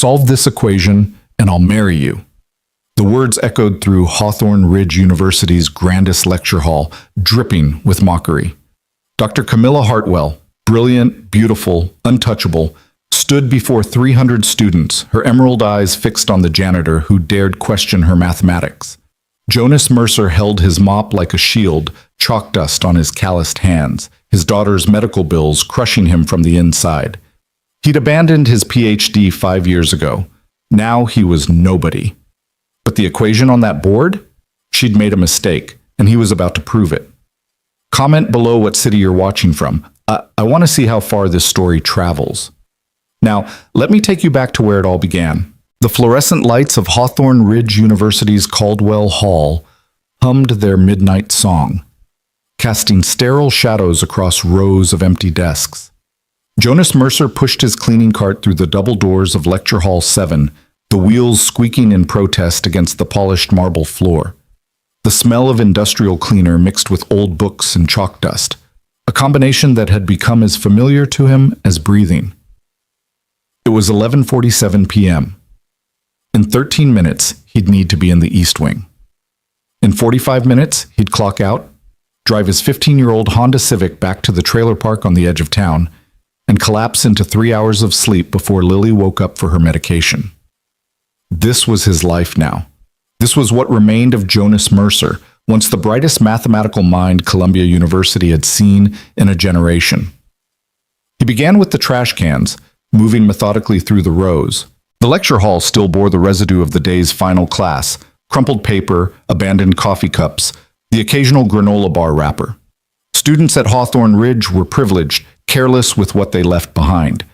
Solve this equation, and I'll marry you. The words echoed through Hawthorne Ridge University's grandest lecture hall, dripping with mockery. Dr. Camilla Hartwell, brilliant, beautiful, untouchable, stood before 300 students, her emerald eyes fixed on the janitor who dared question her mathematics. Jonas Mercer held his mop like a shield, chalk dust on his calloused hands, his daughter's medical bills crushing him from the inside. He'd abandoned his PhD 5 years ago. Now he was nobody. But the equation on that board? She'd made a mistake, and he was about to prove it. Comment below what city you're watching from. I want to see how far this story travels. Now, let me take you back to where it all began. The fluorescent lights of Hawthorne Ridge University's Caldwell Hall hummed their midnight song, casting sterile shadows across rows of empty desks. Jonas Mercer pushed his cleaning cart through the double doors of Lecture Hall 7, the wheels squeaking in protest against the polished marble floor. The smell of industrial cleaner mixed with old books and chalk dust, a combination that had become as familiar to him as breathing. It was 11:47 p.m. In 13 minutes, he'd need to be in the East Wing. In 45 minutes, he'd clock out, drive his 15-year-old Honda Civic back to the trailer park on the edge of town, and collapse into 3 hours of sleep before Lily woke up for her medication. This was his life now. This was what remained of Jonas Mercer, once the brightest mathematical mind Columbia University had seen in a generation. He began with the trash cans, moving methodically through the rows. The lecture hall still bore the residue of the day's final class, crumpled paper, abandoned coffee cups, the occasional granola bar wrapper. Students at Hawthorne Ridge were privileged, careless with what they left behind.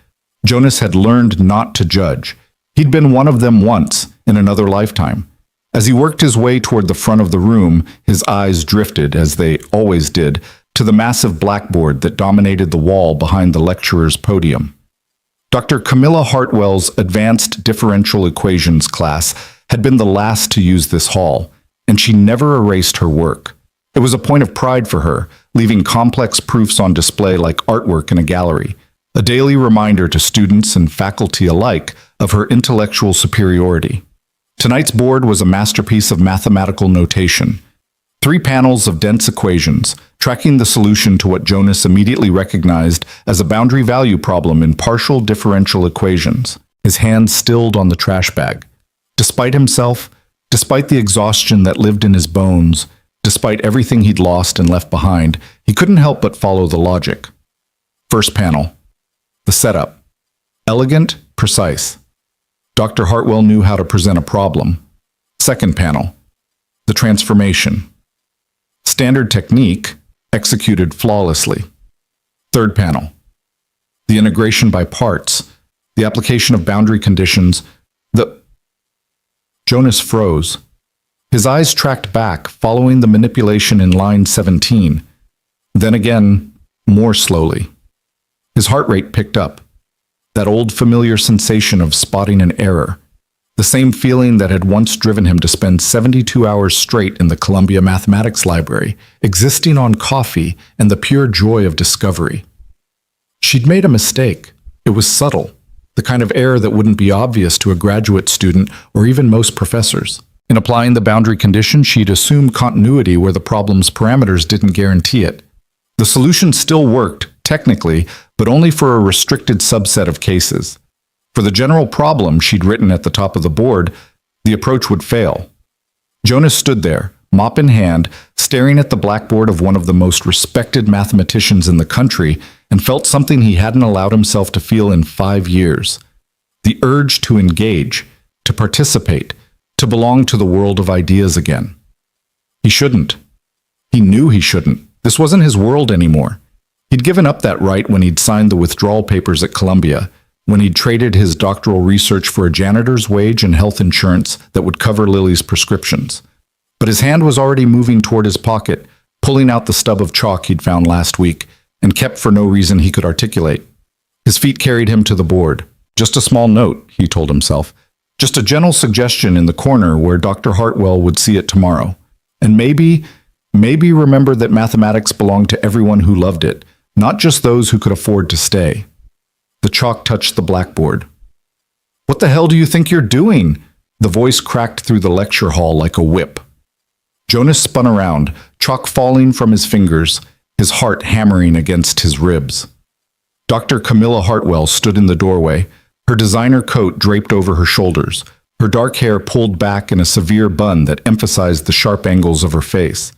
Jonas had learned not to judge. He'd been one of them once, in another lifetime. As he worked his way toward the front of the room, his eyes drifted, as they always did, to the massive blackboard that dominated the wall behind the lecturer's podium. Dr. Camilla Hartwell's Advanced Differential Equations class had been the last to use this hall, and she never erased her work. It was a point of pride for her, leaving complex proofs on display like artwork in a gallery, a daily reminder to students and faculty alike of her intellectual superiority. Tonight's board was a masterpiece of mathematical notation. 3 panels of dense equations, tracking the solution to what Jonas immediately recognized as a boundary value problem in partial differential equations. His hand stilled on the trash bag. Despite himself, despite the exhaustion that lived in his bones, despite everything he'd lost and left behind, he couldn't help but follow the logic. First panel. The setup. Elegant, precise. Dr. Hartwell knew how to present a problem. Second panel. The transformation. Standard technique, executed flawlessly. Third panel. The integration by parts, the application of boundary conditions, Jonas froze. His eyes tracked back, following the manipulation in line 17. Then again, more slowly. His heart rate picked up. That old familiar sensation of spotting an error. The same feeling that had once driven him to spend 72 hours straight in the Columbia Mathematics Library, existing on coffee and the pure joy of discovery. She'd made a mistake. It was subtle, the kind of error that wouldn't be obvious to a graduate student or even most professors. In applying the boundary condition, she'd assumed continuity where the problem's parameters didn't guarantee it. The solution still worked, technically, but only for a restricted subset of cases. For the general problem she'd written at the top of the board, the approach would fail. Jonas stood there, mop in hand, staring at the blackboard of one of the most respected mathematicians in the country, and felt something he hadn't allowed himself to feel in 5 years. The urge to engage, to participate, to belong to the world of ideas again. He shouldn't. He knew he shouldn't. This wasn't his world anymore. He'd given up that right when he'd signed the withdrawal papers at Columbia, when he'd traded his doctoral research for a janitor's wage and health insurance that would cover Lily's prescriptions. But his hand was already moving toward his pocket, pulling out the stub of chalk he'd found last week, and kept for no reason he could articulate. His feet carried him to the board. Just a small note, he told himself. Just a gentle suggestion in the corner where Dr. Hartwell would see it tomorrow. And maybe remember that mathematics belonged to everyone who loved it, not just those who could afford to stay. The chalk touched the blackboard. What the hell do you think you're doing? The voice cracked through the lecture hall like a whip. Jonas spun around, chalk falling from his fingers, his heart hammering against his ribs. Dr. Camilla Hartwell stood in the doorway, her designer coat draped over her shoulders, her dark hair pulled back in a severe bun that emphasized the sharp angles of her face.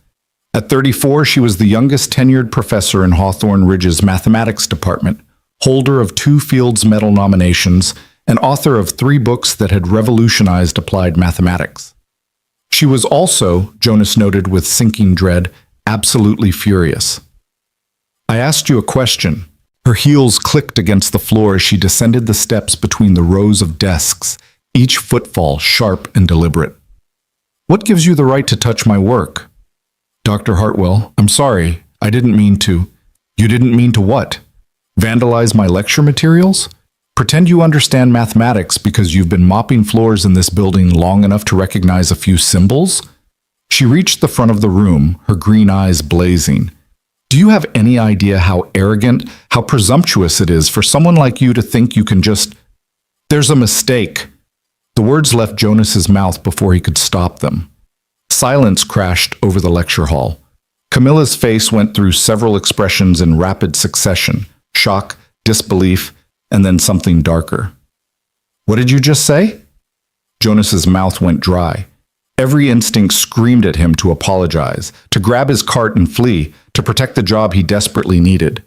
At 34, she was the youngest tenured professor in Hawthorne Ridge's mathematics department, holder of 2 Fields Medal nominations, and author of 3 books that had revolutionized applied mathematics. She was also, Jonas noted with sinking dread, absolutely furious. I asked you a question. Her heels clicked against the floor as she descended the steps between the rows of desks, each footfall sharp and deliberate. What gives you the right to touch my work? Dr. Hartwell, I'm sorry. I didn't mean to. You didn't mean to what? Vandalize my lecture materials? Pretend you understand mathematics because you've been mopping floors in this building long enough to recognize a few symbols? She reached the front of the room, her green eyes blazing. Do you have any idea how arrogant, how presumptuous it is for someone like you to think you can just... There's a mistake. The words left Jonas's mouth before he could stop them. Silence crashed over the lecture hall. Camilla's face went through several expressions in rapid succession: shock, disbelief, and then something darker. What did you just say? Jonas's mouth went dry. Every instinct screamed at him to apologize, to grab his cart and flee, to protect the job he desperately needed.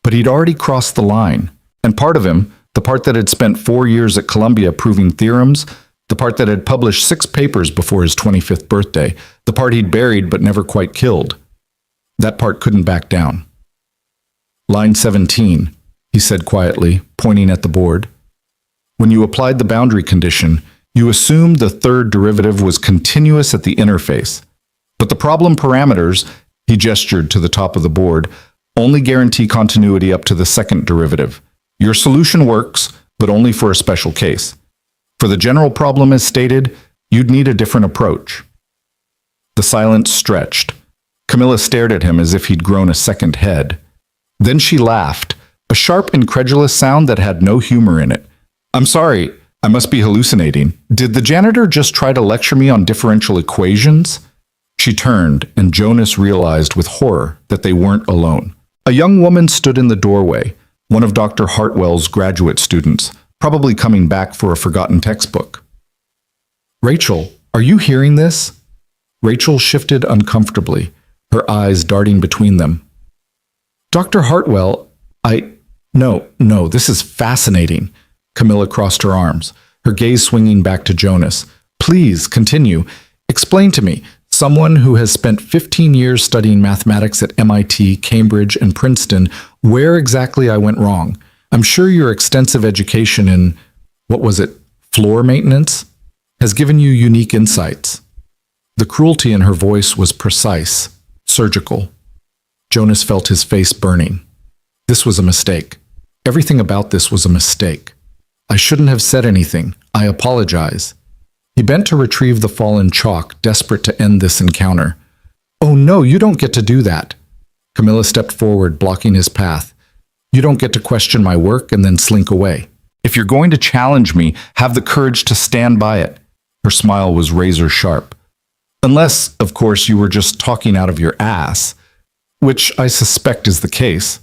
But he'd already crossed the line, and part of him, the part that had spent 4 years at Columbia proving theorems, the part that had published 6 papers before his 25th birthday, the part he'd buried but never quite killed, that part couldn't back down. Line 17, he said quietly, pointing at the board. When you applied the boundary condition, you assumed the third derivative was continuous at the interface. But the problem parameters, he gestured to the top of the board, only guarantee continuity up to the second derivative. Your solution works, but only for a special case. For the general problem as stated, you'd need a different approach. The silence stretched. Camilla stared at him as if he'd grown a second head. Then she laughed, a sharp, incredulous sound that had no humor in it. I'm sorry, I must be hallucinating. Did the janitor just try to lecture me on differential equations? She turned, and Jonas realized with horror that they weren't alone. A young woman stood in the doorway, one of Dr. Hartwell's graduate students, probably coming back for a forgotten textbook. Rachel, are you hearing this? Rachel shifted uncomfortably, her eyes darting between them. Dr. Hartwell, No, this is fascinating. Camilla crossed her arms, her gaze swinging back to Jonas. Please, continue. Explain to me, someone who has spent 15 years studying mathematics at MIT, Cambridge, and Princeton, where exactly I went wrong. I'm sure your extensive education in, floor maintenance, has given you unique insights. The cruelty in her voice was precise, surgical. Jonas felt his face burning. This was a mistake. Everything about this was a mistake. I shouldn't have said anything. I apologize. He bent to retrieve the fallen chalk, desperate to end this encounter. Oh no, you don't get to do that. Camilla stepped forward, blocking his path. You don't get to question my work and then slink away. If you're going to challenge me, have the courage to stand by it. Her smile was razor sharp. Unless, of course, you were just talking out of your ass, which I suspect is the case.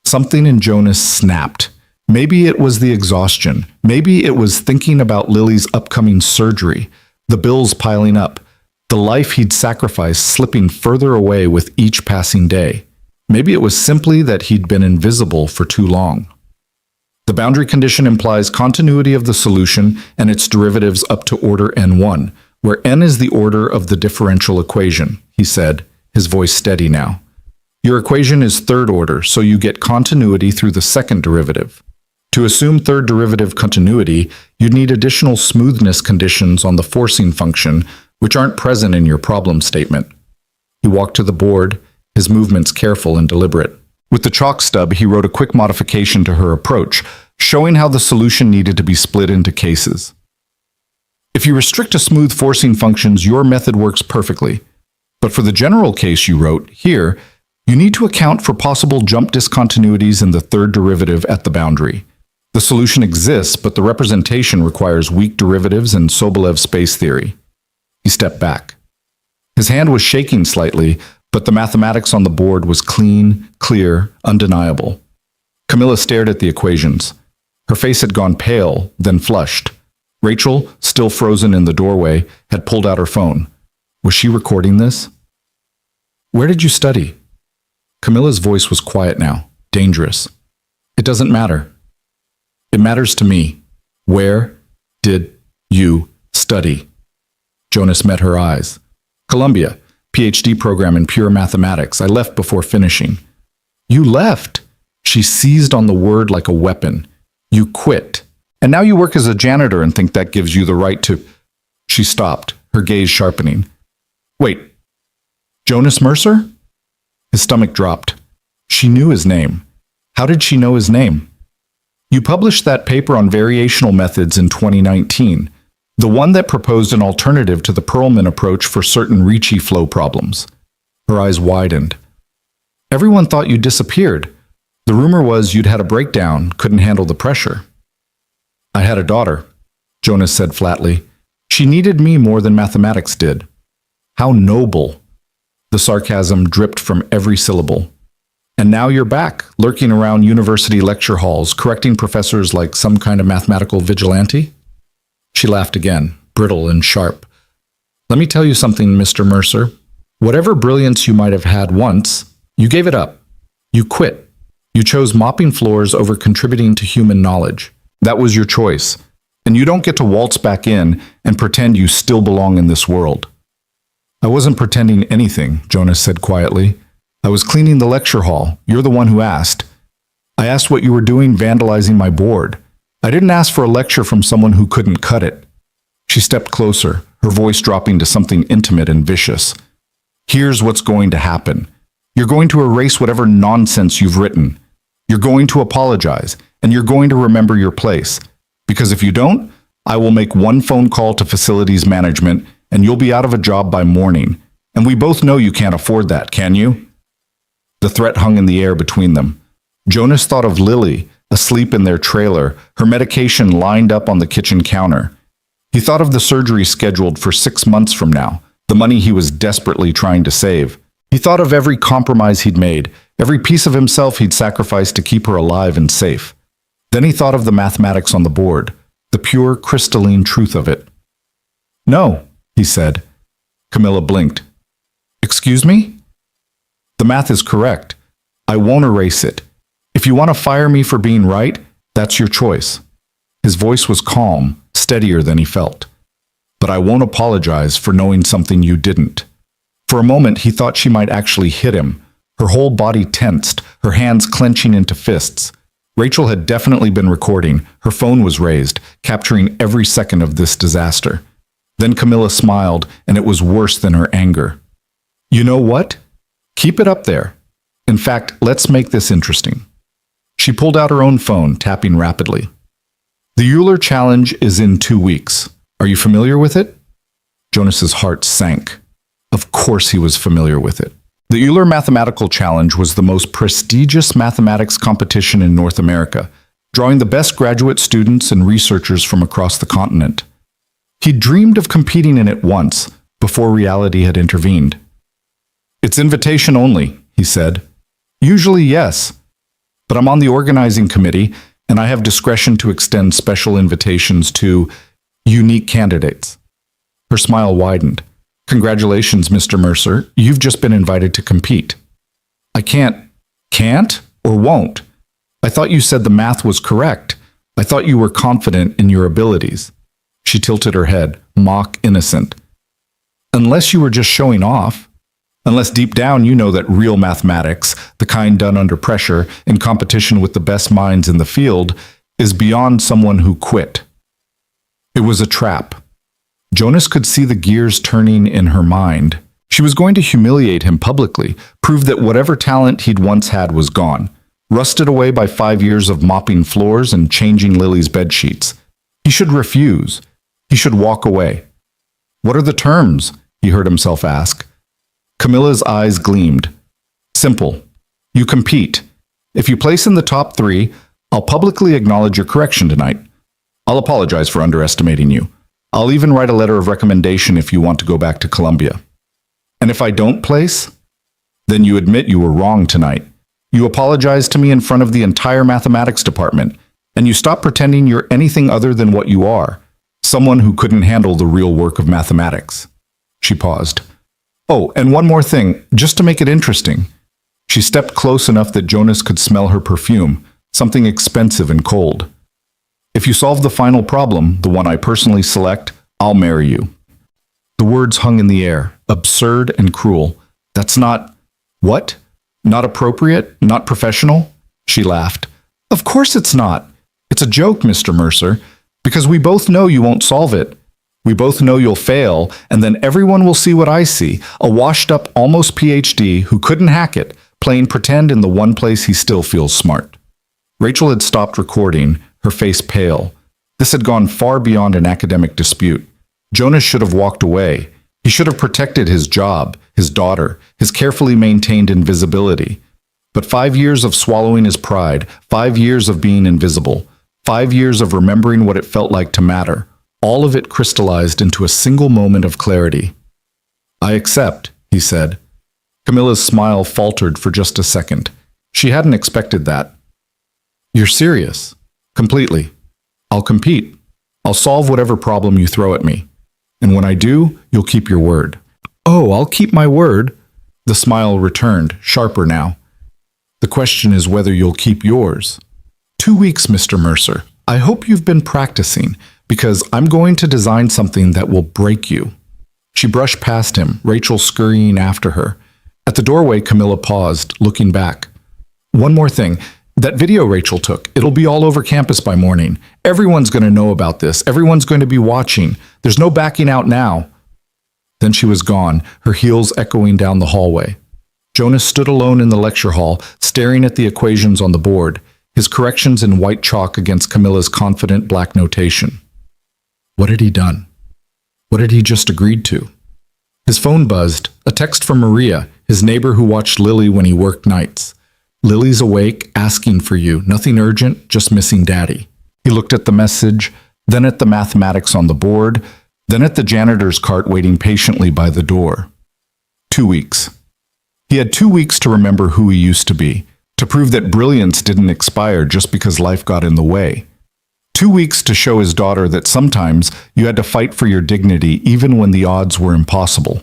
Something in Jonas snapped. Maybe it was the exhaustion. Maybe it was thinking about Lily's upcoming surgery, the bills piling up, the life he'd sacrificed slipping further away with each passing day. Maybe it was simply that he'd been invisible for too long. The boundary condition implies continuity of the solution and its derivatives up to order n1, where n is the order of the differential equation, he said, his voice steady now. Your equation is third order, so you get continuity through the second derivative. To assume third derivative continuity, you'd need additional smoothness conditions on the forcing function, which aren't present in your problem statement. He walked to the board, his movements careful and deliberate. With the chalk stub, he wrote a quick modification to her approach, showing how the solution needed to be split into cases. If you restrict to smooth forcing functions, your method works perfectly. But for the general case you wrote, here, you need to account for possible jump discontinuities in the third derivative at the boundary. The solution exists, but the representation requires weak derivatives and Sobolev space theory. He stepped back. His hand was shaking slightly, but the mathematics on the board was clean, clear, undeniable. Camilla stared at the equations. Her face had gone pale, then flushed. Rachel, still frozen in the doorway, had pulled out her phone. Was she recording this? Where did you study? Camilla's voice was quiet now, dangerous. It doesn't matter. It matters to me. Where did you study? Jonas met her eyes. Columbia, PhD program in pure mathematics. I left before finishing. You left? She seized on the word like a weapon. You quit. And now you work as a janitor and think that gives you the right to... She stopped, her gaze sharpening. Wait, Jonas Mercer? His stomach dropped. She knew his name. How did she know his name? You published that paper on variational methods in 2019, the one that proposed an alternative to the Perlman approach for certain Ricci flow problems. Her eyes widened. Everyone thought you disappeared. The rumor was you'd had a breakdown, couldn't handle the pressure. I had a daughter, Jonas said flatly. She needed me more than mathematics did. How noble. The sarcasm dripped from every syllable. And now you're back, lurking around university lecture halls, correcting professors like some kind of mathematical vigilante? She laughed again, brittle and sharp. Let me tell you something, Mr. Mercer. Whatever brilliance you might have had once, you gave it up. You quit. You chose mopping floors over contributing to human knowledge. That was your choice. And you don't get to waltz back in and pretend you still belong in this world. I wasn't pretending anything, Jonas said quietly. I was cleaning the lecture hall. You're the one who asked. I asked what you were doing vandalizing my board. I didn't ask for a lecture from someone who couldn't cut it. She stepped closer, her voice dropping to something intimate and vicious. Here's what's going to happen. You're going to erase whatever nonsense you've written. You're going to apologize, and you're going to remember your place. Because if you don't, I will make one phone call to facilities management, and you'll be out of a job by morning. And we both know you can't afford that, can you? The threat hung in the air between them. Jonas thought of Lily, asleep in their trailer, her medication lined up on the kitchen counter. He thought of the surgery scheduled for 6 months from now, the money he was desperately trying to save. He thought of every compromise he'd made, every piece of himself he'd sacrificed to keep her alive and safe. Then he thought of the mathematics on the board, the pure crystalline truth of it. No, he said. Camilla blinked. Excuse me? The math is correct. I won't erase it. If you want to fire me for being right, that's your choice. His voice was calm, steadier than he felt. But I won't apologize for knowing something you didn't. For a moment, he thought she might actually hit him. Her whole body tensed, her hands clenching into fists. Rachel had definitely been recording. Her phone was raised, capturing every second of this disaster. Then Camilla smiled, and it was worse than her anger. You know what? Keep it up there. In fact, let's make this interesting. She pulled out her own phone, tapping rapidly. The Euler challenge is in 2 weeks. Are you familiar with it? Jonas's heart sank. Of course he was familiar with it. The Euler Mathematical Challenge was the most prestigious mathematics competition in North America, drawing the best graduate students and researchers from across the continent. He dreamed of competing in it once, before reality had intervened. It's invitation only, he said. Usually, yes. But I'm on the organizing committee, and I have discretion to extend special invitations to unique candidates. Her smile widened. Congratulations, Mr. Mercer. You've just been invited to compete. I can't or won't. I thought you said the math was correct. I thought you were confident in your abilities. She tilted her head, mock innocent. Unless you were just showing off. Unless deep down you know that real mathematics, the kind done under pressure, in competition with the best minds in the field, is beyond someone who quit. It was a trap. Jonas could see the gears turning in her mind. She was going to humiliate him publicly, prove that whatever talent he'd once had was gone, rusted away by 5 years of mopping floors and changing Lily's bedsheets. He should refuse. He should walk away. What are the terms? He heard himself ask. Camilla's eyes gleamed. Simple. You compete. If you place in the top 3, I'll publicly acknowledge your correction tonight. I'll apologize for underestimating you. I'll even write a letter of recommendation if you want to go back to Columbia. And if I don't place, then you admit you were wrong tonight. You apologize to me in front of the entire mathematics department, and you stop pretending you're anything other than what you are, someone who couldn't handle the real work of mathematics. She paused. Oh, and one more thing, just to make it interesting. She stepped close enough that Jonas could smell her perfume, something expensive and cold. If you solve the final problem, the one I personally select, I'll marry you. The words hung in the air, absurd and cruel. That's not... What? Not appropriate? Not professional? She laughed. Of course it's not. It's a joke, Mr. Mercer, because we both know you won't solve it. We both know you'll fail, and then everyone will see what I see, a washed-up almost PhD who couldn't hack it, playing pretend in the one place he still feels smart. Rachel had stopped recording, her face pale. This had gone far beyond an academic dispute. Jonas should have walked away. He should have protected his job, his daughter, his carefully maintained invisibility. But 5 years of swallowing his pride, 5 years of being invisible, 5 years of remembering what it felt like to matter, all of it crystallized into a single moment of clarity. I accept, he said. Camilla's smile faltered for just a second. She hadn't expected that. You're serious? Completely. I'll compete. I'll solve whatever problem you throw at me. And when I do, you'll keep your word. Oh, I'll keep my word. The smile returned, sharper now. The question is whether you'll keep yours. 2 weeks, Mr. Mercer. I hope you've been practicing, because I'm going to design something that will break you. She brushed past him, Rachel scurrying after her. At the doorway, Camilla paused, looking back. One more thing. That video Rachel took, it'll be all over campus by morning. Everyone's going to know about this. Everyone's going to be watching. There's no backing out now. Then she was gone, her heels echoing down the hallway. Jonas stood alone in the lecture hall, staring at the equations on the board, his corrections in white chalk against Camilla's confident black notation. What had he done? What had he just agreed to? His phone buzzed, a text from Maria, his neighbor who watched Lily when he worked nights. Lily's awake, asking for you. Nothing urgent, just missing Daddy. He looked at the message, then at the mathematics on the board, then at the janitor's cart waiting patiently by the door. 2 weeks. He had 2 weeks to remember who he used to be, to prove that brilliance didn't expire just because life got in the way. 2 weeks to show his daughter that sometimes you had to fight for your dignity even when the odds were impossible.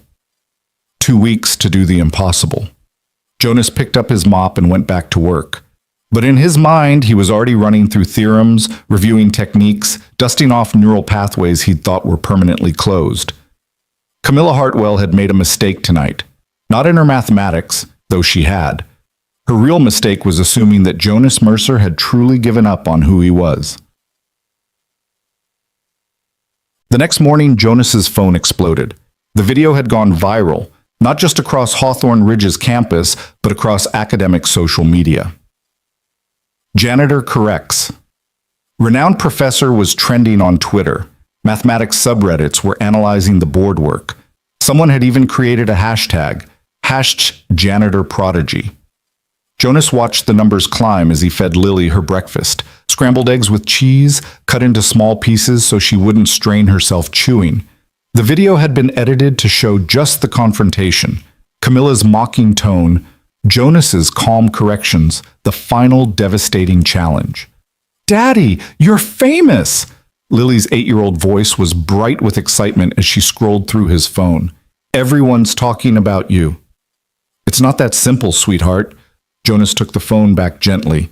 2 weeks to do the impossible. Jonas picked up his mop and went back to work. But in his mind, he was already running through theorems, reviewing techniques, dusting off neural pathways he'd thought were permanently closed. Camilla Hartwell had made a mistake tonight. Not in her mathematics, though she had. Her real mistake was assuming that Jonas Mercer had truly given up on who he was. The next morning, Jonas's phone exploded. The video had gone viral, not just across Hawthorne Ridge's campus, but across academic social media. Janitor corrects. Renowned professor was trending on Twitter. Mathematics subreddits were analyzing the board work. Someone had even created a hashtag, #JanitorProdigy. Jonas watched the numbers climb as he fed Lily her breakfast, scrambled eggs with cheese, cut into small pieces so she wouldn't strain herself chewing. The video had been edited to show just the confrontation, Camilla's mocking tone, Jonas's calm corrections, the final devastating challenge. Daddy, you're famous! Lily's 8-year-old voice was bright with excitement as she scrolled through his phone. Everyone's talking about you. It's not that simple, sweetheart. Jonas took the phone back gently.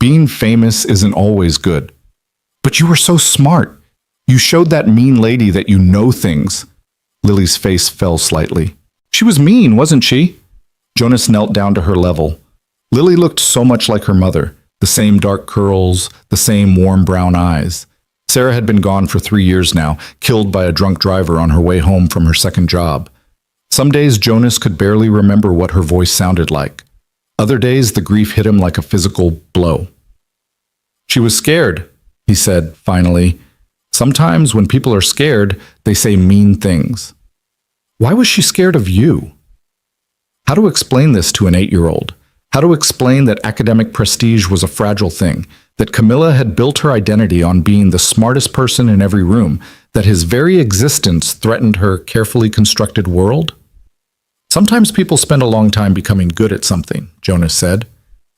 Being famous isn't always good. But you were so smart. You showed that mean lady that you know things. Lily's face fell slightly. She was mean, wasn't she? Jonas knelt down to her level. Lily looked so much like her mother, the same dark curls, the same warm brown eyes. Sarah had been gone for 3 years now, killed by a drunk driver on her way home from her second job. Some days Jonas could barely remember what her voice sounded like. Other days the grief hit him like a physical blow. She was scared, he said, finally. Sometimes when people are scared, they say mean things. Why was she scared of you? How to explain this to an 8-year-old? How to explain that academic prestige was a fragile thing, that Camilla had built her identity on being the smartest person in every room, that his very existence threatened her carefully constructed world? Sometimes people spend a long time becoming good at something, Jonas said.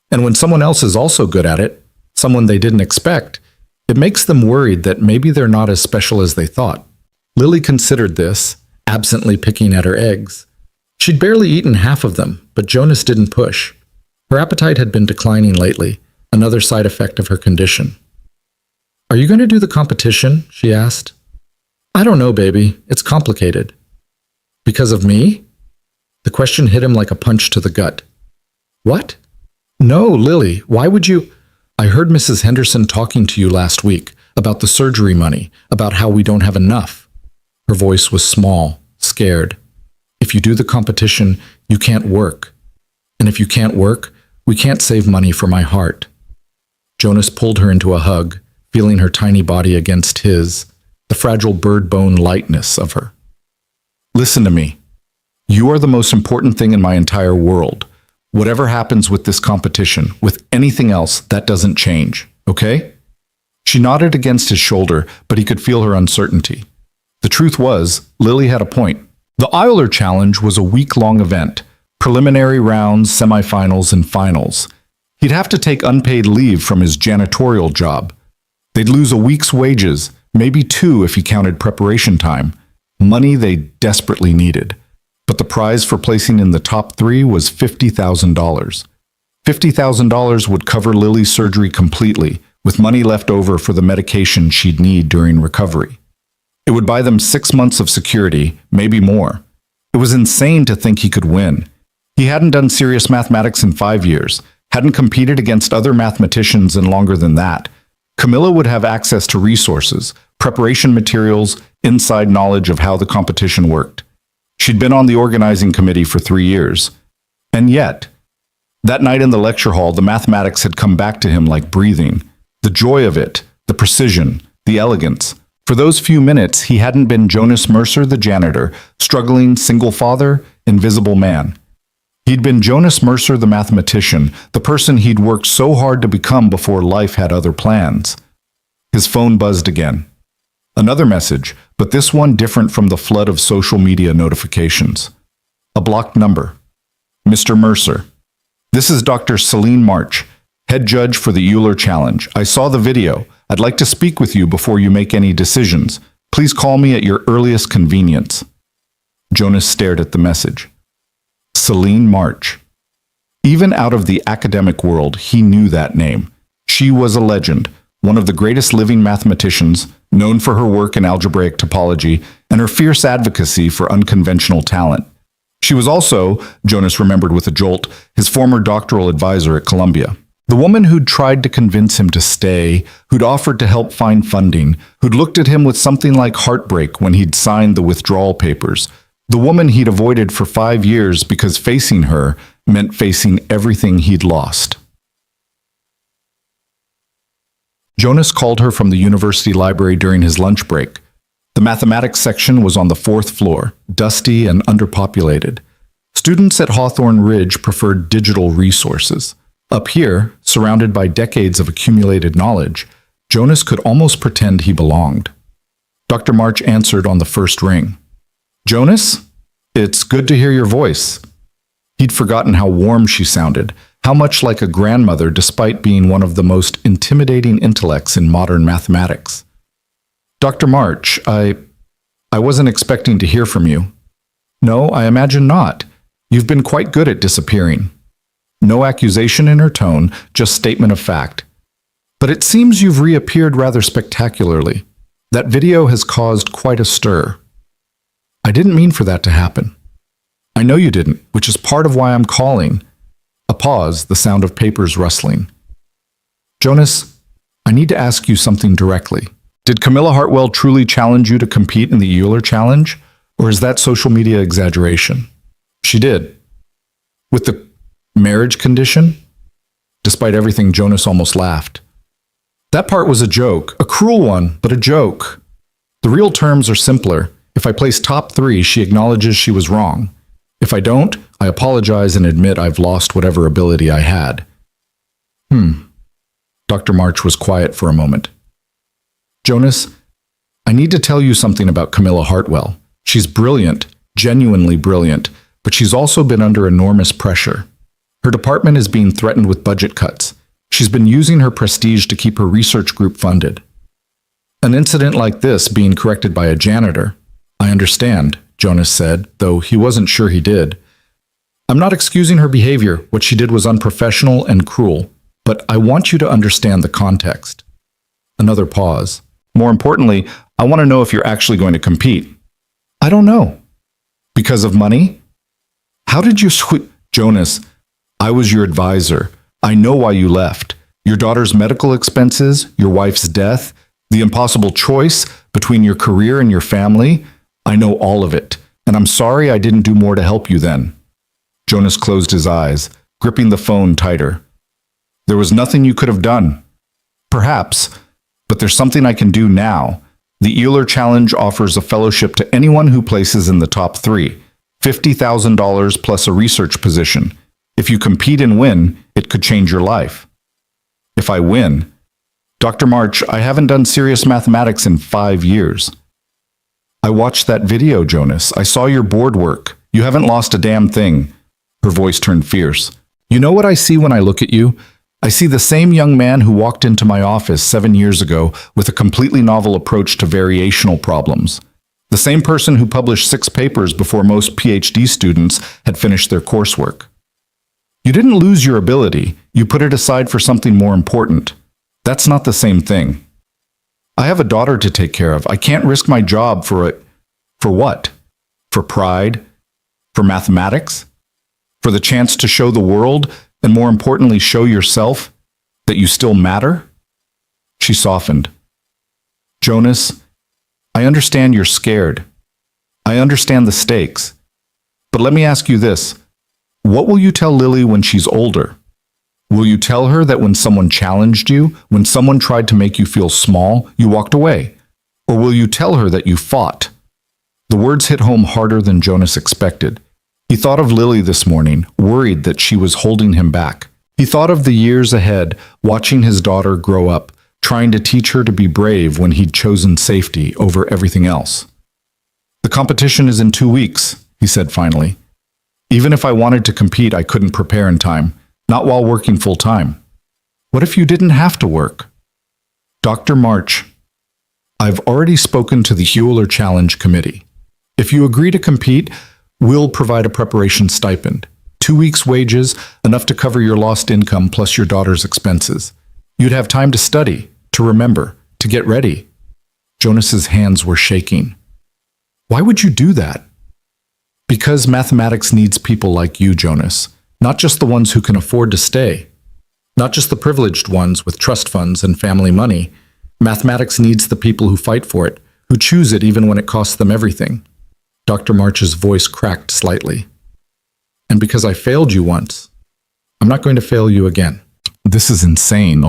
And when someone else is also good at it, someone they didn't expect, it makes them worried that maybe they're not as special as they thought. Lily considered this, absently picking at her eggs. She'd barely eaten half of them, but Jonas didn't push. Her appetite had been declining lately, another side effect of her condition. "Are you going to do the competition?" she asked. "I don't know, baby. It's complicated." "Because of me?" The question hit him like a punch to the gut. "What?" "No, Lily, why would you—" "I heard Mrs. Henderson talking to you last week about the surgery money, about how we don't have enough." Her voice was small, scared. "If you do the competition, you can't work. And if you can't work, we can't save money for my heart." Jonas pulled her into a hug, feeling her tiny body against his, the fragile bird bone lightness of her. "Listen to me. You are the most important thing in my entire world. Whatever happens with this competition, with anything else, that doesn't change, okay?" She nodded against his shoulder, but he could feel her uncertainty. The truth was, Lily had a point. The Euler Challenge was a week-long event, preliminary rounds, semifinals, and finals. He'd have to take unpaid leave from his janitorial job. They'd lose a week's wages, maybe two if he counted preparation time, money they desperately needed. But the prize for placing in the top three was $50,000. $50,000 would cover Lily's surgery completely, with money left over for the medication she'd need during recovery. It would buy them 6 months of security, maybe more. It was insane to think he could win. He hadn't done serious mathematics in 5 years, hadn't competed against other mathematicians in longer than that. Camilla would have access to resources, preparation materials, inside knowledge of how the competition worked. She'd been on the organizing committee for 3 years. And yet, that night in the lecture hall, the mathematics had come back to him like breathing. The joy of it, the precision, the elegance. For those few minutes, he hadn't been Jonas Mercer, the janitor, struggling single father, invisible man. He'd been Jonas Mercer, the mathematician, the person he'd worked so hard to become before life had other plans. His phone buzzed again. Another message, but this one different from the flood of social media notifications. A blocked number. "Mr. Mercer. This is Dr. Celine March, head judge for the Euler Challenge. I saw the video. I'd like to speak with you before you make any decisions. Please call me at your earliest convenience." Jonas stared at the message. Celine March. Even out of the academic world, he knew that name. She was a legend, one of the greatest living mathematicians, known for her work in algebraic topology and her fierce advocacy for unconventional talent. She was also, Jonas remembered with a jolt, his former doctoral advisor at Columbia. The woman who'd tried to convince him to stay, who'd offered to help find funding, who'd looked at him with something like heartbreak when he'd signed the withdrawal papers. The woman he'd avoided for 5 years because facing her meant facing everything he'd lost. Jonas called her from the university library during his lunch break. The mathematics section was on the 4th floor, dusty and underpopulated. Students at Hawthorne Ridge preferred digital resources. Up here, surrounded by decades of accumulated knowledge, Jonas could almost pretend he belonged. Dr. March answered on the first ring. "Jonas, it's good to hear your voice." He'd forgotten how warm she sounded, how much like a grandmother despite being one of the most intimidating intellects in modern mathematics. "Dr. March, I wasn't expecting to hear from you." "No, I imagine not. You've been quite good at disappearing." No accusation in her tone, just statement of fact. "But it seems you've reappeared rather spectacularly. That video has caused quite a stir." "I didn't mean for that to happen." "I know you didn't, which is part of why I'm calling." A pause, the sound of papers rustling. "Jonas, I need to ask you something directly. Did Camilla Hartwell truly challenge you to compete in the Euler Challenge, or is that social media exaggeration?" "She did." "With the marriage condition?" Despite everything, Jonas almost laughed. "That part was a joke, a cruel one, but a joke. The real terms are simpler. If I place top 3, she acknowledges she was wrong. If I don't, I apologize and admit I've lost whatever ability I had." Dr. March was quiet for a moment. Jonas, I need to tell you something about Camilla Hartwell. She's brilliant, genuinely brilliant, but she's also been under enormous pressure. Her department is being threatened with budget cuts. She's been using her prestige to keep her research group funded. An incident like this being corrected by a janitor. I understand, Jonas said, though he wasn't sure he did. I'm not excusing her behavior. What she did was unprofessional and cruel, but I want you to understand the context. Another pause. More importantly, I want to know if you're actually going to compete. I don't know. Because of money? How did you Jonas, I was your advisor. I know why you left. Your daughter's medical expenses, your wife's death, the impossible choice between your career and your family. I know all of it, and I'm sorry I didn't do more to help you then. Jonas closed his eyes, gripping the phone tighter. There was nothing you could have done. Perhaps, but there's something I can do now. The Euler Challenge offers a fellowship to anyone who places in the top 3, $50,000 plus a research position. If you compete and win, it could change your life. If I win, Dr. March, I haven't done serious mathematics in 5 years. I watched that video, Jonas. I saw your board work. You haven't lost a damn thing. Her voice turned fierce. You know what I see when I look at you? I see the same young man who walked into my office 7 years ago with a completely novel approach to variational problems. The same person who published 6 papers before most PhD students had finished their coursework. You didn't lose your ability. You put it aside for something more important. That's not the same thing. I have a daughter to take care of. I can't risk my job for it. For what? For pride? For mathematics? For the chance to show the world, and more importantly, show yourself, that you still matter? She softened. Jonas, I understand you're scared. I understand the stakes. But let me ask you this. What will you tell Lily when she's older? Will you tell her that when someone challenged you, when someone tried to make you feel small, you walked away? Or will you tell her that you fought? The words hit home harder than Jonas expected. He thought of Lily this morning, worried that she was holding him back. He thought of the years ahead, watching his daughter grow up, trying to teach her to be brave when he'd chosen safety over everything else. The competition is in 2 weeks, he said finally. Even if I wanted to compete, I couldn't prepare in time, not while working full-time. What if you didn't have to work? Dr. March, I've already spoken to the Euler Challenge Committee. If you agree to compete, we'll provide a preparation stipend. 2 weeks' wages, enough to cover your lost income plus your daughter's expenses. You'd have time to study, to remember, to get ready. Jonas's hands were shaking. Why would you do that? Because mathematics needs people like you, Jonas. Not just the ones who can afford to stay. Not just the privileged ones with trust funds and family money. Mathematics needs the people who fight for it, who choose it even when it costs them everything. Dr. March's voice cracked slightly. And because I failed you once, I'm not going to fail you again. This is insane,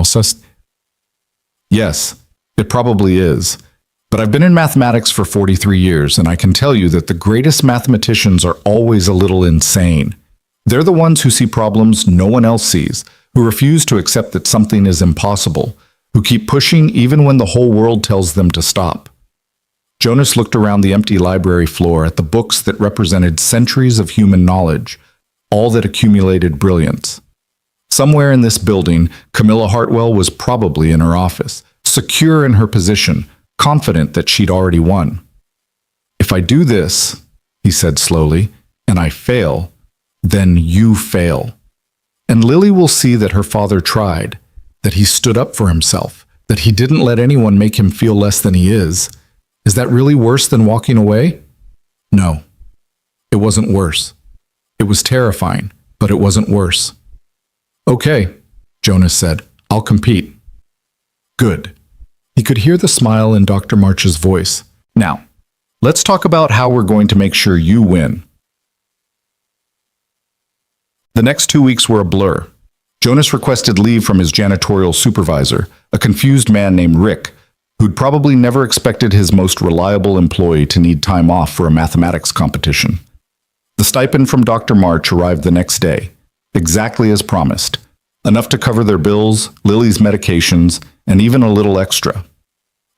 Yes, it probably is. But I've been in mathematics for 43 years, and I can tell you that the greatest mathematicians are always a little insane. They're the ones who see problems no one else sees, who refuse to accept that something is impossible, who keep pushing even when the whole world tells them to stop. Jonas looked around the empty library floor at the books that represented centuries of human knowledge, all that accumulated brilliance. Somewhere in this building, Camilla Hartwell was probably in her office, secure in her position, confident that she'd already won. If I do this, he said slowly, and I fail, then you fail. And Lily will see that her father tried, that he stood up for himself, that he didn't let anyone make him feel less than he is. Is that really worse than walking away? No, it wasn't worse. It was terrifying, but it wasn't worse. Okay, Jonas said, I'll compete. Good. He could hear the smile in Dr. March's voice. Now, let's talk about how we're going to make sure you win. The next 2 weeks were a blur. Jonas requested leave from his janitorial supervisor, a confused man named Rick, who'd probably never expected his most reliable employee to need time off for a mathematics competition. The stipend from Dr. March arrived the next day, exactly as promised. enough to cover their bills, Lily's medications, and even a little extra.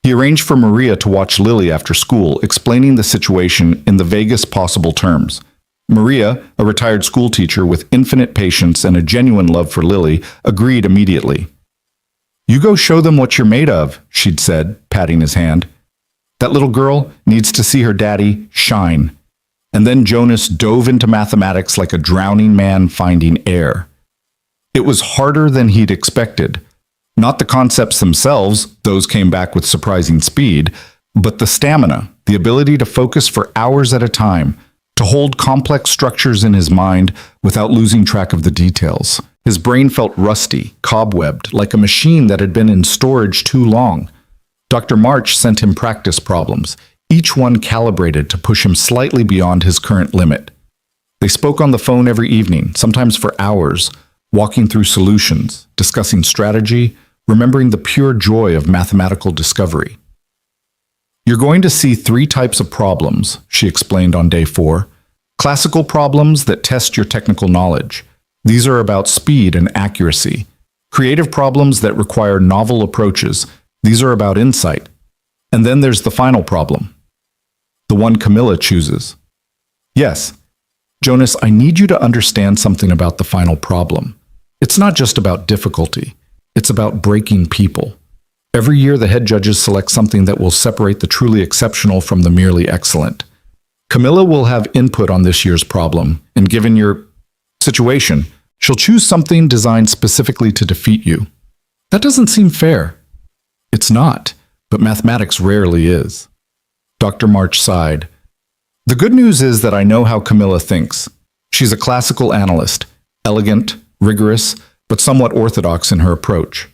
He arranged for Maria to watch Lily after school, explaining the situation in the vaguest possible terms. Maria, a retired schoolteacher with infinite patience and a genuine love for Lily, agreed immediately. "You go show them what you're made of," she'd said, patting his hand. "That little girl needs to see her daddy shine." And then Jonas dove into mathematics like a drowning man finding air. It was harder than he'd expected. Not the concepts themselves, those came back with surprising speed, but the stamina, the ability to focus for hours at a time, to hold complex structures in his mind without losing track of the details. His brain felt rusty, cobwebbed, like a machine that had been in storage too long. Dr. March sent him practice problems, each one calibrated to push him slightly beyond his current limit. They spoke on the phone every evening, sometimes for hours, walking through solutions, discussing strategy, remembering the pure joy of mathematical discovery. "You're going to see 3 types of problems," she explained on day 4. "Classical problems that test your technical knowledge. These are about speed and accuracy. Creative problems that require novel approaches. These are about insight. And then there's the final problem, the one Camilla chooses." "Yes, Jonas, I need you to understand something about the final problem. It's not just about difficulty. It's about breaking people. Every year, the head judges select something that will separate the truly exceptional from the merely excellent. Camilla will have input on this year's problem, and given your situation, she'll choose something designed specifically to defeat you. That doesn't seem fair." "It's not, but mathematics rarely is." Dr. March sighed. "The good news is that I know how Camilla thinks. She's a classical analyst, elegant, rigorous, but somewhat orthodox in her approach.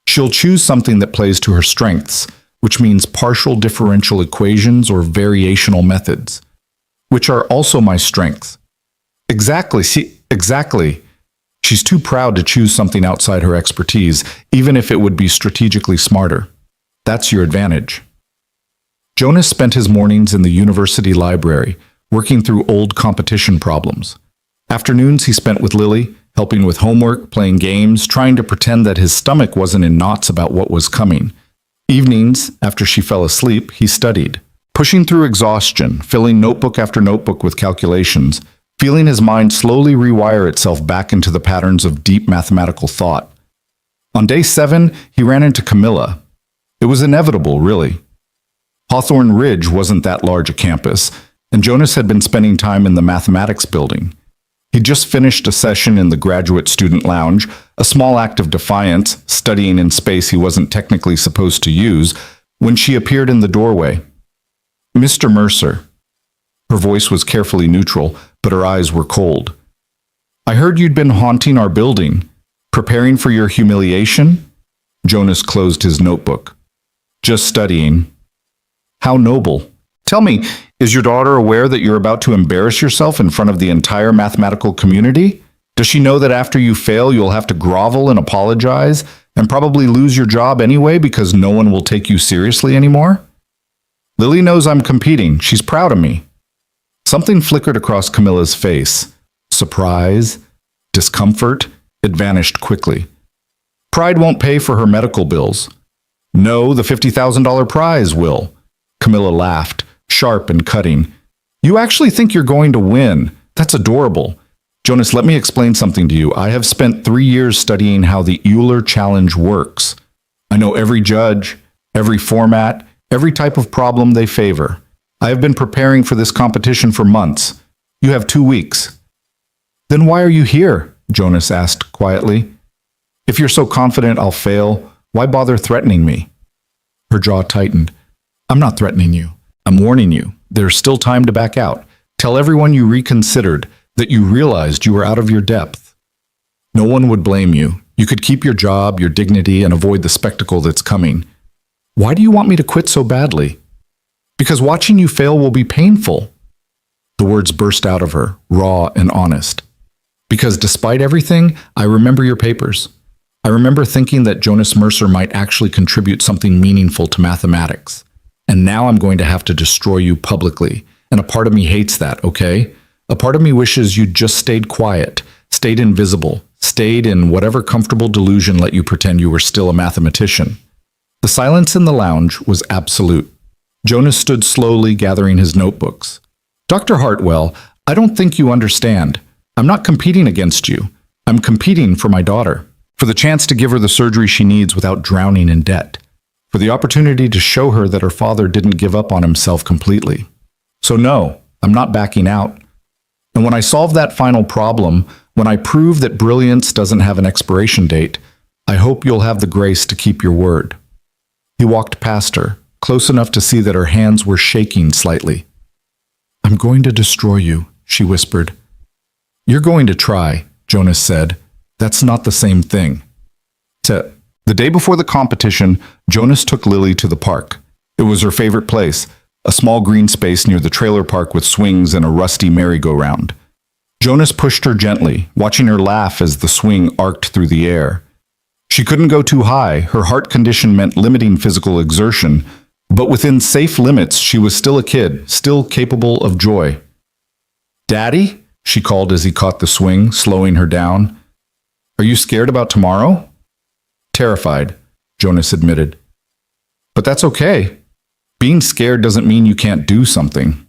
She'll choose something that plays to her strengths, which means partial differential equations or variational methods, which are also my strengths." Exactly. She's too proud to choose something outside her expertise, even if it would be strategically smarter. That's your advantage. Jonas spent his mornings in the university library, working through old competition problems. Afternoons he spent with Lily, helping with homework, playing games, trying to pretend that his stomach wasn't in knots about what was coming. Evenings, after she fell asleep, he studied, pushing through exhaustion, filling notebook after notebook with calculations, feeling his mind slowly rewire itself back into the patterns of deep mathematical thought. On day 7, he ran into Camilla. It was inevitable, really. Hawthorne Ridge wasn't that large a campus, and Jonas had been spending time in the mathematics building. He'd just finished a session in the graduate student lounge, a small act of defiance, studying in space he wasn't technically supposed to use, when she appeared in the doorway. "Mr. Mercer." Her voice was carefully neutral, but her eyes were cold. "I heard you'd been haunting our building, preparing for your humiliation?" Jonas closed his notebook. "Just studying." "How noble. Tell me, is your daughter aware that you're about to embarrass yourself in front of the entire mathematical community? Does she know that after you fail, you'll have to grovel and apologize, and probably lose your job anyway because no one will take you seriously anymore?" "Lily knows I'm competing. She's proud of me." Something flickered across Camilla's face. Surprise, discomfort. It vanished quickly. "Pride won't pay for her medical bills." "No, the $50,000 prize will." Camilla laughed, sharp and cutting. "You actually think you're going to win. That's adorable. Jonas, let me explain something to you. I have spent 3 years studying how the Euler challenge works. I know every judge, every format, every type of problem they favor. I have been preparing for this competition for months. You have 2 weeks. "Then why are you here?" Jonas asked quietly. "If you're so confident I'll fail, why bother threatening me?" Her jaw tightened. "I'm not threatening you. I'm warning you. There's still time to back out. Tell everyone you reconsidered, that you realized you were out of your depth. No one would blame you. You could keep your job, your dignity, and avoid the spectacle that's coming. Why do you want me to quit so badly?" "Because watching you fail will be painful." The words burst out of her, raw and honest. "Because despite everything, I remember your papers. I remember thinking that Jonas Mercer might actually contribute something meaningful to mathematics. And now I'm going to have to destroy you publicly. And a part of me hates that, okay? A part of me wishes you'd just stayed quiet, stayed invisible, stayed in whatever comfortable delusion let you pretend you were still a mathematician. The silence in the lounge was absolute. Jonas stood slowly, gathering his notebooks. Dr. Hartwell, I don't think you understand. I'm not competing against you. I'm competing for my daughter, for the chance to give her the surgery she needs without drowning in debt, for the opportunity to show her that her father didn't give up on himself completely. So no, I'm not backing out. And when I solve that final problem, when I prove that brilliance doesn't have an expiration date, I hope you'll have the grace to keep your word. He walked past her, close enough to see that her hands were shaking slightly. I'm going to destroy you, she whispered. You're going to try, Jonas said. That's not the same thing. The day before the competition, Jonas took Lily to the park. It was her favorite place, a small green space near the trailer park with swings and a rusty merry-go-round. Jonas pushed her gently, watching her laugh as the swing arced through the air. She couldn't go too high, her heart condition meant limiting physical exertion, but within safe limits she was still a kid, still capable of joy. Daddy? She called as he caught the swing, slowing her down. Are you scared about tomorrow? Terrified, Jonas admitted. But that's okay. Being scared doesn't mean you can't do something.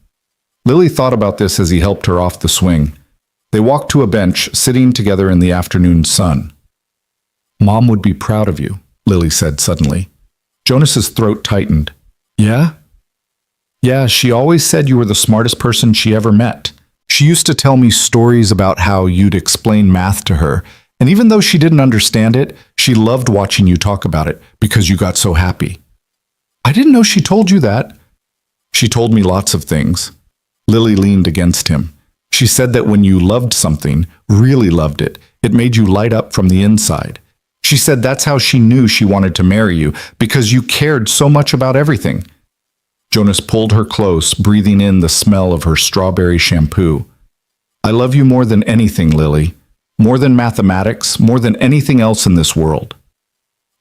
Lily thought about this as he helped her off the swing. They walked to a bench, sitting together in the afternoon sun. Mom would be proud of you, Lily said suddenly. Jonas's throat tightened. Yeah? Yeah, she always said you were the smartest person she ever met. She used to tell me stories about how you'd explain math to her, and even though she didn't understand it, she loved watching you talk about it because you got so happy. I didn't know she told you that. She told me lots of things. Lily leaned against him. She said that when you loved something, really loved it, it made you light up from the inside. She said that's how she knew she wanted to marry you, because you cared so much about everything. Jonas pulled her close, breathing in the smell of her strawberry shampoo. I love you more than anything, Lily. More than mathematics, more than anything else in this world.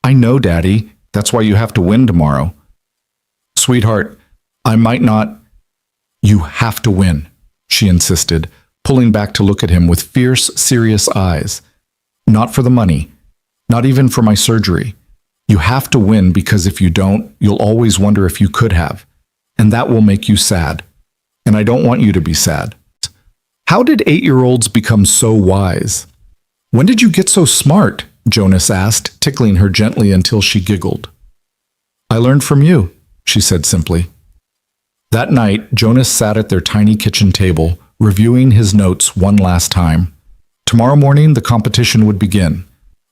I know, Daddy. That's why you have to win tomorrow. Sweetheart, I might not. You have to win, she insisted, pulling back to look at him with fierce, serious eyes. Not for the money. Not even for my surgery. You have to win because if you don't, you'll always wonder if you could have. And that will make you sad. And I don't want you to be sad. How did 8-year-olds become so wise? When did you get so smart? Jonas asked, tickling her gently until she giggled. I learned from you, she said simply. That night, Jonas sat at their tiny kitchen table, reviewing his notes one last time. Tomorrow morning, the competition would begin.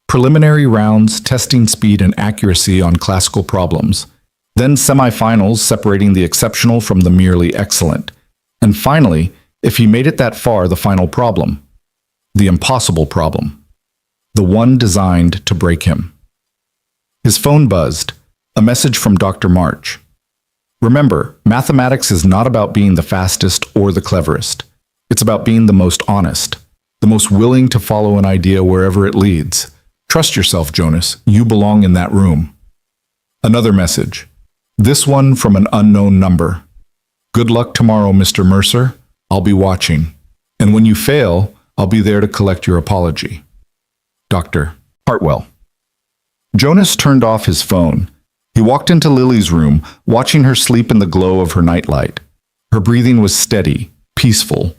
Preliminary rounds testing speed and accuracy on classical problems. Then semifinals separating the exceptional from the merely excellent. And finally, if he made it that far, the final problem. The impossible problem. The one designed to break him. His phone buzzed. A message from Dr. March. Remember, mathematics is not about being the fastest or the cleverest. It's about being the most honest, the most willing to follow an idea wherever it leads. Trust yourself, Jonas. You belong in that room. Another message. This one from an unknown number. Good luck tomorrow, Mr. Mercer. I'll be watching. And when you fail, I'll be there to collect your apology. Dr. Hartwell. Jonas turned off his phone. He walked into Lily's room, watching her sleep in the glow of her nightlight. Her breathing was steady, peaceful.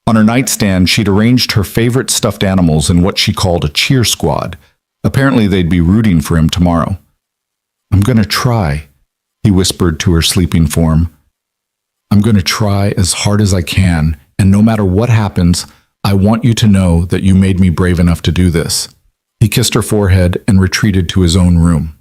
On her nightstand, she'd arranged her favorite stuffed animals in what she called a cheer squad. Apparently, they'd be rooting for him tomorrow. I'm going to try, he whispered to her sleeping form. I'm going to try as hard as I can, and no matter what happens, I want you to know that you made me brave enough to do this. He kissed her forehead and retreated to his own room.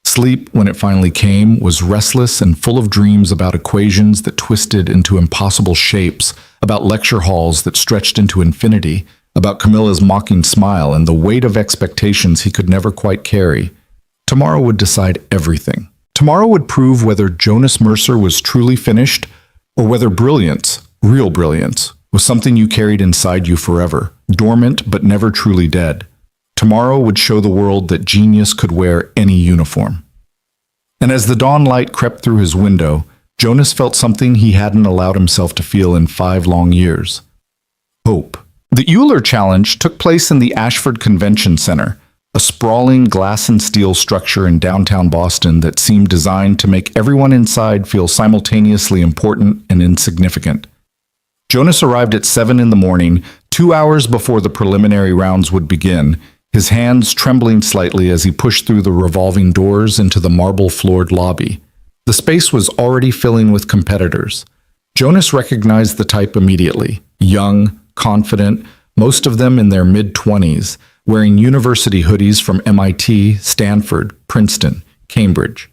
Sleep, when it finally came, was restless and full of dreams about equations that twisted into impossible shapes, about lecture halls that stretched into infinity, about Camilla's mocking smile and the weight of expectations he could never quite carry. Tomorrow would decide everything. Tomorrow would prove whether Jonas Mercer was truly finished, or whether brilliance, real brilliance, was something you carried inside you forever, dormant but never truly dead. Tomorrow would show the world that genius could wear any uniform. And as the dawn light crept through his window, Jonas felt something he hadn't allowed himself to feel in 5 long years. Hope. The Euler Challenge took place in the Ashford Convention Center, a sprawling glass and steel structure in downtown Boston that seemed designed to make everyone inside feel simultaneously important and insignificant. Jonas arrived at 7 in the morning, 2 hours before the preliminary rounds would begin, his hands trembling slightly as he pushed through the revolving doors into the marble-floored lobby. The space was already filling with competitors. Jonas recognized the type immediately. Young, confident, most of them in their mid-20s, wearing university hoodies from MIT, Stanford, Princeton, Cambridge.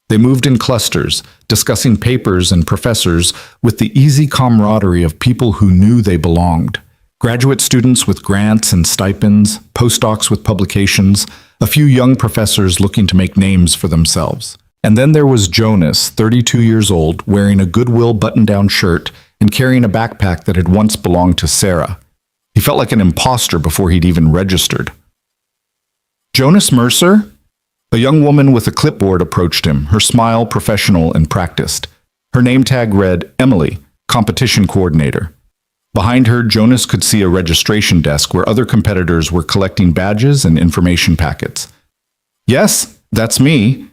They moved in clusters, discussing papers and professors with the easy camaraderie of people who knew they belonged. Graduate students with grants and stipends, postdocs with publications, a few young professors looking to make names for themselves. And then there was Jonas, 32 years old, wearing a Goodwill button-down shirt and carrying a backpack that had once belonged to Sarah. He felt like an imposter before he'd even registered. Jonas Mercer? A young woman with a clipboard approached him, her smile professional and practiced. Her name tag read, Emily, competition coordinator. Behind her, Jonas could see a registration desk where other competitors were collecting badges and information packets. Yes, that's me.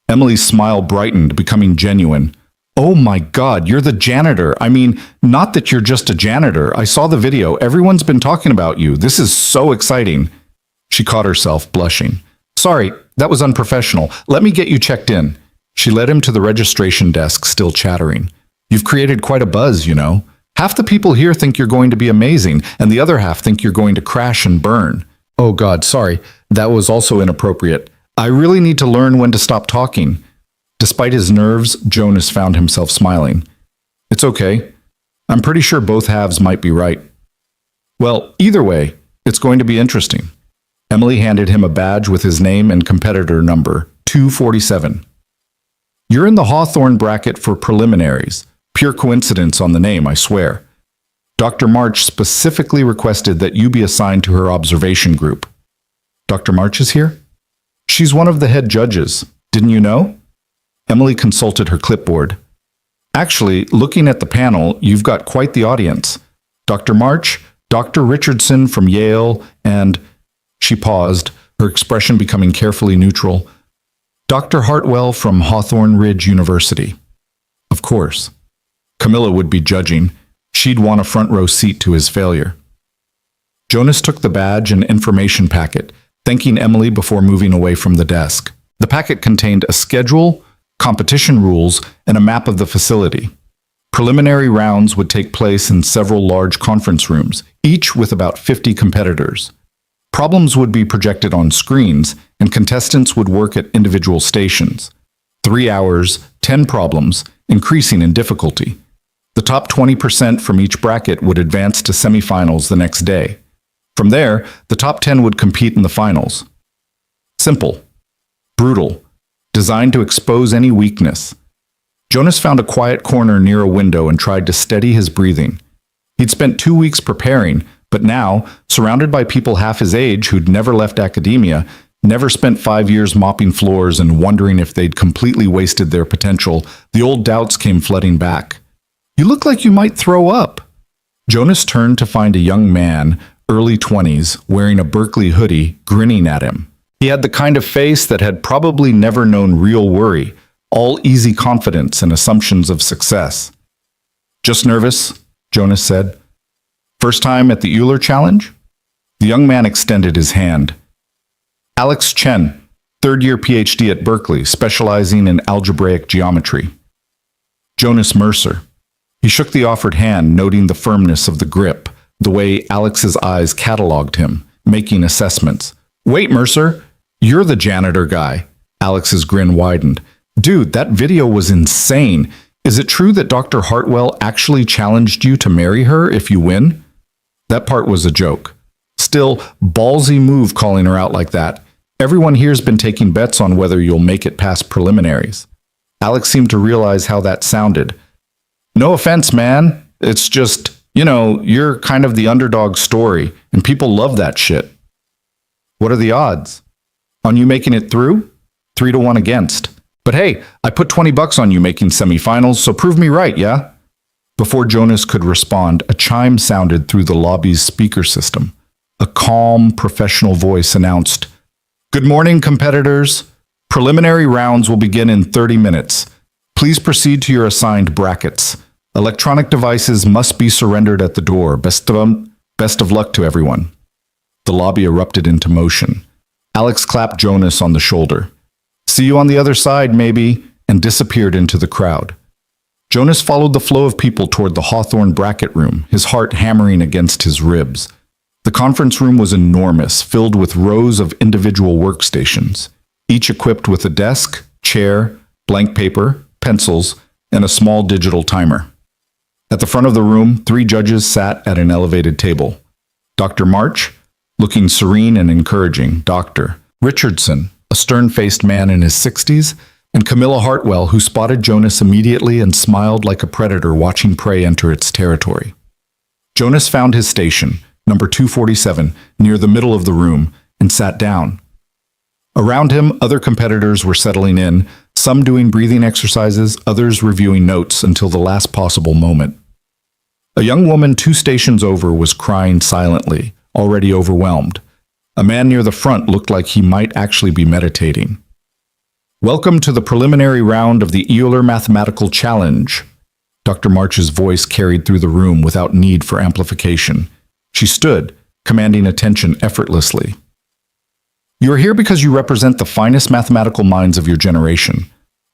Emily's smile brightened, becoming genuine. Oh my God, you're the janitor. I mean, not that you're just a janitor. I saw the video. Everyone's been talking about you. This is so exciting. She caught herself, blushing. Sorry, that was unprofessional. Let me get you checked in. She led him to the registration desk, still chattering. You've created quite a buzz, you know. Half the people here think you're going to be amazing, and the other half think you're going to crash and burn. Oh God, sorry. That was also inappropriate. I really need to learn when to stop talking. Despite his nerves, Jonas found himself smiling. It's okay. I'm pretty sure both halves might be right. Well, either way, it's going to be interesting. Emily handed him a badge with his name and competitor number, 247. You're in the Hawthorne bracket for preliminaries. Pure coincidence on the name, I swear. Dr. March specifically requested that you be assigned to her observation group. Dr. March is here? She's one of the head judges. Didn't you know? Emily consulted her clipboard. Actually, looking at the panel, you've got quite the audience. Dr. March, Dr. Richardson from Yale, and... She paused, her expression becoming carefully neutral. Dr. Hartwell from Hawthorne Ridge University. Of course. Camilla would be judging. She'd want a front row seat to his failure. Jonas took the badge and information packet, thanking Emily before moving away from the desk. The packet contained a schedule, competition rules, and a map of the facility. Preliminary rounds would take place in several large conference rooms, each with about 50 competitors. Problems would be projected on screens, and contestants would work at individual stations. 3 hours, 10 problems, increasing in difficulty. The top 20% from each bracket would advance to semifinals the next day. From there, the top 10 would compete in the finals. Simple. Brutal. Designed to expose any weakness. Jonas found a quiet corner near a window and tried to steady his breathing. He'd spent 2 weeks preparing, but now, surrounded by people half his age who'd never left academia, never spent 5 years mopping floors and wondering if they'd completely wasted their potential, the old doubts came flooding back. You look like you might throw up. Jonas turned to find a young man, early 20s, wearing a Berkeley hoodie, grinning at him. He had the kind of face that had probably never known real worry, all easy confidence and assumptions of success. Just nervous, Jonas said. First time at the Euler Challenge? The young man extended his hand. Alex Chen, third-year PhD at Berkeley, specializing in algebraic geometry. Jonas Mercer. He shook the offered hand, noting the firmness of the grip, the way Alex's eyes cataloged him, making assessments. Wait, Mercer, you're the janitor guy. Alex's grin widened. Dude, that video was insane. Is it true that Dr. Hartwell actually challenged you to marry her if you win? That part was a joke. Still, ballsy move calling her out like that. Everyone here's been taking bets on whether you'll make it past preliminaries. Alex seemed to realize how that sounded. No offense, man. It's just, you're kind of the underdog story, and people love that shit. What are the odds? On you making it through? 3-1 against. But hey, I put $20 on you making semifinals, so prove me right, yeah? Before Jonas could respond, a chime sounded through the lobby's speaker system. A calm, professional voice announced, "Good morning, competitors. Preliminary rounds will begin in 30 minutes. Please proceed to your assigned brackets. Electronic devices must be surrendered at the door. Best of luck to everyone." The lobby erupted into motion. Alex clapped Jonas on the shoulder. "See you on the other side, maybe," and disappeared into the crowd. Jonas followed the flow of people toward the Hawthorne bracket room, his heart hammering against his ribs. The conference room was enormous, filled with rows of individual workstations, each equipped with a desk, chair, blank paper, pencils, and a small digital timer. At the front of the room, 3 judges sat at an elevated table. Dr. March, looking serene and encouraging, Dr. Richardson, a stern-faced man in his 60s, and Camilla Hartwell, who spotted Jonas immediately and smiled like a predator watching prey enter its territory. Jonas found his station, number 247, near the middle of the room, and sat down. Around him, other competitors were settling in, some doing breathing exercises, others reviewing notes until the last possible moment. A young woman 2 stations over was crying silently, already overwhelmed. A man near the front looked like he might actually be meditating. "Welcome to the preliminary round of the Euler Mathematical Challenge." Dr. March's voice carried through the room without need for amplification. She stood, commanding attention effortlessly. "You are here because you represent the finest mathematical minds of your generation.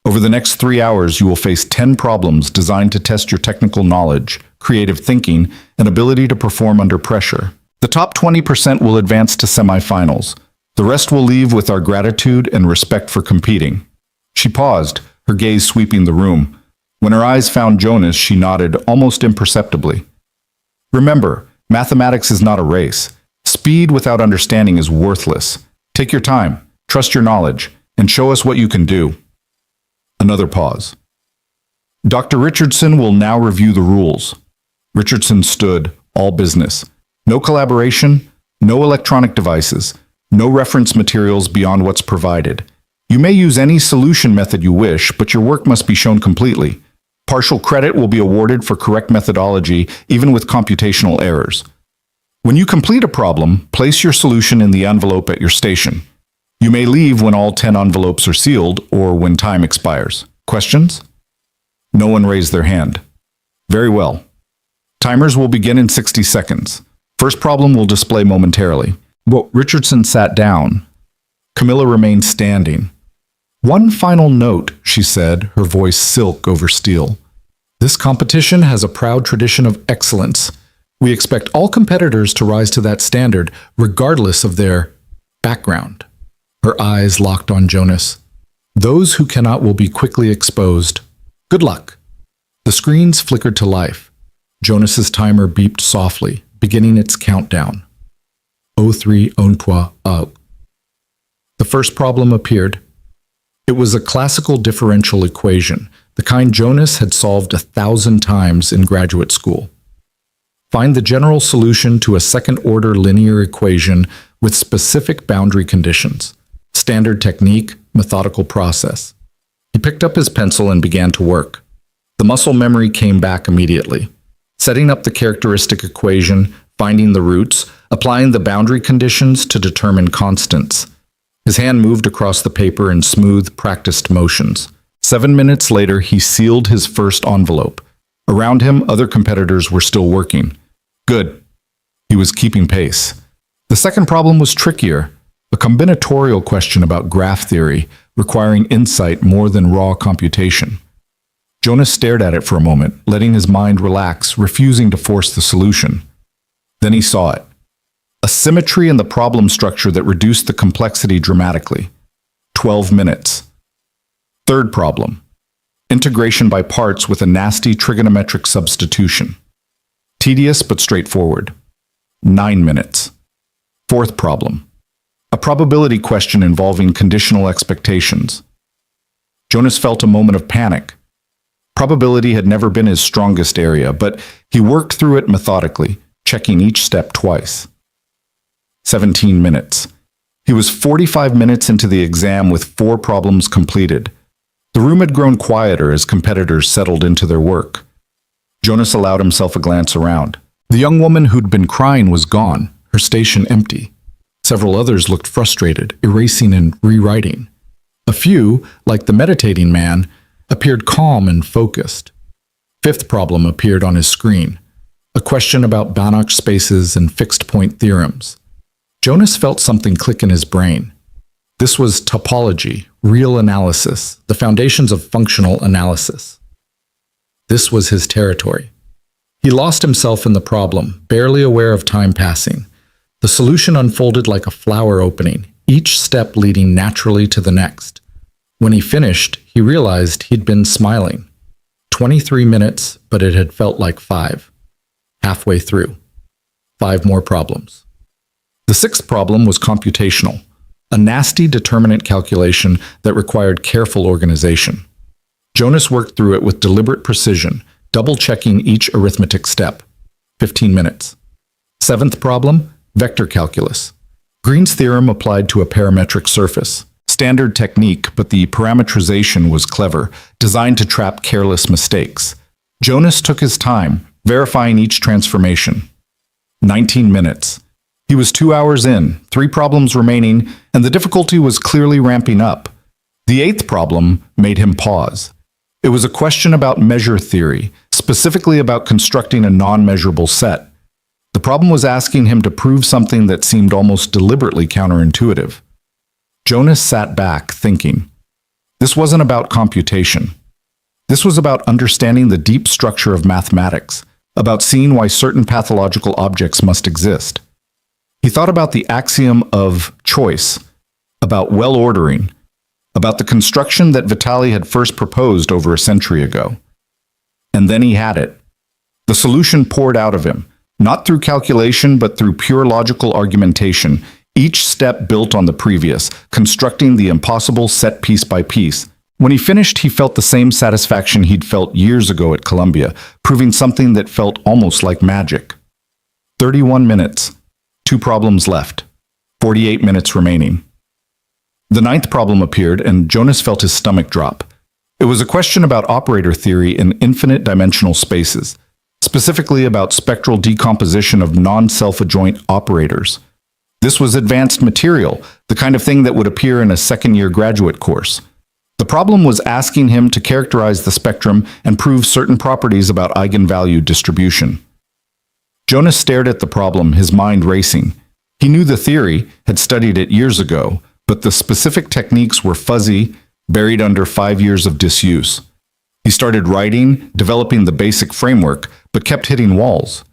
Over the next 3 hours, you will face 10 problems designed to test your technical knowledge, creative thinking, and ability to perform under pressure. The top 20% will advance to semifinals. The rest will leave with our gratitude and respect for competing." She paused, her gaze sweeping the room. When her eyes found Jonas, she nodded almost imperceptibly. "Remember, mathematics is not a race. Speed without understanding is worthless. Take your time, trust your knowledge, and show us what you can do." Another pause. "Dr. Richardson will now review the rules." Richardson stood, all business. "No collaboration, no electronic devices, no reference materials beyond what's provided. You may use any solution method you wish, but your work must be shown completely. Partial credit will be awarded for correct methodology, even with computational errors. When you complete a problem, place your solution in the envelope at your station. You may leave when all 10 envelopes are sealed or when time expires. Questions?" No one raised their hand. "Very well. Timers will begin in 60 seconds. First problem will display momentarily." Richardson sat down. Camilla remained standing. "One final note," she said, her voice silk over steel. "This competition has a proud tradition of excellence. We expect all competitors to rise to that standard, regardless of their background." Her eyes locked on Jonas. "Those who cannot will be quickly exposed. Good luck." The screens flickered to life. Jonas's timer beeped softly, beginning its countdown. 03 1 The first problem appeared. It was a classical differential equation, the kind Jonas had solved 1,000 times in graduate school. Find the general solution to a second-order linear equation with specific boundary conditions. Standard technique, methodical process. He picked up his pencil and began to work. The muscle memory came back immediately. Setting up the characteristic equation, finding the roots, applying the boundary conditions to determine constants. His hand moved across the paper in smooth, practiced motions. 7 minutes later, he sealed his first envelope. Around him, other competitors were still working. Good. He was keeping pace. The second problem was trickier, a combinatorial question about graph theory, requiring insight more than raw computation. Jonas stared at it for a moment, letting his mind relax, refusing to force the solution. Then he saw it. A symmetry in the problem structure that reduced the complexity dramatically. 12 minutes. Third problem. Integration by parts with a nasty trigonometric substitution. Tedious but straightforward. 9 minutes. Fourth problem. A probability question involving conditional expectations. Jonas felt a moment of panic. Probability had never been his strongest area, but he worked through it methodically, checking each step twice. 17 minutes. He was 45 minutes into the exam with 4 problems completed. The room had grown quieter as competitors settled into their work. Jonas allowed himself a glance around. The young woman who'd been crying was gone, her station empty. Several others looked frustrated, erasing and rewriting. A few, like the meditating man, appeared calm and focused. Fifth problem appeared on his screen, a question about Banach spaces and fixed-point theorems. Jonas felt something click in his brain. This was topology, real analysis, the foundations of functional analysis. This was his territory. He lost himself in the problem, barely aware of time passing. The solution unfolded like a flower opening, each step leading naturally to the next. When he finished, he realized he'd been smiling. 23 minutes, but it had felt like 5. Halfway through. 5 more problems. The sixth problem was computational, a nasty determinant calculation that required careful organization. Jonas worked through it with deliberate precision, double-checking each arithmetic step. 15 minutes. Seventh problem, vector calculus. Green's theorem applied to a parametric surface. Standard technique, but the parametrization was clever, designed to trap careless mistakes. Jonas took his time, verifying each transformation. 19 minutes. He was 2 hours in, 3 problems remaining, and the difficulty was clearly ramping up. The eighth problem made him pause. It was a question about measure theory, specifically about constructing a non-measurable set. The problem was asking him to prove something that seemed almost deliberately counterintuitive. Jonas sat back, thinking. This wasn't about computation. This was about understanding the deep structure of mathematics, about seeing why certain pathological objects must exist. He thought about the axiom of choice, about well-ordering, about the construction that Vitali had first proposed over a century ago. And then he had it. The solution poured out of him, not through calculation but through pure logical argumentation, each step built on the previous, constructing the impossible set piece by piece. When he finished, he felt the same satisfaction he'd felt years ago at Columbia, proving something that felt almost like magic. 31 minutes. 2 problems left. 48 minutes remaining. The ninth problem appeared, and Jonas felt his stomach drop. It was a question about operator theory in infinite dimensional spaces, specifically about spectral decomposition of non-self-adjoint operators. This was advanced material, the kind of thing that would appear in a second-year graduate course. The problem was asking him to characterize the spectrum and prove certain properties about eigenvalue distribution. Jonas stared at the problem, his mind racing. He knew the theory, had studied it years ago, but the specific techniques were fuzzy, buried under 5 years of disuse. He started writing, developing the basic framework, but kept hitting walls.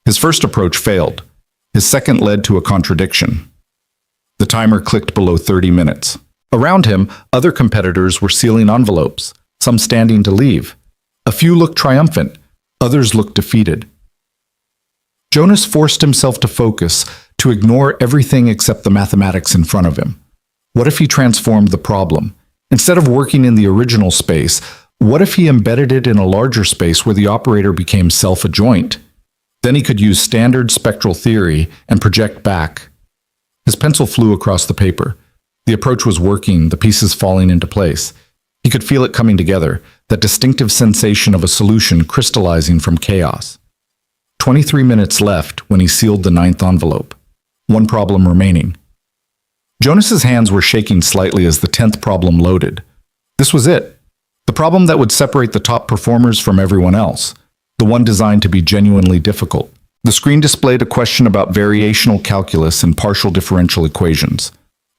His first approach failed. His second led to a contradiction. The timer clicked below 30 minutes. Around him, other competitors were sealing envelopes, some standing to leave. A few looked triumphant, others looked defeated. Jonas forced himself to focus, to ignore everything except the mathematics in front of him. What if he transformed the problem? Instead of working in the original space, what if he embedded it in a larger space where the operator became self-adjoint? Then he could use standard spectral theory and project back. His pencil flew across the paper. The approach was working, the pieces falling into place. He could feel it coming together, that distinctive sensation of a solution crystallizing from chaos. 23 minutes left when he sealed the ninth envelope. 1 problem remaining. Jonas's hands were shaking slightly as the 10th problem loaded. This was it. The problem that would separate the top performers from everyone else. The one designed to be genuinely difficult. The screen displayed a question about variational calculus and partial differential equations.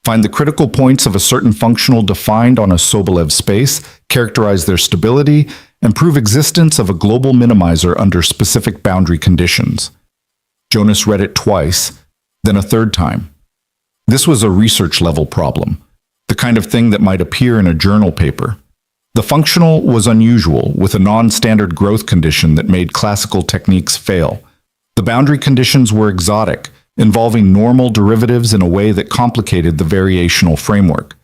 Find the critical points of a certain functional defined on a Sobolev space, characterize their stability, and prove existence of a global minimizer under specific boundary conditions. Jonas read it twice, then a third time. This was a research-level problem, the kind of thing that might appear in a journal paper. The functional was unusual, with a non-standard growth condition that made classical techniques fail. The boundary conditions were exotic, involving normal derivatives in a way that complicated the variational framework.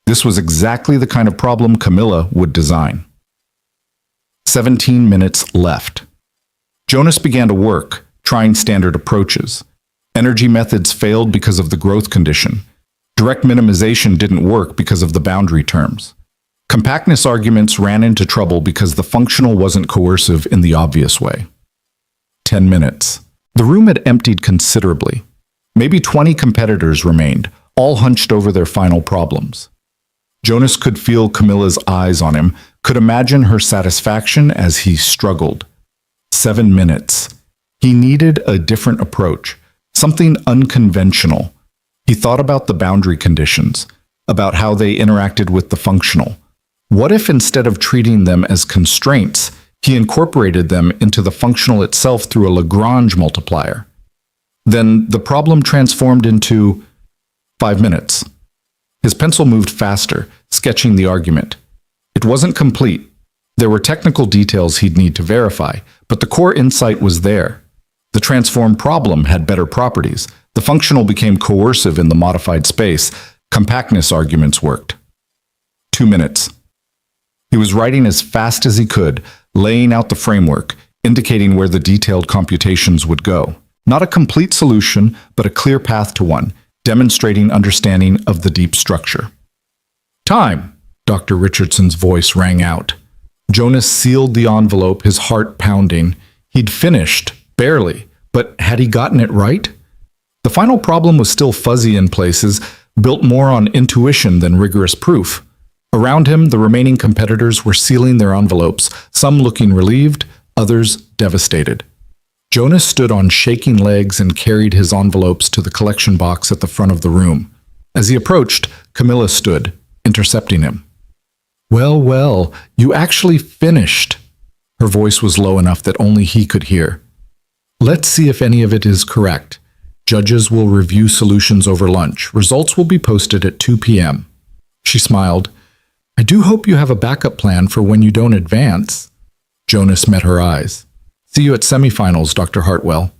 This was exactly the kind of problem Camilla would design. 17 minutes left. Jonas began to work, trying standard approaches. Energy methods failed because of the growth condition. Direct minimization didn't work because of the boundary terms. Compactness arguments ran into trouble because the functional wasn't coercive in the obvious way. 10 minutes. The room had emptied considerably. Maybe 20 competitors remained, all hunched over their final problems. Jonas could feel Camilla's eyes on him, could imagine her satisfaction as he struggled. 7 minutes. He needed a different approach, something unconventional. He thought about the boundary conditions, about how they interacted with the functional. What if instead of treating them as constraints, he incorporated them into the functional itself through a Lagrange multiplier? Then the problem transformed into 5 minutes. His pencil moved faster, sketching the argument. It wasn't complete. There were technical details he'd need to verify, but the core insight was there. The transformed problem had better properties. The functional became coercive in the modified space. Compactness arguments worked. 2 minutes. He was writing as fast as he could, laying out the framework, indicating where the detailed computations would go. Not a complete solution, but a clear path to one, demonstrating understanding of the deep structure. Time! Dr. Richardson's voice rang out. Jonas sealed the envelope, his heart pounding. He'd finished, barely, but had he gotten it right? The final problem was still fuzzy in places, built more on intuition than rigorous proof. Around him, the remaining competitors were sealing their envelopes, some looking relieved, others devastated. Jonas stood on shaking legs and carried his envelopes to the collection box at the front of the room. As he approached, Camilla stood, intercepting him. "Well, well, you actually finished." Her voice was low enough that only he could hear. "Let's see if any of it is correct. Judges will review solutions over lunch. Results will be posted at 2 p.m. She smiled. "I do hope you have a backup plan for when you don't advance." Jonas met her eyes. "See you at semifinals, Dr. Hartwell."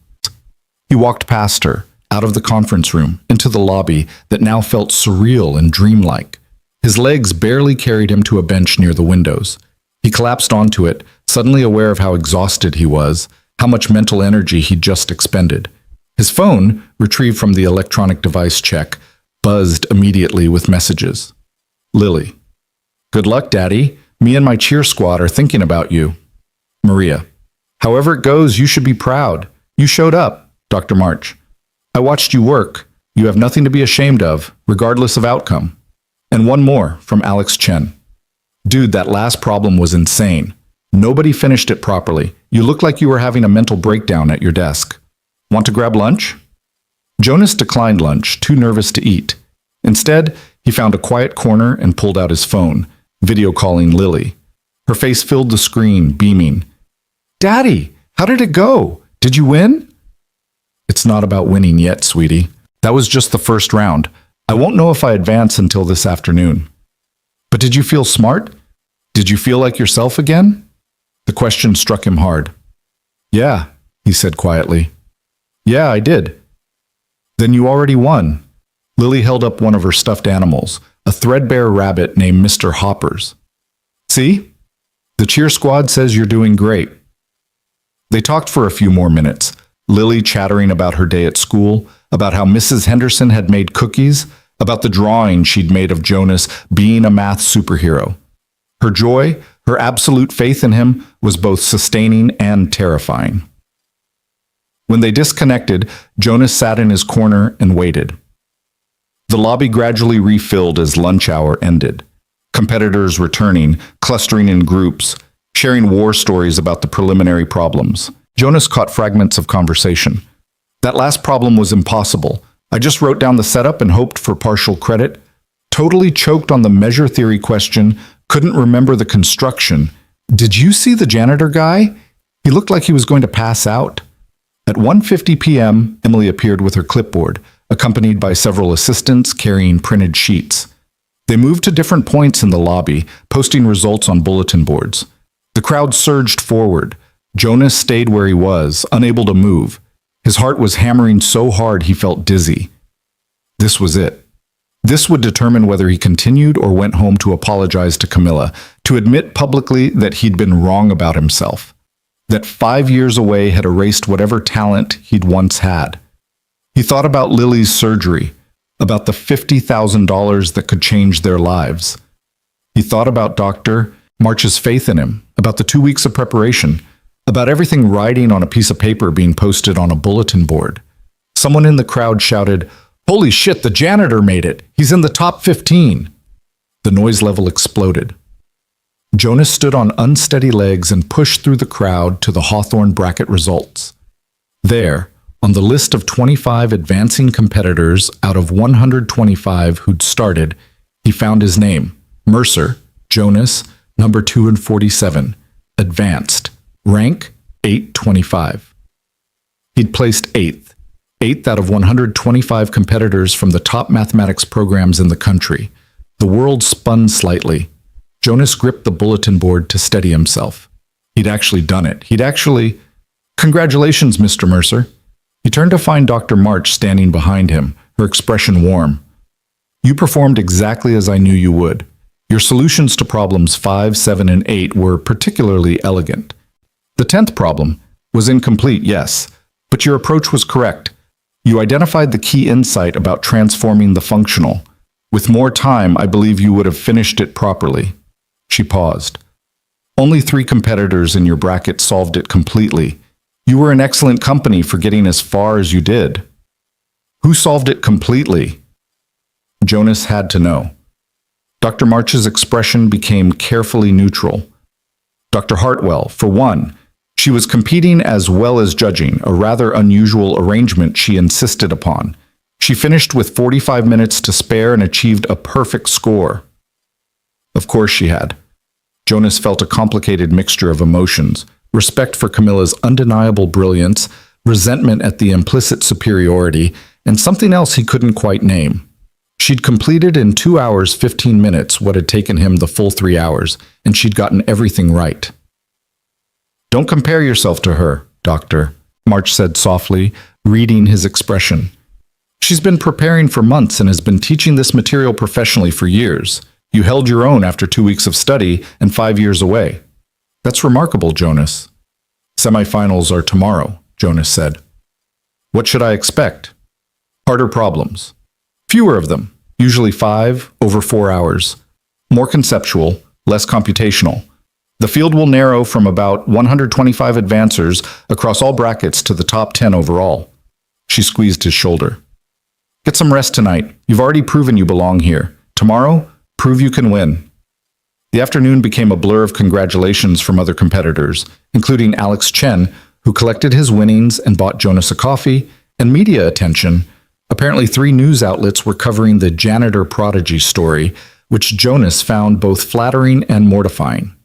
He walked past her, out of the conference room, into the lobby that now felt surreal and dreamlike. His legs barely carried him to a bench near the windows. He collapsed onto it, suddenly aware of how exhausted he was, how much mental energy he'd just expended. His phone, retrieved from the electronic device check, buzzed immediately with messages. Lily. "Good luck, Daddy. Me and my cheer squad are thinking about you." Maria. "However it goes, you should be proud. You showed up, Dr. March. I watched you work. You have nothing to be ashamed of, regardless of outcome." And one more, from Alex Chen. "Dude, that last problem was insane. Nobody finished it properly. You looked like you were having a mental breakdown at your desk. Want to grab lunch?" Jonas declined lunch, too nervous to eat. Instead, he found a quiet corner and pulled out his phone, video calling Lily. Her face filled the screen, beaming. "Daddy, how did it go? Did you win?" "It's not about winning yet, sweetie. That was just the first round. I won't know if I advance until this afternoon." "But did you feel smart? Did you feel like yourself again?" The question struck him hard. "Yeah," he said quietly. "Yeah, I did." "Then you already won." Lily held up one of her stuffed animals, a threadbare rabbit named Mr. Hoppers. "See? The cheer squad says you're doing great." They talked for a few more minutes, Lily chattering about her day at school, about how Mrs. Henderson had made cookies, about the drawing she'd made of Jonas being a math superhero. Her joy, her absolute faith in him, was both sustaining and terrifying. When they disconnected, Jonas sat in his corner and waited. The lobby gradually refilled as lunch hour ended. Competitors returning, clustering in groups, sharing war stories about the preliminary problems. Jonas caught fragments of conversation. "That last problem was impossible. I just wrote down the setup and hoped for partial credit. Totally choked on the measure theory question, couldn't remember the construction. Did you see the janitor guy? He looked like he was going to pass out." At 1:50 p.m., Emily appeared with her clipboard, accompanied by several assistants carrying printed sheets. They moved to different points in the lobby, posting results on bulletin boards. The crowd surged forward. Jonas stayed where he was, unable to move. His heart was hammering so hard he felt dizzy. This was it. This would determine whether he continued or went home to apologize to Camilla, to admit publicly that he'd been wrong about himself, that 5 years away had erased whatever talent he'd once had. He thought about Lily's surgery, about the $50,000 that could change their lives. He thought about Dr. March's faith in him, about the 2 weeks of preparation, about everything writing on a piece of paper being posted on a bulletin board. Someone in the crowd shouted, "Holy shit, the janitor made it! He's in the top 15!" The noise level exploded. Jonas stood on unsteady legs and pushed through the crowd to the Hawthorne bracket results. There, on the list of 25 advancing competitors out of 125 who'd started, he found his name, Mercer, Jonas, number 247, advanced, rank 825. He'd placed eighth out of 125 competitors from the top mathematics programs in the country. The world spun slightly. Jonas gripped the bulletin board to steady himself. He'd actually done it. Congratulations, Mr. Mercer. He turned to find Dr. March standing behind him, her expression warm. You performed exactly as I knew you would. Your solutions to problems 5, 7, and 8 were particularly elegant. The 10th problem was incomplete, yes, but your approach was correct. You identified the key insight about transforming the functional. With more time, I believe you would have finished it properly. She paused. Only 3 competitors in your bracket solved it completely. You were in excellent company for getting as far as you did. Who solved it completely? Jonas had to know. Dr. March's expression became carefully neutral. Dr. Hartwell, for one, she was competing as well as judging, a rather unusual arrangement she insisted upon. She finished with 45 minutes to spare and achieved a perfect score. Of course she had. Jonas felt a complicated mixture of emotions, respect for Camilla's undeniable brilliance, resentment at the implicit superiority, and something else he couldn't quite name. She'd completed in 2 hours 15 minutes what had taken him the full 3 hours, and she'd gotten everything right. Don't compare yourself to her, Doctor, March said softly, reading his expression. She's been preparing for months and has been teaching this material professionally for years. You held your own after 2 weeks of study and 5 years away. That's remarkable, Jonas. Semifinals are tomorrow, Jonas said. What should I expect? Harder problems. Fewer of them, usually 5 over 4 hours. More conceptual, less computational. The field will narrow from about 125 advancers across all brackets to the top 10 overall. She squeezed his shoulder. Get some rest tonight. You've already proven you belong here. Tomorrow, prove you can win. The afternoon became a blur of congratulations from other competitors, including Alex Chen, who collected his winnings and bought Jonas a coffee, and media attention. Apparently 3 news outlets were covering the janitor prodigy story, which Jonas found both flattering and mortifying.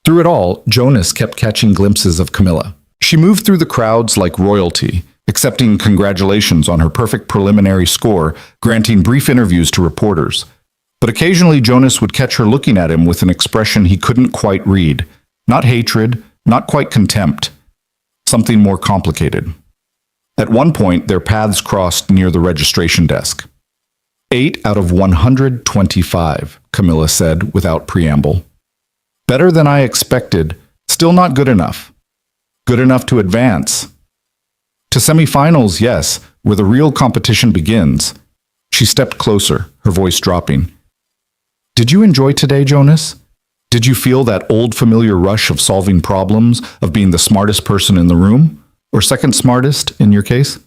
Through it all, Jonas kept catching glimpses of Camilla. She moved through the crowds like royalty, accepting congratulations on her perfect preliminary score, granting brief interviews to reporters. But occasionally Jonas would catch her looking at him with an expression he couldn't quite read. Not hatred, not quite contempt. Something more complicated. At one point, their paths crossed near the registration desk. 8 out of 125, Camilla said without preamble. Better than I expected, still not good enough. Good enough to advance. To semifinals, yes, where the real competition begins. She stepped closer, her voice dropping. Did you enjoy today, Jonas? Did you feel that old familiar rush of solving problems, of being the smartest person in the room? Or second smartest, in your case?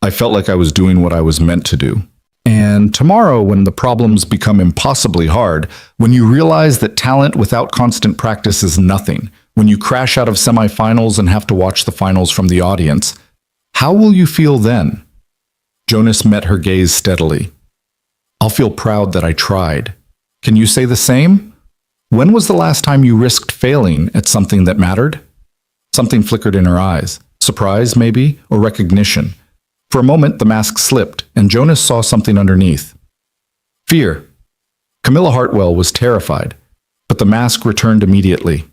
I felt like I was doing what I was meant to do. And tomorrow, when the problems become impossibly hard, when you realize that talent without constant practice is nothing, when you crash out of semifinals and have to watch the finals from the audience, how will you feel then? Jonas met her gaze steadily. I'll feel proud that I tried. Can you say the same? When was the last time you risked failing at something that mattered? Something flickered in her eyes. Surprise, maybe, or recognition. For a moment, the mask slipped, and Jonas saw something underneath. Fear. Camilla Hartwell was terrified, but the mask returned immediately.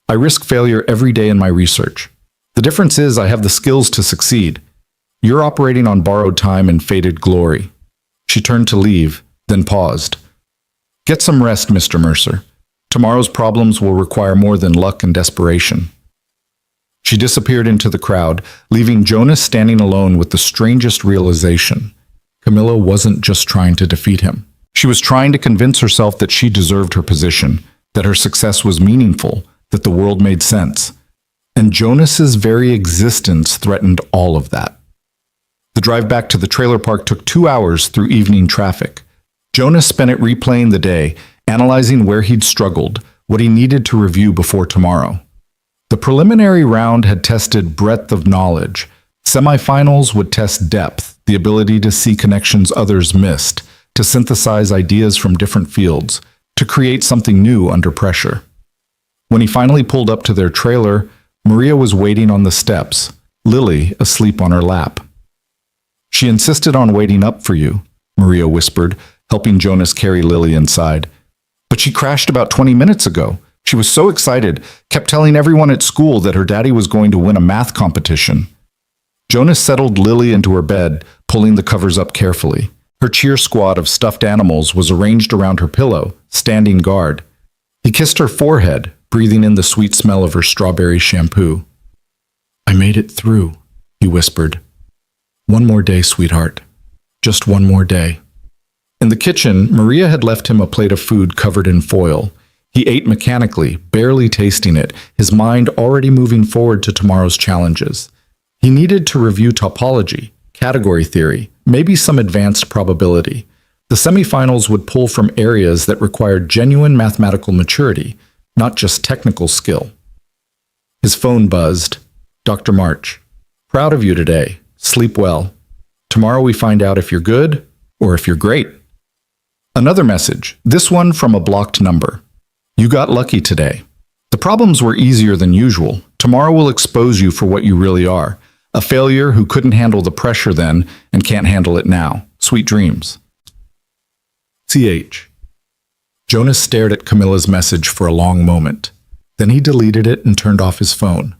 I risk failure every day in my research. The difference is I have the skills to succeed. You're operating on borrowed time and faded glory. She turned to leave, then paused. Get some rest, Mr. Mercer. Tomorrow's problems will require more than luck and desperation. She disappeared into the crowd, leaving Jonas standing alone with the strangest realization. Camilla wasn't just trying to defeat him. She was trying to convince herself that she deserved her position, that her success was meaningful, that the world made sense. And Jonas's very existence threatened all of that. The drive back to the trailer park took 2 hours through evening traffic. Jonas spent it replaying the day, analyzing where he'd struggled, what he needed to review before tomorrow. The preliminary round had tested breadth of knowledge. Semifinals would test depth, the ability to see connections others missed, to synthesize ideas from different fields, to create something new under pressure. When he finally pulled up to their trailer, Maria was waiting on the steps, Lily asleep on her lap. "She insisted on waiting up for you," Maria whispered, helping Jonas carry Lily inside. "But she crashed about 20 minutes ago. She was so excited, kept telling everyone at school that her daddy was going to win a math competition." Jonas settled Lily into her bed, pulling the covers up carefully. Her cheer squad of stuffed animals was arranged around her pillow, standing guard. He kissed her forehead, breathing in the sweet smell of her strawberry shampoo. "I made it through," he whispered. "One more day, sweetheart. Just one more day." In the kitchen, Maria had left him a plate of food covered in foil. He ate mechanically, barely tasting it, his mind already moving forward to tomorrow's challenges. He needed to review topology, category theory, maybe some advanced probability. The semifinals would pull from areas that required genuine mathematical maturity, not just technical skill. His phone buzzed. "Dr. March, proud of you today. Sleep well. Tomorrow we find out if you're good or if you're great." Another message, this one from a blocked number. "You got lucky today. The problems were easier than usual. Tomorrow will expose you for what you really are. A failure who couldn't handle the pressure then and can't handle it now. Sweet dreams." CH. Jonas stared at Camilla's message for a long moment. Then he deleted it and turned off his phone.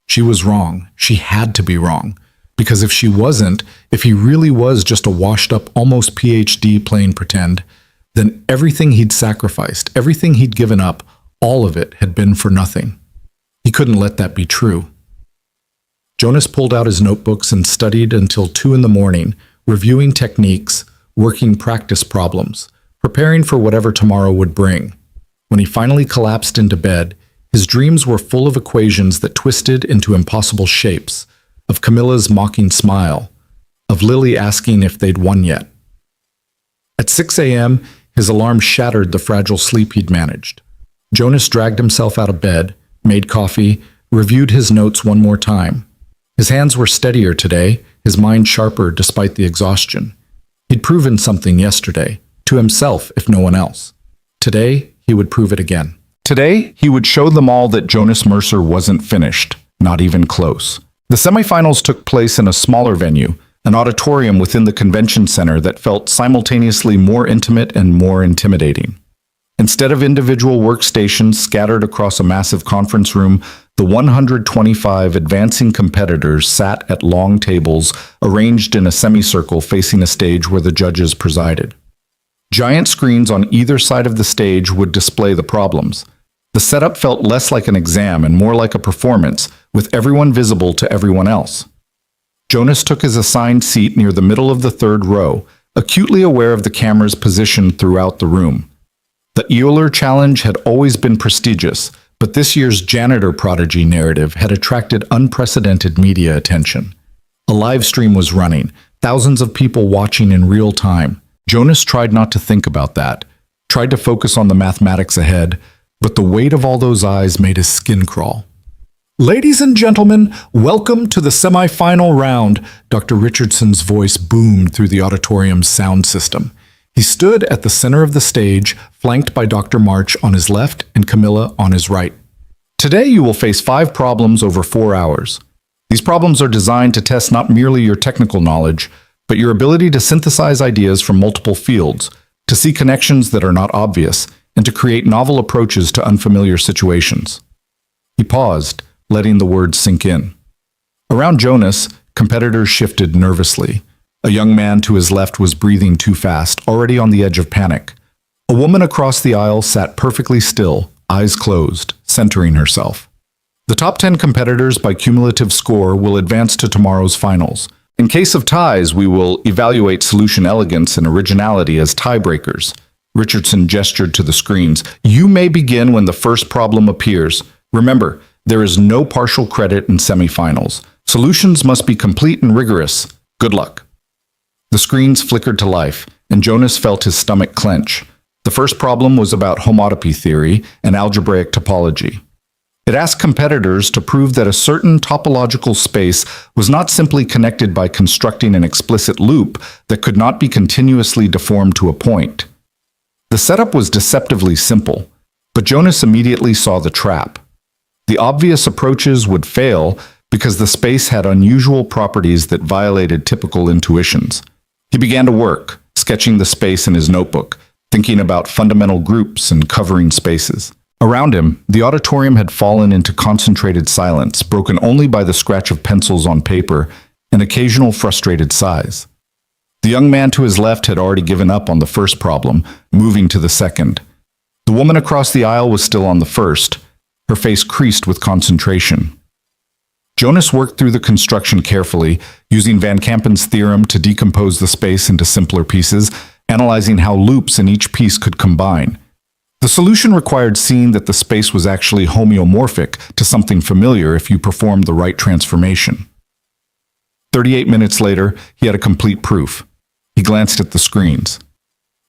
She was wrong. She had to be wrong. Because if she wasn't, if he really was just a washed-up, almost PhD playing pretend, then everything he'd sacrificed, everything he'd given up, all of it had been for nothing. He couldn't let that be true. Jonas pulled out his notebooks and studied until 2 in the morning, reviewing techniques, working practice problems, preparing for whatever tomorrow would bring. When he finally collapsed into bed, his dreams were full of equations that twisted into impossible shapes, of Camilla's mocking smile, of Lily asking if they'd won yet. At 6 a.m., his alarm shattered the fragile sleep he'd managed. Jonas dragged himself out of bed, made coffee, reviewed his notes one more time. His hands were steadier today, his mind sharper despite the exhaustion. He'd proven something yesterday, to himself if no one else. Today, he would prove it again. Today, he would show them all that Jonas Mercer wasn't finished, not even close. The semifinals took place in a smaller venue, an auditorium within the convention center that felt simultaneously more intimate and more intimidating. Instead of individual workstations scattered across a massive conference room, the 125 advancing competitors sat at long tables arranged in a semicircle facing a stage where the judges presided. Giant screens on either side of the stage would display the problems. The setup felt less like an exam and more like a performance, with everyone visible to everyone else. Jonas took his assigned seat near the middle of the third row, acutely aware of the camera's position throughout the room. The Euler Challenge had always been prestigious, but this year's Janitor prodigy narrative had attracted unprecedented media attention. A live stream was running, thousands of people watching in real time. Jonas tried not to think about that, tried to focus on the mathematics ahead, but the weight of all those eyes made his skin crawl. "Ladies and gentlemen, welcome to the semifinal round," Dr. Richardson's voice boomed through the auditorium's sound system. He stood at the center of the stage, flanked by Dr. March on his left and Camilla on his right. "Today you will face 5 problems over 4 hours. These problems are designed to test not merely your technical knowledge, but your ability to synthesize ideas from multiple fields, to see connections that are not obvious, and to create novel approaches to unfamiliar situations." He paused, letting the words sink in. Around Jonas, competitors shifted nervously. A young man to his left was breathing too fast, already on the edge of panic. A woman across the aisle sat perfectly still, eyes closed, centering herself. The top 10 competitors by cumulative score will advance to tomorrow's finals. In case of ties, we will evaluate solution elegance and originality as tiebreakers. Richardson gestured to the screens. You may begin when the first problem appears. Remember, there is no partial credit in semifinals. Solutions must be complete and rigorous. Good luck. The screens flickered to life, and Jonas felt his stomach clench. The first problem was about homotopy theory and algebraic topology. It asked competitors to prove that a certain topological space was not simply connected by constructing an explicit loop that could not be continuously deformed to a point. The setup was deceptively simple, but Jonas immediately saw the trap. The obvious approaches would fail because the space had unusual properties that violated typical intuitions. He began to work, sketching the space in his notebook, thinking about fundamental groups and covering spaces. Around him, the auditorium had fallen into concentrated silence, broken only by the scratch of pencils on paper and occasional frustrated sighs. The young man to his left had already given up on the first problem, moving to the second. The woman across the aisle was still on the first, her face creased with concentration. Jonas worked through the construction carefully, using Van Kampen's theorem to decompose the space into simpler pieces, analyzing how loops in each piece could combine. The solution required seeing that the space was actually homeomorphic to something familiar if you performed the right transformation. 38 minutes later, he had a complete proof. He glanced at the screens.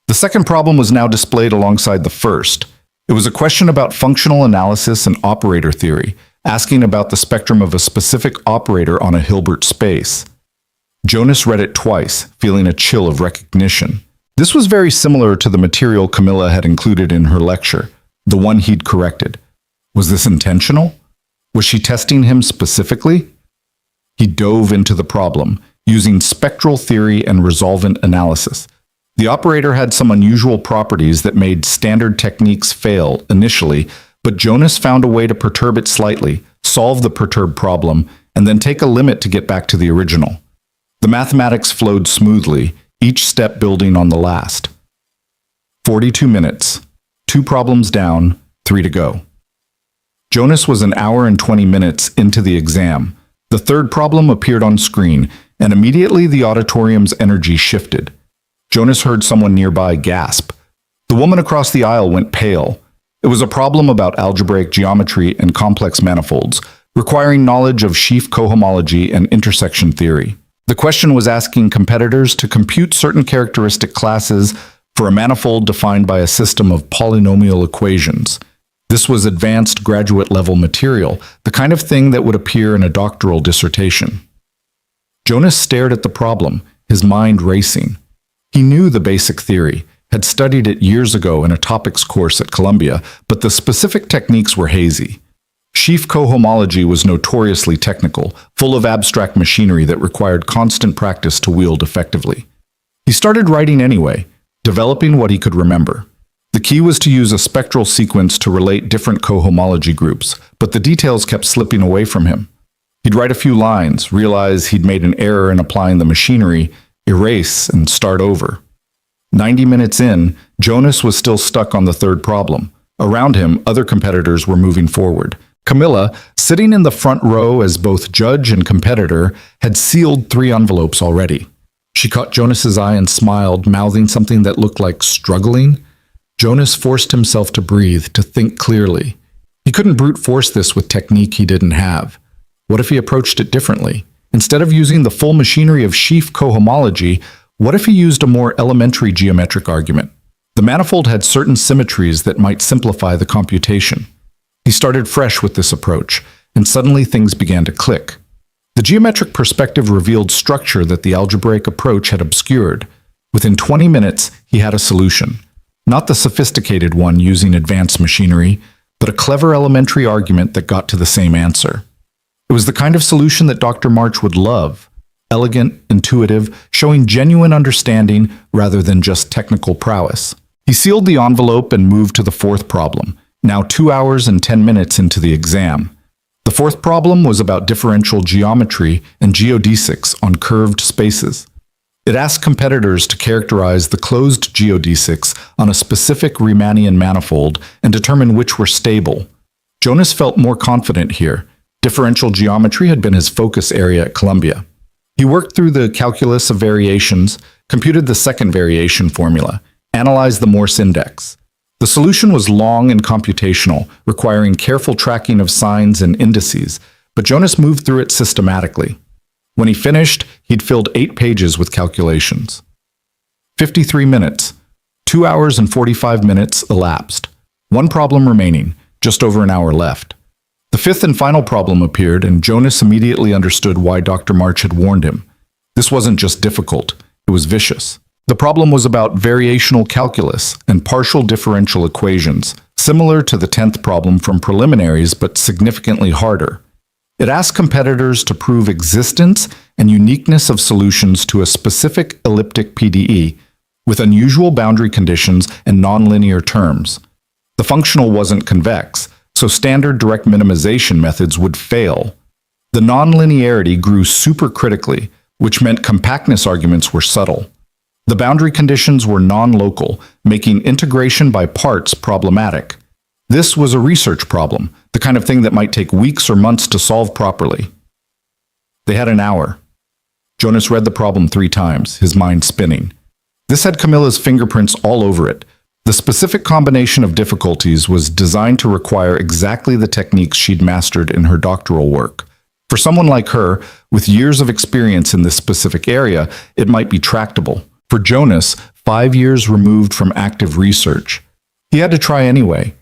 The second problem was now displayed alongside the first. It was a question about functional analysis and operator theory, asking about the spectrum of a specific operator on a Hilbert space. Jonas read it twice, feeling a chill of recognition. This was very similar to the material Camilla had included in her lecture, the one he'd corrected. Was this intentional? Was she testing him specifically? He dove into the problem, using spectral theory and resolvent analysis. The operator had some unusual properties that made standard techniques fail initially, but Jonas found a way to perturb it slightly, solve the perturbed problem, and then take a limit to get back to the original. The mathematics flowed smoothly, each step building on the last. 42 minutes. 2 problems down, 3 to go. Jonas was an hour and 20 minutes into the exam. The third problem appeared on screen, and immediately the auditorium's energy shifted. Jonas heard someone nearby gasp. The woman across the aisle went pale. It was a problem about algebraic geometry and complex manifolds, requiring knowledge of sheaf cohomology and intersection theory. The question was asking competitors to compute certain characteristic classes for a manifold defined by a system of polynomial equations. This was advanced graduate-level material, the kind of thing that would appear in a doctoral dissertation. Jonas stared at the problem, his mind racing. He knew the basic theory, had studied it years ago in a topics course at Columbia, but the specific techniques were hazy. Sheaf cohomology was notoriously technical, full of abstract machinery that required constant practice to wield effectively. He started writing anyway, developing what he could remember. The key was to use a spectral sequence to relate different cohomology groups, but the details kept slipping away from him. He'd write a few lines, realize he'd made an error in applying the machinery, erase, and start over. 90 minutes in, Jonas was still stuck on the third problem. Around him, other competitors were moving forward. Camilla, sitting in the front row as both judge and competitor, had sealed 3 envelopes already. She caught Jonas's eye and smiled, mouthing something that looked like struggling. Jonas forced himself to breathe, to think clearly. He couldn't brute force this with technique he didn't have. What if he approached it differently? Instead of using the full machinery of sheaf cohomology, what if he used a more elementary geometric argument? The manifold had certain symmetries that might simplify the computation. He started fresh with this approach, and suddenly things began to click. The geometric perspective revealed structure that the algebraic approach had obscured. Within 20 minutes, he had a solution. Not the sophisticated one using advanced machinery, but a clever elementary argument that got to the same answer. It was the kind of solution that Dr. March would love. Elegant, intuitive, showing genuine understanding rather than just technical prowess. He sealed the envelope and moved to the fourth problem, now 2 hours and 10 minutes into the exam. The fourth problem was about differential geometry and geodesics on curved spaces. It asked competitors to characterize the closed geodesics on a specific Riemannian manifold and determine which were stable. Jonas felt more confident here. Differential geometry had been his focus area at Columbia. He worked through the calculus of variations, computed the second variation formula. Analyze the Morse index. The solution was long and computational, requiring careful tracking of signs and indices, but Jonas moved through it systematically. When he finished, he'd filled 8 pages with calculations. 53 minutes. 2 hours and 45 minutes elapsed. One problem remaining, just over an hour left. The 5th and final problem appeared, and Jonas immediately understood why Dr. March had warned him. This wasn't just difficult, it was vicious. The problem was about variational calculus and partial differential equations, similar to the 10th problem from preliminaries but significantly harder. It asked competitors to prove existence and uniqueness of solutions to a specific elliptic PDE with unusual boundary conditions and nonlinear terms. The functional wasn't convex, so standard direct minimization methods would fail. The nonlinearity grew supercritically, which meant compactness arguments were subtle. The boundary conditions were non-local, making integration by parts problematic. This was a research problem, the kind of thing that might take weeks or months to solve properly. They had an hour. Jonas read the problem 3 times, his mind spinning. This had Camilla's fingerprints all over it. The specific combination of difficulties was designed to require exactly the techniques she'd mastered in her doctoral work. For someone like her, with years of experience in this specific area, it might be tractable. For Jonas, 5 years removed from active research, he had to try anyway.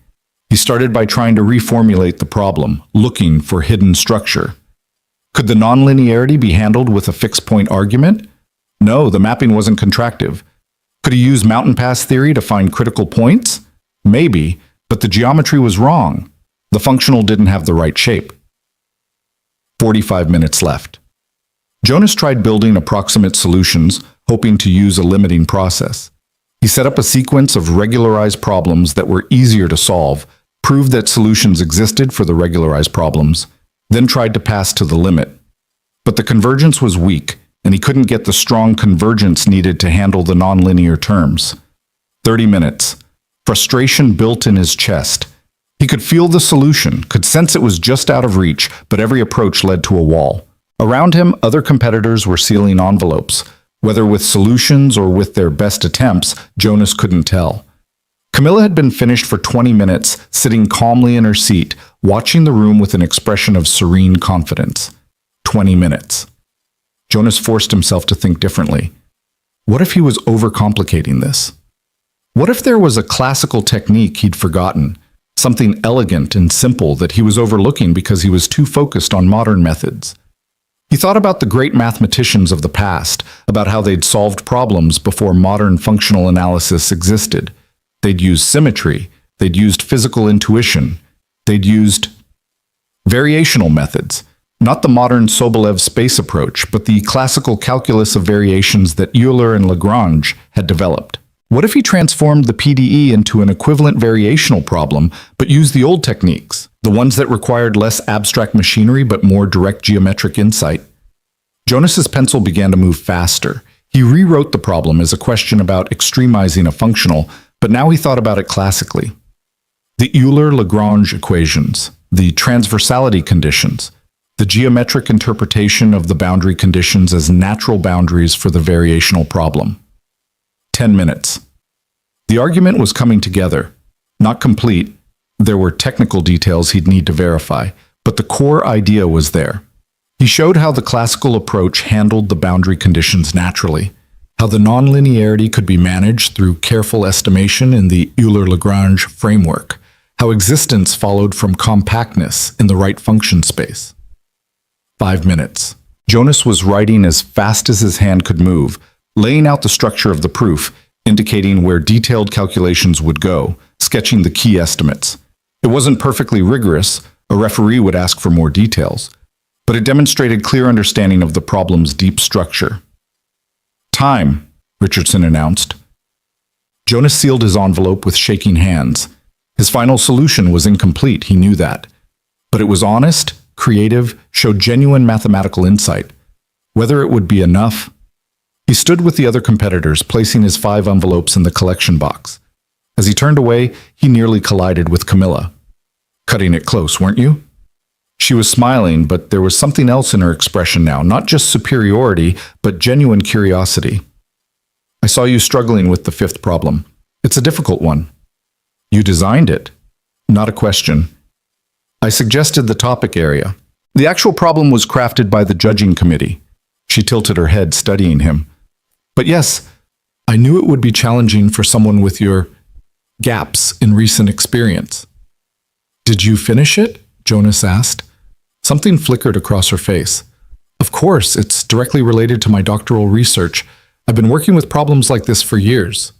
He started by trying to reformulate the problem, looking for hidden structure. Could the nonlinearity be handled with a fixed-point argument? No, the mapping wasn't contractive. Could he use mountain pass theory to find critical points? Maybe, but the geometry was wrong. The functional didn't have the right shape. 45 minutes left. Jonas tried building approximate solutions, hoping to use a limiting process. He set up a sequence of regularized problems that were easier to solve, proved that solutions existed for the regularized problems, then tried to pass to the limit. But the convergence was weak, and he couldn't get the strong convergence needed to handle the nonlinear terms. 30 minutes. Frustration built in his chest. He could feel the solution, could sense it was just out of reach, but every approach led to a wall. Around him, other competitors were sealing envelopes. Whether with solutions or with their best attempts, Jonas couldn't tell. Camilla had been finished for 20 minutes, sitting calmly in her seat, watching the room with an expression of serene confidence. 20 minutes. Jonas forced himself to think differently. What if he was overcomplicating this? What if there was a classical technique he'd forgotten, something elegant and simple that he was overlooking because he was too focused on modern methods? He thought about the great mathematicians of the past, about how they'd solved problems before modern functional analysis existed. They'd used symmetry, they'd used physical intuition, they'd used variational methods, not the modern Sobolev space approach, but the classical calculus of variations that Euler and Lagrange had developed. What if he transformed the PDE into an equivalent variational problem, but used the old techniques, the ones that required less abstract machinery but more direct geometric insight? Jonas's pencil began to move faster. He rewrote the problem as a question about extremizing a functional, but now he thought about it classically. The Euler-Lagrange equations, the transversality conditions, the geometric interpretation of the boundary conditions as natural boundaries for the variational problem. 10 minutes. The argument was coming together. Not complete. There were technical details he'd need to verify, but the core idea was there. He showed how the classical approach handled the boundary conditions naturally, how the nonlinearity could be managed through careful estimation in the Euler-Lagrange framework, how existence followed from compactness in the right function space. 5 minutes. Jonas was writing as fast as his hand could move, laying out the structure of the proof, indicating where detailed calculations would go, sketching the key estimates. It wasn't perfectly rigorous, a referee would ask for more details, but it demonstrated clear understanding of the problem's deep structure. Time, Richardson announced. Jonas sealed his envelope with shaking hands. His final solution was incomplete, he knew that. But it was honest, creative, showed genuine mathematical insight. Whether it would be enough. He stood with the other competitors, placing his 5 envelopes in the collection box. As he turned away, he nearly collided with Camilla. Cutting it close, weren't you? She was smiling, but there was something else in her expression now, not just superiority, but genuine curiosity. I saw you struggling with the 5th problem. It's a difficult one. You designed it. Not a question. I suggested the topic area. The actual problem was crafted by the judging committee. She tilted her head, studying him. But yes, I knew it would be challenging for someone with your gaps in recent experience. Did you finish it? Jonas asked. Something flickered across her face. Of course, it's directly related to my doctoral research. I've been working with problems like this for years.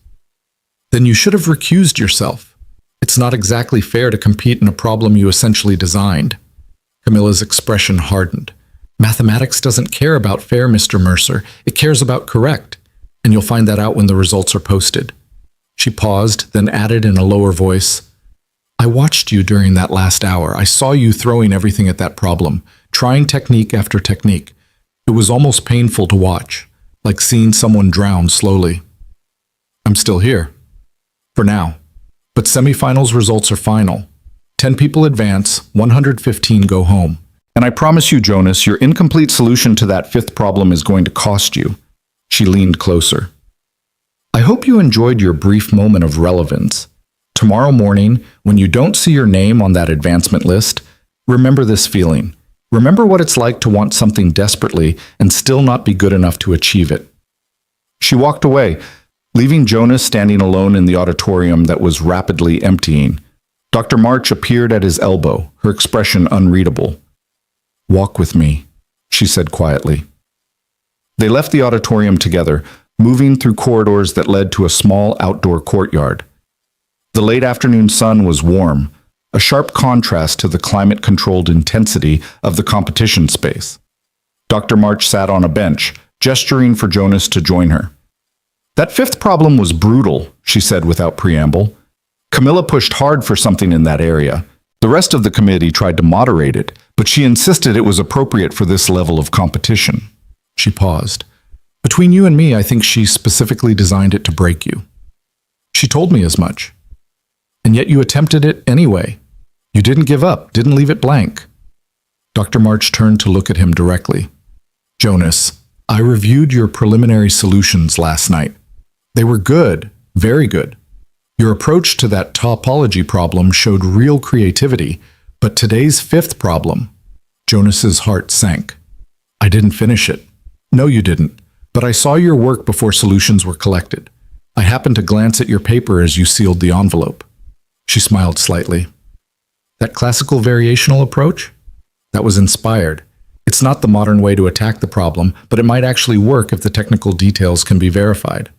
Then you should have recused yourself. It's not exactly fair to compete in a problem you essentially designed. Camilla's expression hardened. Mathematics doesn't care about fair, Mr. Mercer. It cares about correct. And you'll find that out when the results are posted. She paused, then added in a lower voice, I watched you during that last hour. I saw you throwing everything at that problem, trying technique after technique. It was almost painful to watch, like seeing someone drown slowly. I'm still here. For now. But semifinals results are final. 10 people advance, 115 go home. And I promise you, Jonas, your incomplete solution to that fifth problem is going to cost you. She leaned closer. I hope you enjoyed your brief moment of relevance. Tomorrow morning, when you don't see your name on that advancement list, remember this feeling. Remember what it's like to want something desperately and still not be good enough to achieve it. She walked away, leaving Jonas standing alone in the auditorium that was rapidly emptying. Dr. March appeared at his elbow, her expression unreadable. Walk with me, she said quietly. They left the auditorium together, moving through corridors that led to a small outdoor courtyard. The late afternoon sun was warm, a sharp contrast to the climate-controlled intensity of the competition space. Dr. March sat on a bench, gesturing for Jonas to join her. That fifth problem was brutal, she said without preamble. Camilla pushed hard for something in that area. The rest of the committee tried to moderate it, but she insisted it was appropriate for this level of competition. She paused. Between you and me, I think she specifically designed it to break you. She told me as much. And yet you attempted it anyway. You didn't give up, didn't leave it blank. Dr. March turned to look at him directly. Jonas, I reviewed your preliminary solutions last night. They were good, very good. Your approach to that topology problem showed real creativity, but today's fifth problem, Jonas's heart sank. I didn't finish it. No, you didn't, but I saw your work before solutions were collected. I happened to glance at your paper as you sealed the envelope. She smiled slightly. That classical variational approach? That was inspired. It's not the modern way to attack the problem, but it might actually work if the technical details can be verified.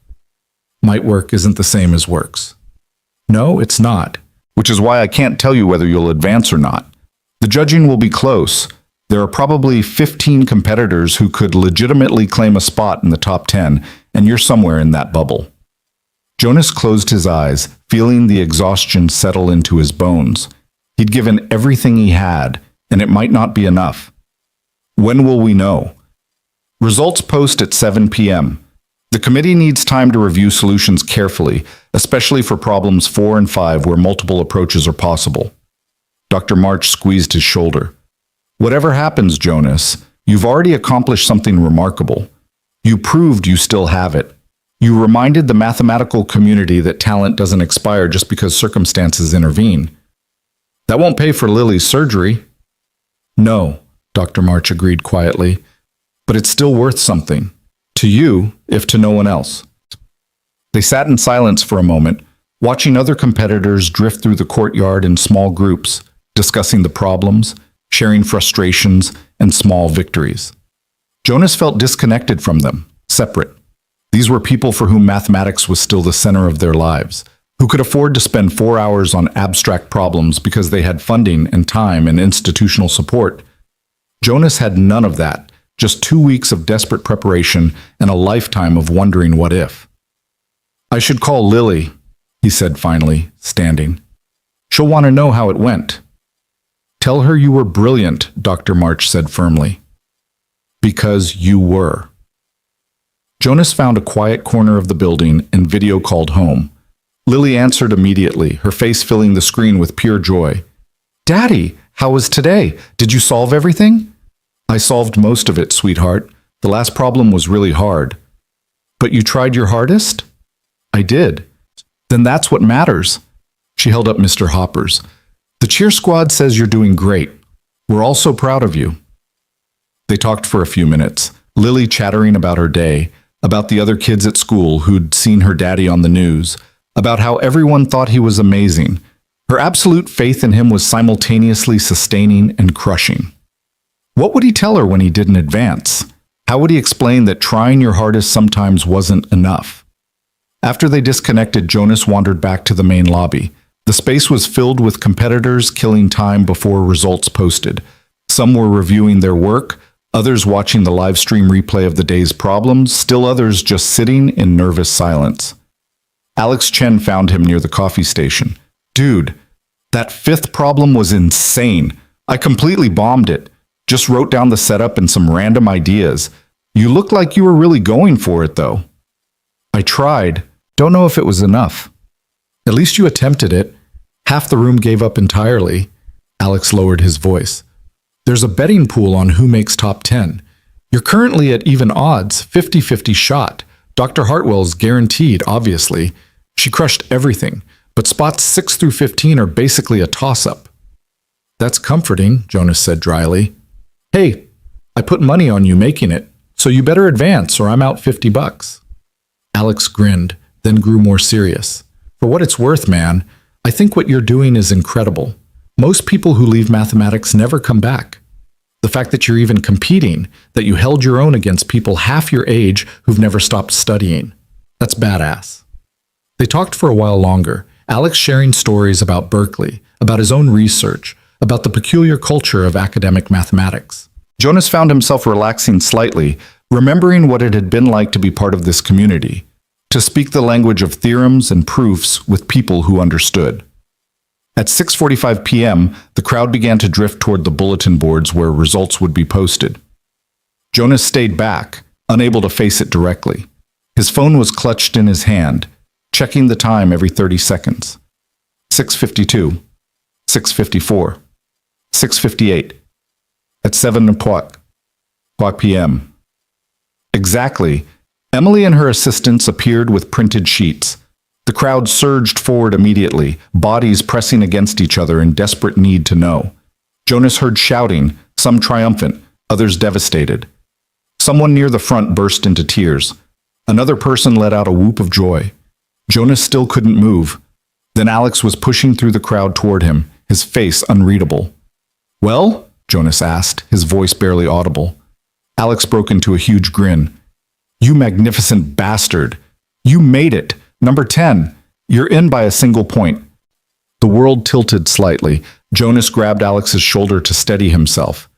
Might work isn't the same as works. No, it's not, which is why I can't tell you whether you'll advance or not. The judging will be close. There are probably 15 competitors who could legitimately claim a spot in the top 10, and you're somewhere in that bubble. Jonas closed his eyes, feeling the exhaustion settle into his bones. He'd given everything he had, and it might not be enough. When will we know? Results post at 7 p.m. The committee needs time to review solutions carefully, especially for problems 4 and 5 where multiple approaches are possible. Dr. March squeezed his shoulder. Whatever happens, Jonas, you've already accomplished something remarkable. You proved you still have it. You reminded the mathematical community that talent doesn't expire just because circumstances intervene. That won't pay for Lily's surgery. No, Dr. March agreed quietly, but it's still worth something. To you, if to no one else. They sat in silence for a moment, watching other competitors drift through the courtyard in small groups, discussing the problems, sharing frustrations, and small victories. Jonas felt disconnected from them, separate. These were people for whom mathematics was still the center of their lives, who could afford to spend 4 hours on abstract problems because they had funding and time and institutional support. Jonas had none of that, just 2 weeks of desperate preparation and a lifetime of wondering what if. I should call Lily, he said finally, standing. She'll want to know how it went. Tell her you were brilliant, Dr. March said firmly. Because you were. Jonas found a quiet corner of the building and video called home. Lily answered immediately, her face filling the screen with pure joy. Daddy, how was today? Did you solve everything? I solved most of it, sweetheart. The last problem was really hard. But you tried your hardest? I did. Then that's what matters. She held up Mr. Hopper's. The cheer squad says you're doing great. We're all so proud of you. They talked for a few minutes, Lily chattering about her day, about the other kids at school who'd seen her daddy on the news, about how everyone thought he was amazing. Her absolute faith in him was simultaneously sustaining and crushing. What would he tell her when he didn't advance? How would he explain that trying your hardest sometimes wasn't enough? After they disconnected, Jonas wandered back to the main lobby. The space was filled with competitors killing time before results posted. Some were reviewing their work, others watching the live stream replay of the day's problems, still others just sitting in nervous silence. Alex Chen found him near the coffee station. Dude, that 5th problem was insane. I completely bombed it. Just wrote down the setup and some random ideas. You looked like you were really going for it, though. I tried. Don't know if it was enough. At least you attempted it. Half the room gave up entirely. Alex lowered his voice. There's a betting pool on who makes top 10. You're currently at even odds, 50-50 shot. Dr. Hartwell's guaranteed, obviously. She crushed everything, but spots 6 through 15 are basically a toss-up. That's comforting, Jonas said dryly. Hey, I put money on you making it, so you better advance or I'm out $50. Alex grinned, then grew more serious. For what it's worth, man, I think what you're doing is incredible. Most people who leave mathematics never come back. The fact that you're even competing, that you held your own against people half your age who've never stopped studying, that's badass. They talked for a while longer, Alex sharing stories about Berkeley, about his own research, about the peculiar culture of academic mathematics. Jonas found himself relaxing slightly, remembering what it had been like to be part of this community, to speak the language of theorems and proofs with people who understood. At 6:45 p.m., the crowd began to drift toward the bulletin boards where results would be posted. Jonas stayed back, unable to face it directly. His phone was clutched in his hand, checking the time every 30 seconds. 6:52, 6:54, 6:58. At 7:00 p.m. Exactly. Emily and her assistants appeared with printed sheets. The crowd surged forward immediately, bodies pressing against each other in desperate need to know. Jonas heard shouting, some triumphant, others devastated. Someone near the front burst into tears. Another person let out a whoop of joy. Jonas still couldn't move. Then Alex was pushing through the crowd toward him, his face unreadable. Well? Jonas asked, his voice barely audible. Alex broke into a huge grin. You magnificent bastard! You made it! Number 10. You're in by a single point. The world tilted slightly. Jonas grabbed Alex's shoulder to steady himself.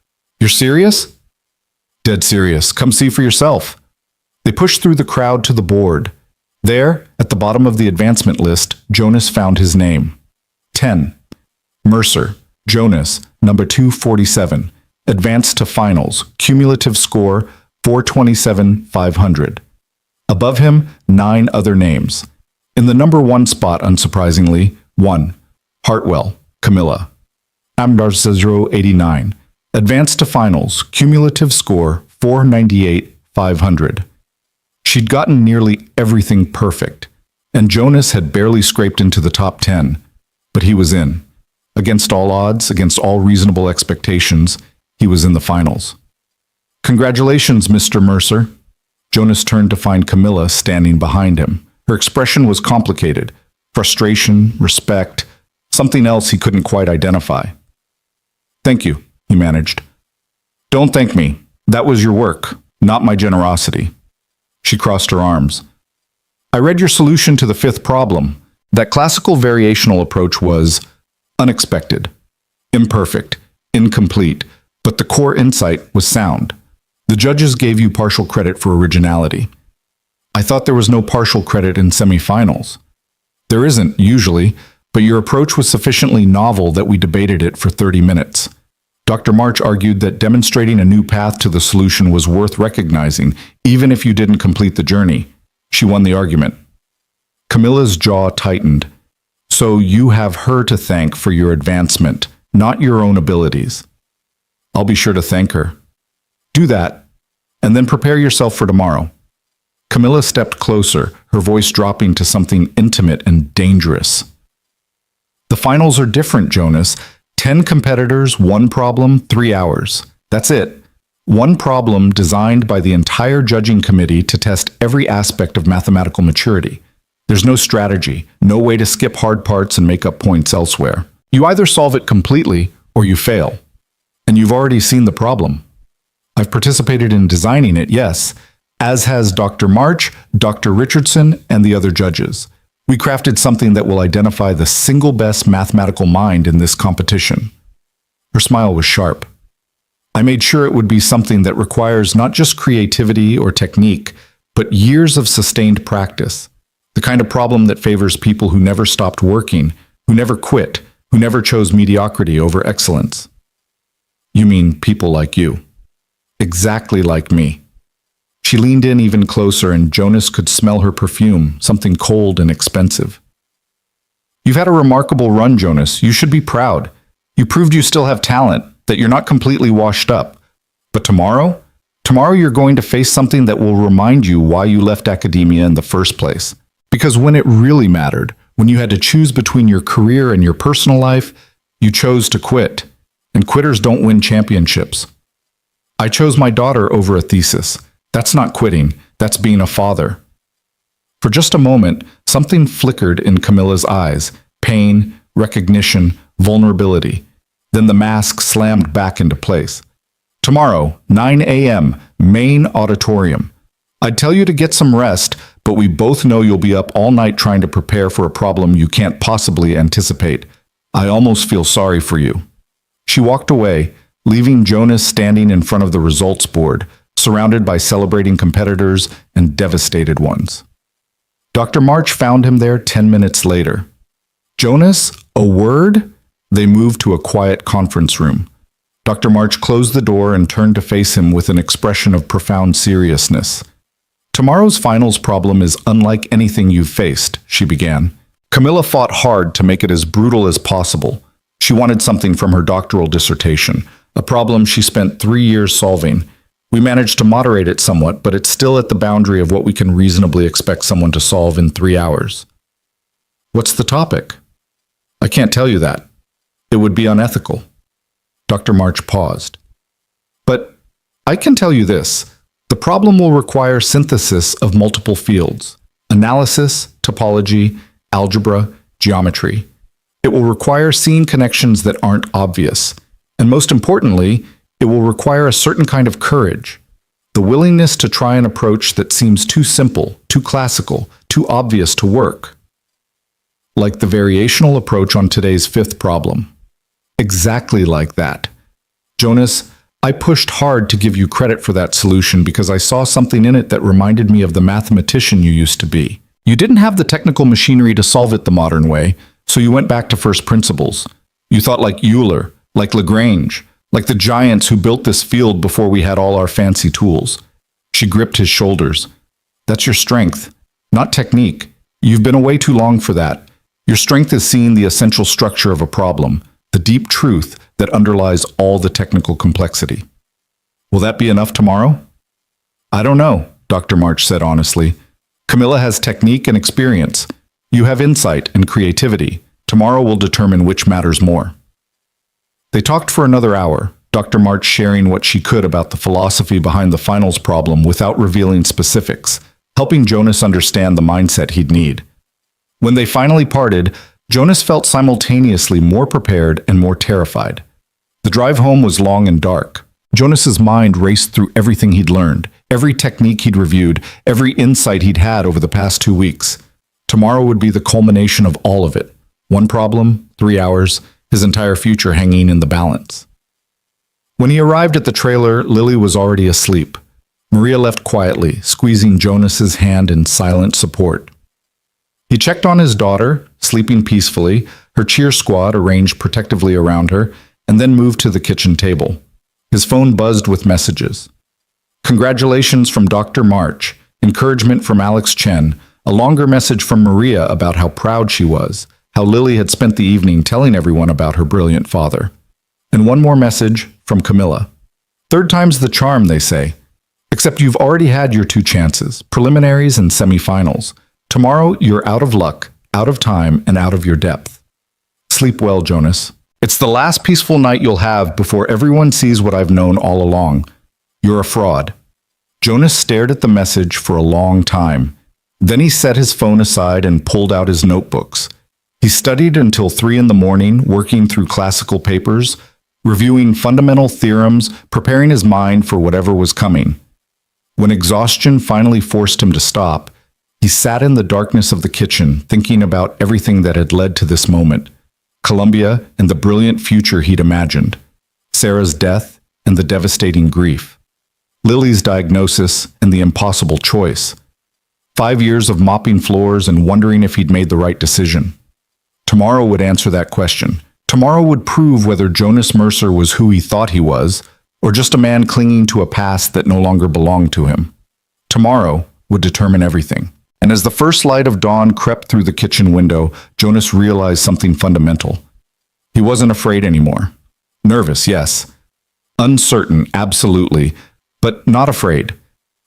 You're serious? Dead serious. Come see for yourself. They pushed through the crowd to the board. There, at the bottom of the advancement list, Jonas found his name. 10. Mercer. Jonas, number 247. Advanced to finals. Cumulative score 427,500. Above him, 9 other names. In the number 1 spot, unsurprisingly, 1. Hartwell, Camilla. Amdar 089. Advanced to finals. Cumulative score 498,500. She'd gotten nearly everything perfect, and Jonas had barely scraped into the top 10, but he was in. Against all odds, against all reasonable expectations, he was in the finals. Congratulations, Mr. Mercer. Jonas turned to find Camilla standing behind him. Her expression was complicated. Frustration, respect, something else he couldn't quite identify. Thank you, he managed. Don't thank me. That was your work, not my generosity. She crossed her arms. I read your solution to the 5th problem. That classical variational approach was unexpected, imperfect, incomplete, but the core insight was sound. The judges gave you partial credit for originality. I thought there was no partial credit in semifinals. There isn't, usually, but your approach was sufficiently novel that we debated it for 30 minutes. Dr. March argued that demonstrating a new path to the solution was worth recognizing, even if you didn't complete the journey. She won the argument. Camilla's jaw tightened. So you have her to thank for your advancement, not your own abilities. I'll be sure to thank her. Do that, and then prepare yourself for tomorrow. Camilla stepped closer, her voice dropping to something intimate and dangerous. The finals are different, Jonas. 10 competitors, one problem, 3 hours. That's it. One problem designed by the entire judging committee to test every aspect of mathematical maturity. There's no strategy, no way to skip hard parts and make up points elsewhere. You either solve it completely or you fail. And you've already seen the problem. I've participated in designing it, yes, as has Dr. March, Dr. Richardson, and the other judges. We crafted something that will identify the single best mathematical mind in this competition. Her smile was sharp. I made sure it would be something that requires not just creativity or technique, but years of sustained practice. The kind of problem that favors people who never stopped working, who never quit, who never chose mediocrity over excellence. You mean people like you. Exactly like me. She leaned in even closer and Jonas could smell her perfume, something cold and expensive. You've had a remarkable run, Jonas. You should be proud. You proved you still have talent, that you're not completely washed up. But tomorrow? Tomorrow you're going to face something that will remind you why you left academia in the first place. Because when it really mattered, when you had to choose between your career and your personal life, you chose to quit. And quitters don't win championships. I chose my daughter over a thesis. That's not quitting, that's being a father. For just a moment, something flickered in Camilla's eyes. Pain, recognition, vulnerability. Then the mask slammed back into place. Tomorrow, 9 a.m., main auditorium. I'd tell you to get some rest, but we both know you'll be up all night trying to prepare for a problem you can't possibly anticipate. I almost feel sorry for you. She walked away, leaving Jonas standing in front of the results board, surrounded by celebrating competitors and devastated ones. Dr. March found him there 10 minutes later. Jonas, a word? They moved to a quiet conference room. Dr. March closed the door and turned to face him with an expression of profound seriousness. Tomorrow's finals problem is unlike anything you've faced, she began. Camilla fought hard to make it as brutal as possible. She wanted something from her doctoral dissertation, a problem she spent 3 years solving. We managed to moderate it somewhat, but it's still at the boundary of what we can reasonably expect someone to solve in 3 hours. What's the topic? I can't tell you that. It would be unethical. Dr. March paused. But I can tell you this. The problem will require synthesis of multiple fields: analysis, topology, algebra, geometry. It will require seeing connections that aren't obvious. And most importantly, it will require a certain kind of courage, the willingness to try an approach that seems too simple, too classical, too obvious to work. Like the variational approach on today's fifth problem. Exactly like that. Jonas, I pushed hard to give you credit for that solution because I saw something in it that reminded me of the mathematician you used to be. You didn't have the technical machinery to solve it the modern way, so you went back to first principles. You thought like Euler, like Lagrange, like the giants who built this field before we had all our fancy tools. She gripped his shoulders. That's your strength, not technique. You've been away too long for that. Your strength is seeing the essential structure of a problem, the deep truth that underlies all the technical complexity. Will that be enough tomorrow? I don't know, Dr. March said honestly. Camilla has technique and experience. You have insight and creativity. Tomorrow will determine which matters more. They talked for another hour, Dr. March sharing what she could about the philosophy behind the finals problem without revealing specifics, helping Jonas understand the mindset he'd need. When they finally parted, Jonas felt simultaneously more prepared and more terrified. The drive home was long and dark. Jonas's mind raced through everything he'd learned, every technique he'd reviewed, every insight he'd had over the past 2 weeks. Tomorrow would be the culmination of all of it. One problem, 3 hours, his entire future hanging in the balance. When he arrived at the trailer, Lily was already asleep. Maria left quietly, squeezing Jonas's hand in silent support. He checked on his daughter, sleeping peacefully, her cheer squad arranged protectively around her, and then moved to the kitchen table. His phone buzzed with messages. Congratulations from Dr. March, encouragement from Alex Chen, a longer message from Maria about how proud she was, how Lily had spent the evening telling everyone about her brilliant father. And one more message from Camilla. Third time's the charm, they say. Except you've already had your 2 chances, preliminaries and semifinals. Tomorrow, you're out of luck, out of time, and out of your depth. Sleep well, Jonas. It's the last peaceful night you'll have before everyone sees what I've known all along. You're a fraud. Jonas stared at the message for a long time. Then he set his phone aside and pulled out his notebooks. He studied until 3 in the morning, working through classical papers, reviewing fundamental theorems, preparing his mind for whatever was coming. When exhaustion finally forced him to stop, he sat in the darkness of the kitchen, thinking about everything that had led to this moment. Columbia and the brilliant future he'd imagined. Sarah's death and the devastating grief. Lily's diagnosis and the impossible choice. 5 years of mopping floors and wondering if he'd made the right decision. Tomorrow would answer that question. Tomorrow would prove whether Jonas Mercer was who he thought he was, or just a man clinging to a past that no longer belonged to him. Tomorrow would determine everything. And as the first light of dawn crept through the kitchen window, Jonas realized something fundamental. He wasn't afraid anymore. Nervous, yes. Uncertain, absolutely, but not afraid.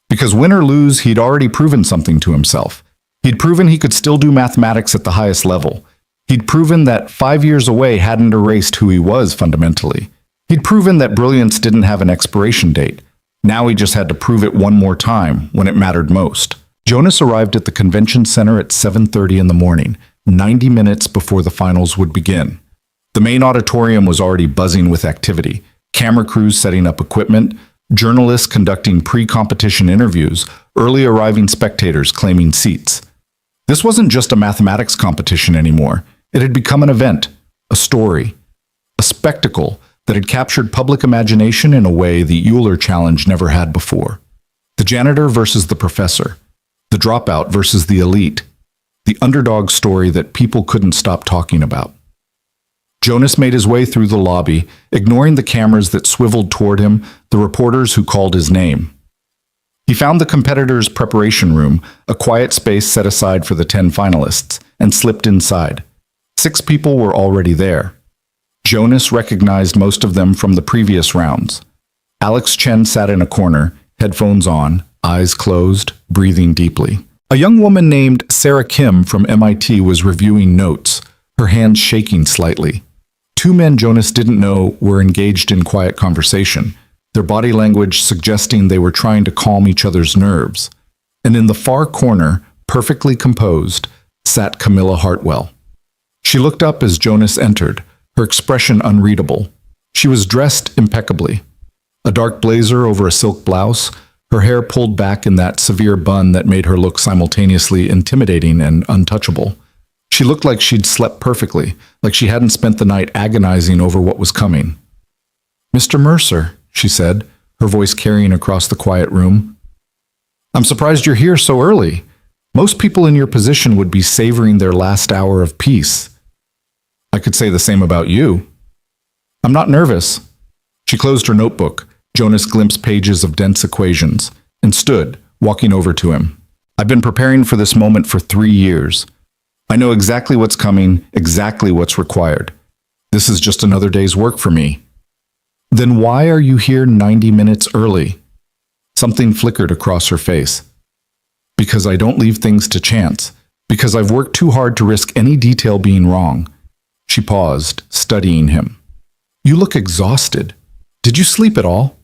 Because win or lose, he'd already proven something to himself. He'd proven he could still do mathematics at the highest level. He'd proven that 5 years away hadn't erased who he was fundamentally. He'd proven that brilliance didn't have an expiration date. Now he just had to prove it one more time when it mattered most. Jonas arrived at the convention center at 7:30 in the morning, 90 minutes before the finals would begin. The main auditorium was already buzzing with activity. Camera crews setting up equipment, journalists conducting pre-competition interviews, early arriving spectators claiming seats. This wasn't just a mathematics competition anymore. It had become an event, a story, a spectacle that had captured public imagination in a way the Euler Challenge never had before. The janitor versus the professor, the dropout versus the elite, the underdog story that people couldn't stop talking about. Jonas made his way through the lobby, ignoring the cameras that swiveled toward him, the reporters who called his name. He found the competitors' preparation room, a quiet space set aside for the 10 finalists, and slipped inside. 6 people were already there. Jonas recognized most of them from the previous rounds. Alex Chen sat in a corner, headphones on, eyes closed, breathing deeply. A young woman named Sarah Kim from MIT was reviewing notes, her hands shaking slightly. 2 men Jonas didn't know were engaged in quiet conversation, their body language suggesting they were trying to calm each other's nerves. And in the far corner, perfectly composed, sat Camilla Hartwell. She looked up as Jonas entered, her expression unreadable. She was dressed impeccably. A dark blazer over a silk blouse, her hair pulled back in that severe bun that made her look simultaneously intimidating and untouchable. She looked like she'd slept perfectly, like she hadn't spent the night agonizing over what was coming. "Mr. Mercer," she said, her voice carrying across the quiet room. "I'm surprised you're here so early. Most people in your position would be savoring their last hour of peace." "I could say the same about you." "I'm not nervous." She closed her notebook. Jonas glimpsed pages of dense equations, and stood, walking over to him. "I've been preparing for this moment for 3 years. I know exactly what's coming, exactly what's required. This is just another day's work for me." "Then why are you here 90 minutes early?" Something flickered across her face. "Because I don't leave things to chance. Because I've worked too hard to risk any detail being wrong." She paused, studying him. "You look exhausted. Did you sleep at all?"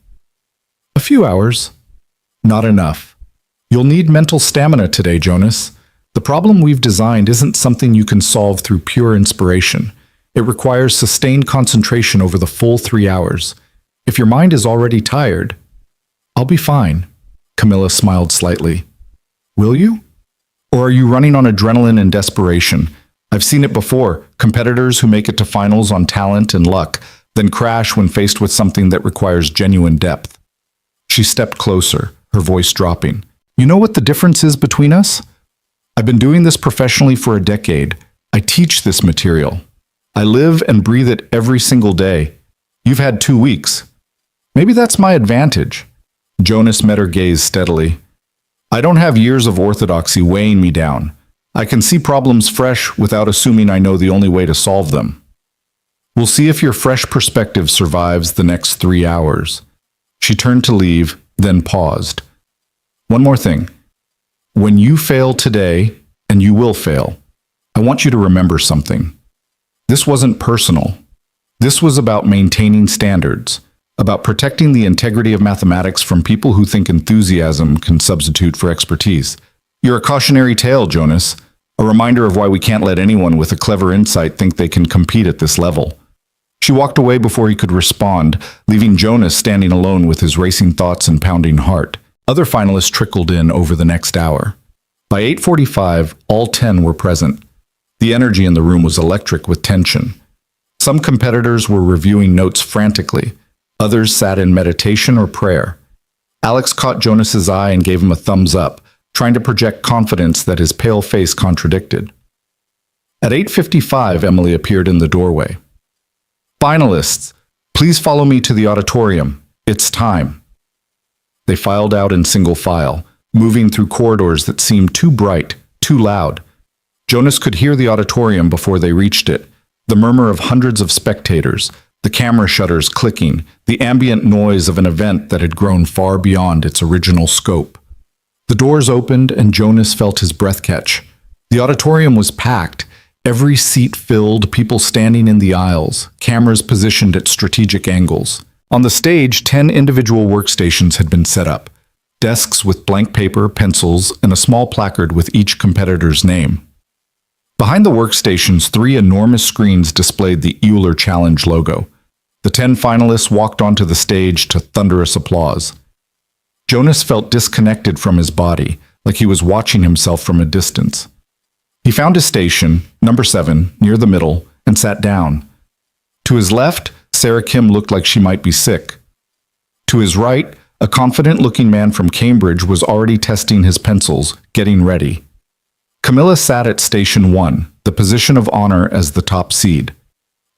"A few hours." "Not enough. You'll need mental stamina today, Jonas. The problem we've designed isn't something you can solve through pure inspiration. It requires sustained concentration over the full 3 hours. If your mind is already tired..." "I'll be fine." Camilla smiled slightly. "Will you? Or are you running on adrenaline and desperation? I've seen it before, competitors who make it to finals on talent and luck, then crash when faced with something that requires genuine depth." She stepped closer, her voice dropping. "You know what the difference is between us? I've been doing this professionally for a decade. I teach this material. I live and breathe it every single day. You've had 2 weeks. Maybe that's my advantage." Jonas met her gaze steadily. "I don't have years of orthodoxy weighing me down. I can see problems fresh without assuming I know the only way to solve them. We'll see if your fresh perspective survives the next 3 hours." She turned to leave, then paused. "One more thing. When you fail today, and you will fail. I want you to remember something. This wasn't personal. This was about maintaining standards, about protecting the integrity of mathematics from people who think enthusiasm can substitute for expertise. You're a cautionary tale, Jonas, a reminder of why we can't let anyone with a clever insight think they can compete at this level. She walked away before he could respond, leaving Jonas standing alone with his racing thoughts and pounding heart. Other finalists trickled in over the next hour. By 8:45, all 10 were present. The energy in the room was electric with tension. Some competitors were reviewing notes frantically. Others sat in meditation or prayer. Alex caught Jonas's eye and gave him a thumbs up, trying to project confidence that his pale face contradicted. At 8:55, Emily appeared in the doorway. Finalists, please follow me to the auditorium. It's time. They filed out in single file, moving through corridors that seemed too bright, too loud. Jonas could hear the auditorium before they reached it, the murmur of hundreds of spectators, the camera shutters clicking, the ambient noise of an event that had grown far beyond its original scope. The doors opened and Jonas felt his breath catch. The auditorium was packed, every seat filled, people standing in the aisles, cameras positioned at strategic angles. On the stage, 10 individual workstations had been set up, desks with blank paper, pencils, and a small placard with each competitor's name. Behind the workstations, 3 enormous screens displayed the Euler Challenge logo. The 10 finalists walked onto the stage to thunderous applause. Jonas felt disconnected from his body, like he was watching himself from a distance. He found his station, number 7, near the middle, and sat down. To his left, Sarah Kim looked like she might be sick. To his right, a confident-looking man from Cambridge was already testing his pencils, getting ready. Camilla sat at station 1, the position of honor as the top seed.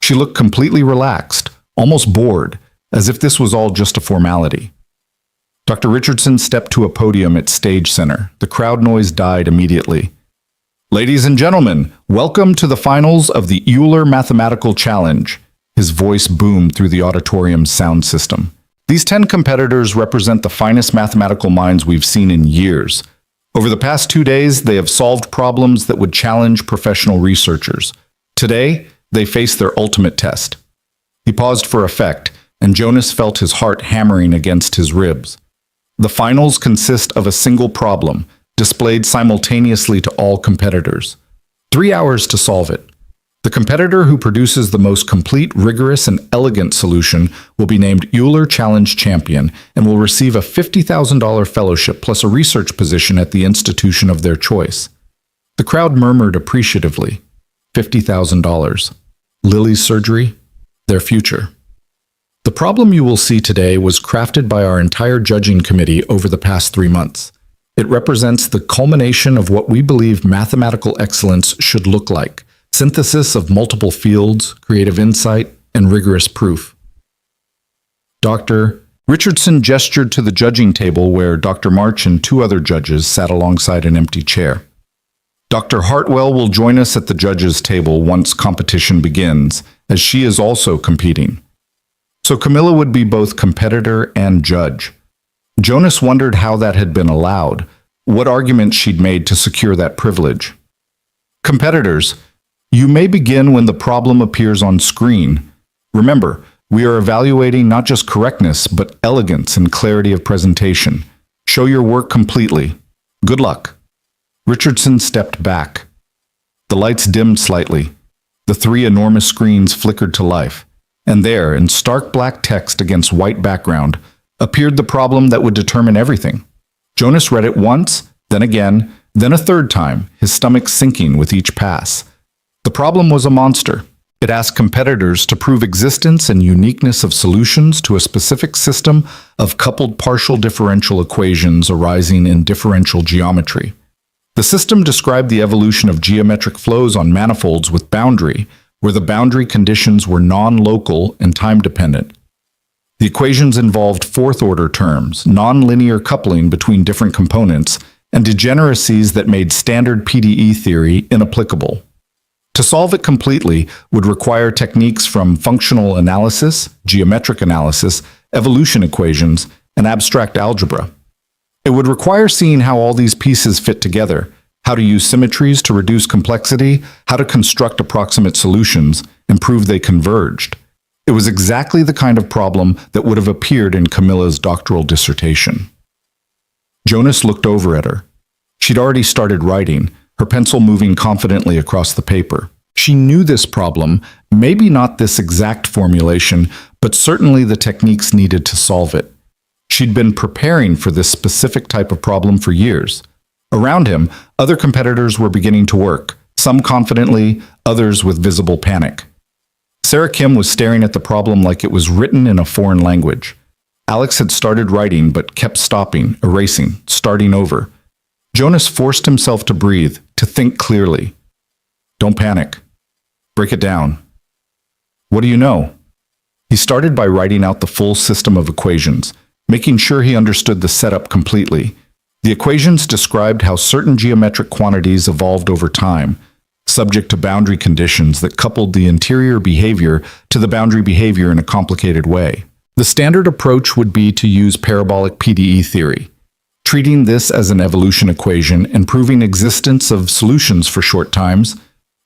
She looked completely relaxed, almost bored, as if this was all just a formality. Dr. Richardson stepped to a podium at stage center. The crowd noise died immediately. Ladies and gentlemen, welcome to the finals of the Euler Mathematical Challenge. His voice boomed through the auditorium's sound system. These 10 competitors represent the finest mathematical minds we've seen in years. Over the past 2 days, they have solved problems that would challenge professional researchers. Today, they face their ultimate test. He paused for effect, and Jonas felt his heart hammering against his ribs. The finals consist of a single problem, displayed simultaneously to all competitors. 3 hours to solve it. The competitor who produces the most complete, rigorous, and elegant solution will be named Euler Challenge Champion and will receive a $50,000 fellowship plus a research position at the institution of their choice. The crowd murmured appreciatively. $50,000. Lily's surgery, their future. The problem you will see today was crafted by our entire judging committee over the past 3 months. It represents the culmination of what we believe mathematical excellence should look like. Synthesis of multiple fields, creative insight, and rigorous proof. Dr. Richardson gestured to the judging table where Dr. March and 2 other judges sat alongside an empty chair. Dr. Hartwell will join us at the judges' table once competition begins, as she is also competing. So Camilla would be both competitor and judge. Jonas wondered how that had been allowed, what arguments she'd made to secure that privilege. Competitors, you may begin when the problem appears on screen. Remember, we are evaluating not just correctness, but elegance and clarity of presentation. Show your work completely. Good luck. Richardson stepped back. The lights dimmed slightly. The 3 enormous screens flickered to life. And there, in stark black text against white background, appeared the problem that would determine everything. Jonas read it once, then again, then a 3rd time, his stomach sinking with each pass. The problem was a monster. It asked competitors to prove existence and uniqueness of solutions to a specific system of coupled partial differential equations arising in differential geometry. The system described the evolution of geometric flows on manifolds with boundary, where the boundary conditions were non-local and time-dependent. The equations involved 4th-order terms, nonlinear coupling between different components, and degeneracies that made standard PDE theory inapplicable. To solve it completely would require techniques from functional analysis, geometric analysis, evolution equations, and abstract algebra. It would require seeing how all these pieces fit together, how to use symmetries to reduce complexity, how to construct approximate solutions, and prove they converged. It was exactly the kind of problem that would have appeared in Camilla's doctoral dissertation. Jonas looked over at her. She'd already started writing, her pencil moving confidently across the paper. She knew this problem, maybe not this exact formulation, but certainly the techniques needed to solve it. She'd been preparing for this specific type of problem for years. Around him, other competitors were beginning to work, some confidently, others with visible panic. Sarah Kim was staring at the problem like it was written in a foreign language. Alex had started writing but kept stopping, erasing, starting over. Jonas forced himself to breathe, to think clearly. Don't panic. Break it down. What do you know? He started by writing out the full system of equations, making sure he understood the setup completely. The equations described how certain geometric quantities evolved over time, subject to boundary conditions that coupled the interior behavior to the boundary behavior in a complicated way. The standard approach would be to use parabolic PDE theory, treating this as an evolution equation and proving existence of solutions for short times,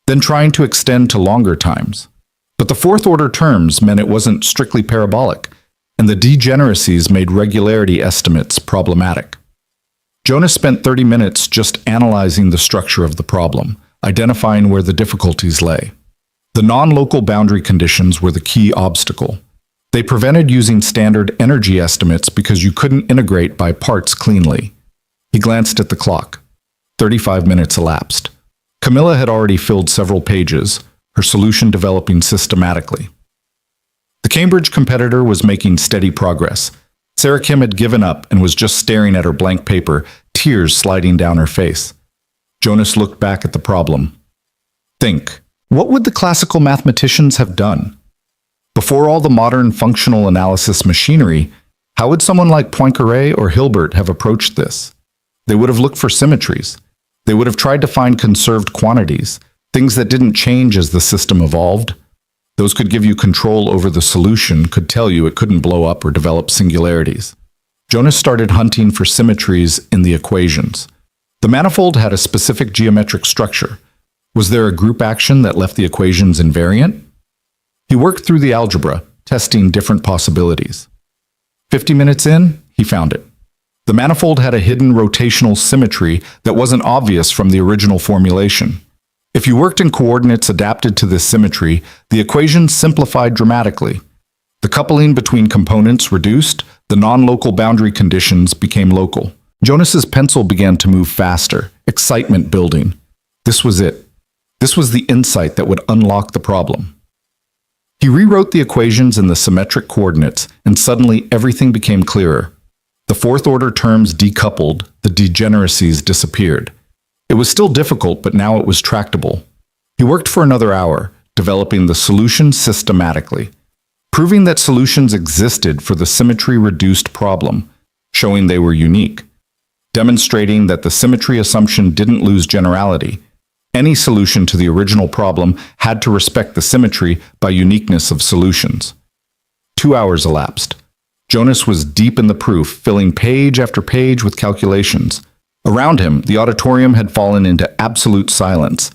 then trying to extend to longer times. But the fourth-order terms meant it wasn't strictly parabolic, and the degeneracies made regularity estimates problematic. Jonas spent 30 minutes just analyzing the structure of the problem, identifying where the difficulties lay. The non-local boundary conditions were the key obstacle. They prevented using standard energy estimates because you couldn't integrate by parts cleanly. He glanced at the clock. 35 minutes elapsed. Camilla had already filled several pages, her solution developing systematically. The Cambridge competitor was making steady progress. Sarah Kim had given up and was just staring at her blank paper, tears sliding down her face. Jonas looked back at the problem. Think, what would the classical mathematicians have done? Before all the modern functional analysis machinery, how would someone like Poincaré or Hilbert have approached this? They would have looked for symmetries. They would have tried to find conserved quantities, things that didn't change as the system evolved. Those could give you control over the solution, could tell you it couldn't blow up or develop singularities. Jonas started hunting for symmetries in the equations. The manifold had a specific geometric structure. Was there a group action that left the equations invariant? He worked through the algebra, testing different possibilities. 50 minutes in, he found it. The manifold had a hidden rotational symmetry that wasn't obvious from the original formulation. If you worked in coordinates adapted to this symmetry, the equations simplified dramatically. The coupling between components reduced, the non-local boundary conditions became local. Jonas's pencil began to move faster, excitement building. This was it. This was the insight that would unlock the problem. He rewrote the equations in the symmetric coordinates, and suddenly everything became clearer. The fourth-order terms decoupled, the degeneracies disappeared. It was still difficult, but now it was tractable. He worked for another hour, developing the solution systematically, proving that solutions existed for the symmetry-reduced problem, showing they were unique, demonstrating that the symmetry assumption didn't lose generality. Any solution to the original problem had to respect the symmetry by uniqueness of solutions. 2 hours elapsed. Jonas was deep in the proof, filling page after page with calculations. Around him, the auditorium had fallen into absolute silence.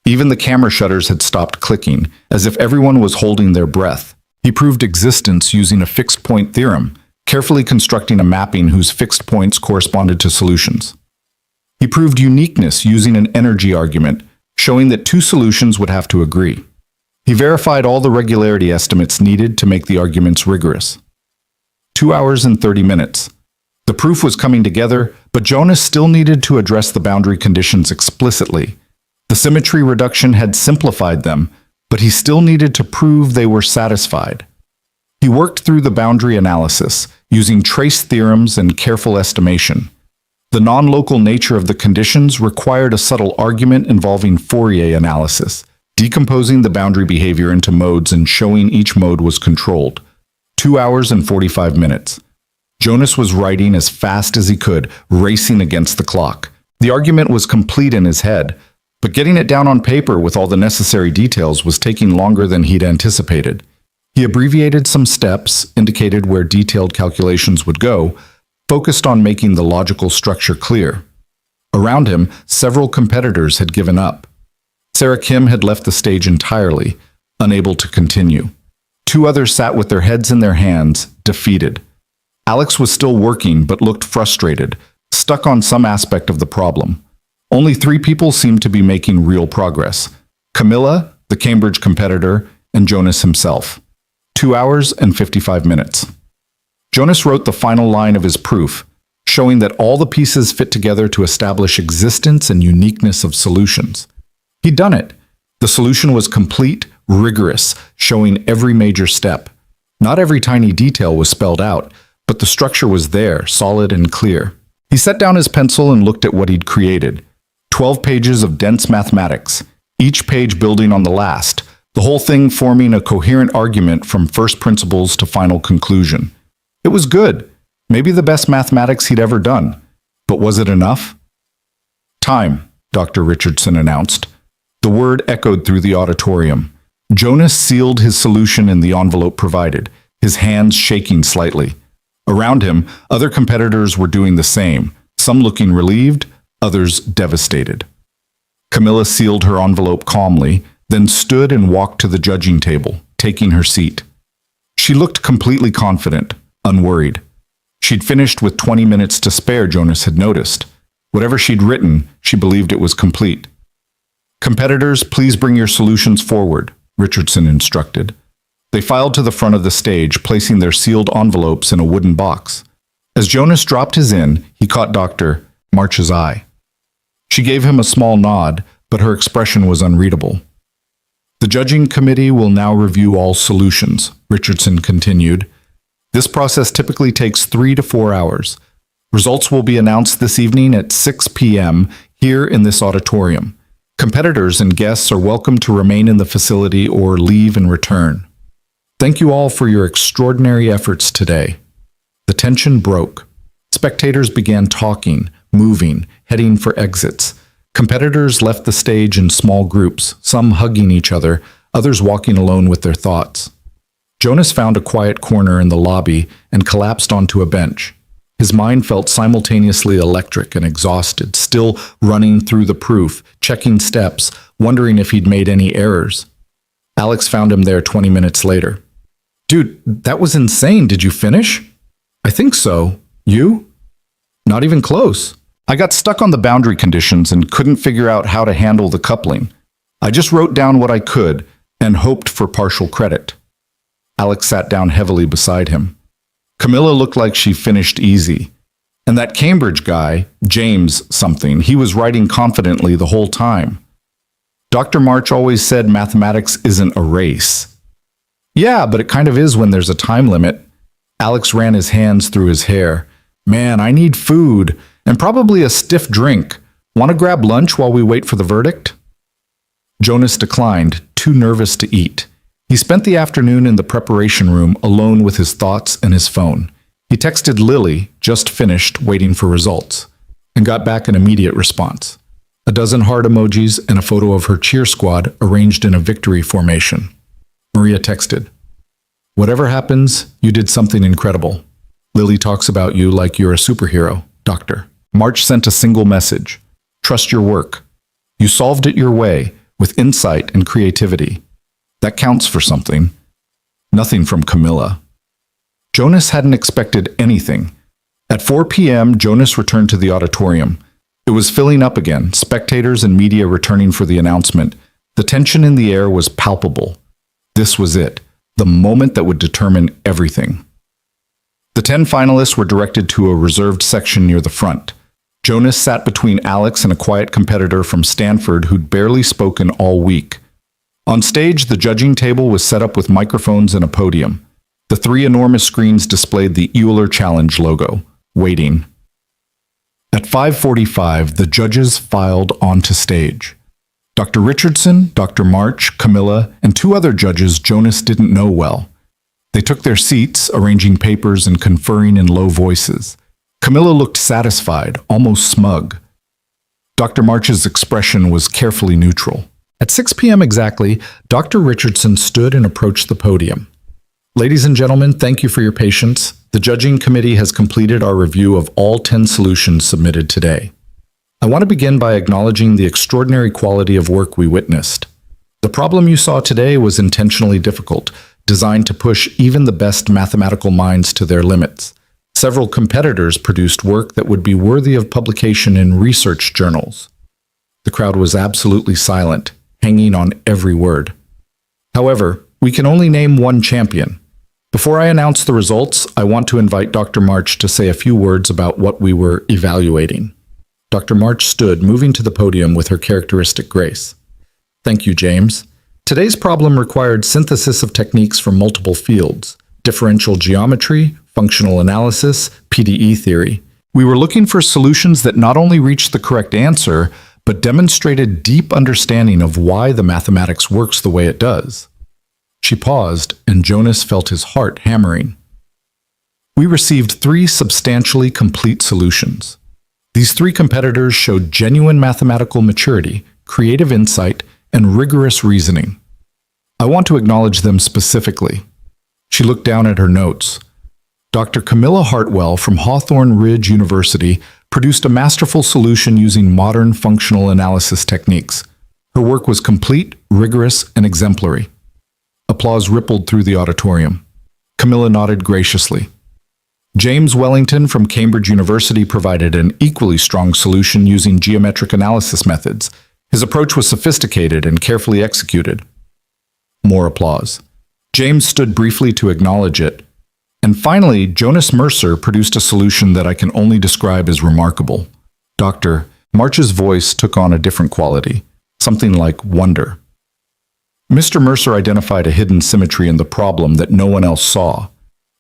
Even the camera shutters had stopped clicking, as if everyone was holding their breath. He proved existence using a fixed-point theorem, carefully constructing a mapping whose fixed points corresponded to solutions. He proved uniqueness using an energy argument, showing that two solutions would have to agree. He verified all the regularity estimates needed to make the arguments rigorous. 2 hours and 30 minutes. The proof was coming together, but Jonas still needed to address the boundary conditions explicitly. The symmetry reduction had simplified them, but he still needed to prove they were satisfied. He worked through the boundary analysis, using trace theorems and careful estimation. The non-local nature of the conditions required a subtle argument involving Fourier analysis, decomposing the boundary behavior into modes and showing each mode was controlled. 2 hours and 45 minutes. Jonas was writing as fast as he could, racing against the clock. The argument was complete in his head, but getting it down on paper with all the necessary details was taking longer than he'd anticipated. He abbreviated some steps, indicated where detailed calculations would go, focused on making the logical structure clear. Around him, several competitors had given up. Sarah Kim had left the stage entirely, unable to continue. Two others sat with their heads in their hands, defeated. Alex was still working but looked frustrated, stuck on some aspect of the problem. Only 3 people seemed to be making real progress: Camilla, the Cambridge competitor, and Jonas himself. 2 hours and 55 minutes. Jonas wrote the final line of his proof, showing that all the pieces fit together to establish existence and uniqueness of solutions. He'd done it. The solution was complete, rigorous, showing every major step. Not every tiny detail was spelled out, but the structure was there, solid and clear. He set down his pencil and looked at what he'd created. 12 pages of dense mathematics, each page building on the last, the whole thing forming a coherent argument from first principles to final conclusion. It was good, maybe the best mathematics he'd ever done. But was it enough? Time, Dr. Richardson announced. The word echoed through the auditorium. Jonas sealed his solution in the envelope provided, his hands shaking slightly. Around him, other competitors were doing the same, some looking relieved, others devastated. Camilla sealed her envelope calmly, then stood and walked to the judging table, taking her seat. She looked completely confident, unworried. She'd finished with 20 minutes to spare, Jonas had noticed. Whatever she'd written, she believed it was complete. Competitors, please bring your solutions forward, Richardson instructed. They filed to the front of the stage, placing their sealed envelopes in a wooden box. As Jonas dropped his in, he caught Dr. March's eye. She gave him a small nod, but her expression was unreadable. The judging committee will now review all solutions, Richardson continued. This process typically takes 3 to 4 hours. Results will be announced this evening at 6 p.m. here in this auditorium. Competitors and guests are welcome to remain in the facility or leave and return. Thank you all for your extraordinary efforts today. The tension broke. Spectators began talking, moving, heading for exits. Competitors left the stage in small groups, some hugging each other, others walking alone with their thoughts. Jonas found a quiet corner in the lobby and collapsed onto a bench. His mind felt simultaneously electric and exhausted, still running through the proof, checking steps, wondering if he'd made any errors. Alex found him there 20 minutes later. Dude, that was insane. Did you finish? I think so. You? Not even close. I got stuck on the boundary conditions and couldn't figure out how to handle the coupling. I just wrote down what I could and hoped for partial credit. Alex sat down heavily beside him. Camilla looked like she finished easy. And that Cambridge guy, James something, he was writing confidently the whole time. Dr. March always said mathematics isn't a race. Yeah, but it kind of is when there's a time limit. Alex ran his hands through his hair. Man, I need food, and probably a stiff drink. Want to grab lunch while we wait for the verdict? Jonas declined, too nervous to eat. He spent the afternoon in the preparation room alone with his thoughts and his phone. He texted Lily, just finished, waiting for results, and got back an immediate response. A dozen heart emojis and a photo of her cheer squad arranged in a victory formation. Maria texted, "Whatever happens, you did something incredible. Lily talks about you like you're a superhero, Doctor." March sent a single message. "Trust your work. You solved it your way, with insight and creativity. That counts for something." Nothing from Camilla. Jonas hadn't expected anything. At 4 p.m., Jonas returned to the auditorium. It was filling up again, spectators and media returning for the announcement. The tension in the air was palpable. This was it, the moment that would determine everything. The 10 finalists were directed to a reserved section near the front. Jonas sat between Alex and a quiet competitor from Stanford who'd barely spoken all week. On stage, the judging table was set up with microphones and a podium. The 3 enormous screens displayed the Euler Challenge logo, waiting. At 5:45, the judges filed onto stage. Dr. Richardson, Dr. March, Camilla, and 2 other judges Jonas didn't know well. They took their seats, arranging papers and conferring in low voices. Camilla looked satisfied, almost smug. Dr. March's expression was carefully neutral. At 6 p.m. exactly, Dr. Richardson stood and approached the podium. "Ladies and gentlemen, thank you for your patience. The judging committee has completed our review of all 10 solutions submitted today." I want to begin by acknowledging the extraordinary quality of work we witnessed. The problem you saw today was intentionally difficult, designed to push even the best mathematical minds to their limits. Several competitors produced work that would be worthy of publication in research journals. The crowd was absolutely silent, hanging on every word. However, we can only name one champion. Before I announce the results, I want to invite Dr. March to say a few words about what we were evaluating. Dr. March stood, moving to the podium with her characteristic grace. Thank you, James. Today's problem required synthesis of techniques from multiple fields: differential geometry, functional analysis, PDE theory. We were looking for solutions that not only reached the correct answer, but demonstrated deep understanding of why the mathematics works the way it does. She paused, and Jonas felt his heart hammering. We received 3 substantially complete solutions. These 3 competitors showed genuine mathematical maturity, creative insight, and rigorous reasoning. I want to acknowledge them specifically. She looked down at her notes. Dr. Camilla Hartwell from Hawthorne Ridge University produced a masterful solution using modern functional analysis techniques. Her work was complete, rigorous, and exemplary. Applause rippled through the auditorium. Camilla nodded graciously. James Wellington from Cambridge University provided an equally strong solution using geometric analysis methods. His approach was sophisticated and carefully executed. More applause. James stood briefly to acknowledge it. And finally, Jonas Mercer produced a solution that I can only describe as remarkable. Dr. March's voice took on a different quality, something like wonder. Mr. Mercer identified a hidden symmetry in the problem that no one else saw.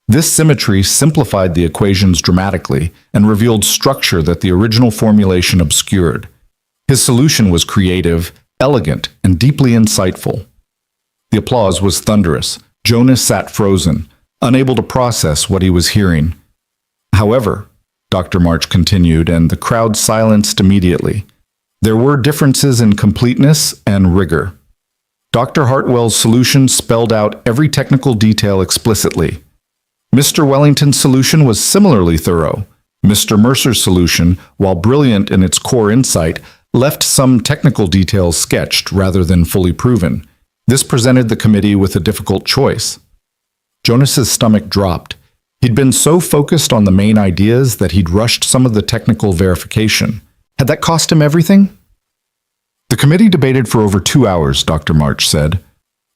This symmetry simplified the equations dramatically and revealed structure that the original formulation obscured. His solution was creative, elegant, and deeply insightful. The applause was thunderous. Jonas sat frozen, unable to process what he was hearing. However, Dr. March continued, and the crowd silenced immediately. There were differences in completeness and rigor. Dr. Hartwell's solution spelled out every technical detail explicitly. Mr. Wellington's solution was similarly thorough. Mr. Mercer's solution, while brilliant in its core insight, left some technical details sketched rather than fully proven. This presented the committee with a difficult choice. Jonas's stomach dropped. He'd been so focused on the main ideas that he'd rushed some of the technical verification. Had that cost him everything? The committee debated for over 2 hours, Dr. March said.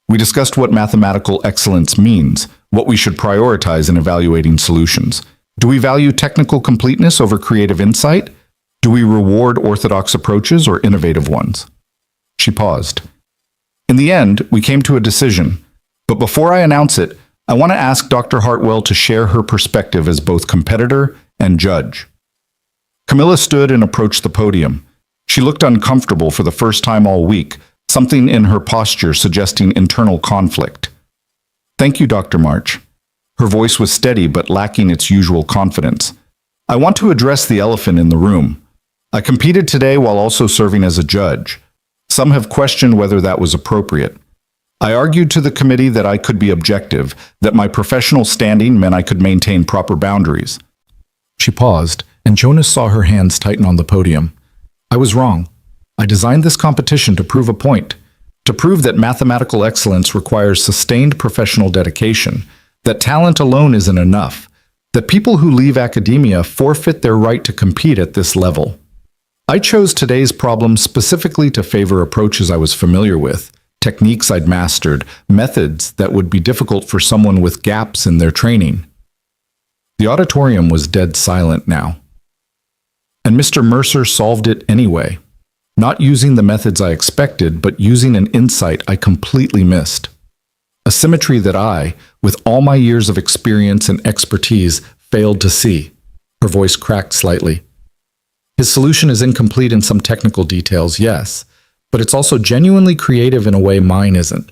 We discussed what mathematical excellence means, what we should prioritize in evaluating solutions. Do we value technical completeness over creative insight? Do we reward orthodox approaches or innovative ones? She paused. In the end, we came to a decision. But before I announce it, I want to ask Dr. Hartwell to share her perspective as both competitor and judge. Camilla stood and approached the podium. She looked uncomfortable for the first time all week, something in her posture suggesting internal conflict. Thank you, Dr. March. Her voice was steady but lacking its usual confidence. I want to address the elephant in the room. I competed today while also serving as a judge. Some have questioned whether that was appropriate. I argued to the committee that I could be objective, that my professional standing meant I could maintain proper boundaries. She paused, and Jonas saw her hands tighten on the podium. I was wrong. I designed this competition to prove a point, to prove that mathematical excellence requires sustained professional dedication, that talent alone isn't enough, that people who leave academia forfeit their right to compete at this level. I chose today's problem specifically to favor approaches I was familiar with, techniques I'd mastered, methods that would be difficult for someone with gaps in their training. The auditorium was dead silent now. And Mr. Mercer solved it anyway, not using the methods I expected, but using an insight I completely missed. A symmetry that I, with all my years of experience and expertise, failed to see. Her voice cracked slightly. His solution is incomplete in some technical details, yes, but it's also genuinely creative in a way mine isn't.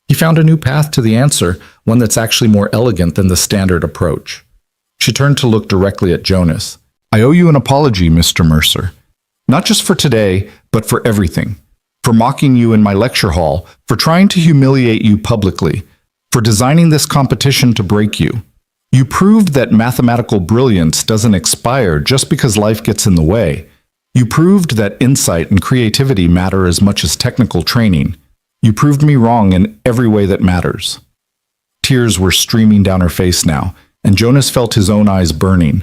He found a new path to the answer, one that's actually more elegant than the standard approach. She turned to look directly at Jonas. I owe you an apology, Mr. Mercer. Not just for today, but for everything. For mocking you in my lecture hall, for trying to humiliate you publicly, for designing this competition to break you. You proved that mathematical brilliance doesn't expire just because life gets in the way. You proved that insight and creativity matter as much as technical training. You proved me wrong in every way that matters." Tears were streaming down her face now, and Jonas felt his own eyes burning.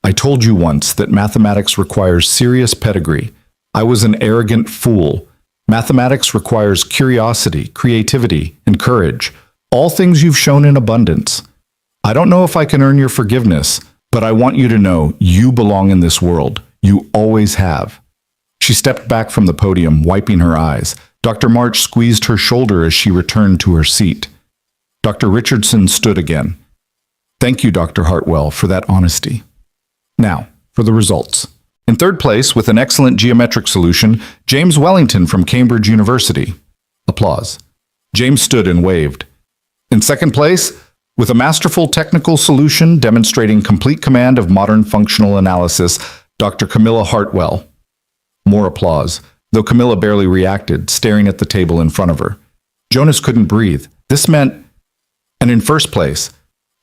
"I told you once that mathematics requires serious pedigree. I was an arrogant fool. Mathematics requires curiosity, creativity, and courage, all things you've shown in abundance. I don't know if I can earn your forgiveness, but I want you to know you belong in this world. You always have." She stepped back from the podium, wiping her eyes. Dr. March squeezed her shoulder as she returned to her seat. Dr. Richardson stood again. "Thank you, Dr. Hartwell, for that honesty. Now, for the results." In third place, with an excellent geometric solution, James Wellington from Cambridge University. Applause. James stood and waved. In second place, with a masterful technical solution demonstrating complete command of modern functional analysis, Dr. Camilla Hartwell. More applause, though Camilla barely reacted, staring at the table in front of her. Jonas couldn't breathe. This meant... And in first place,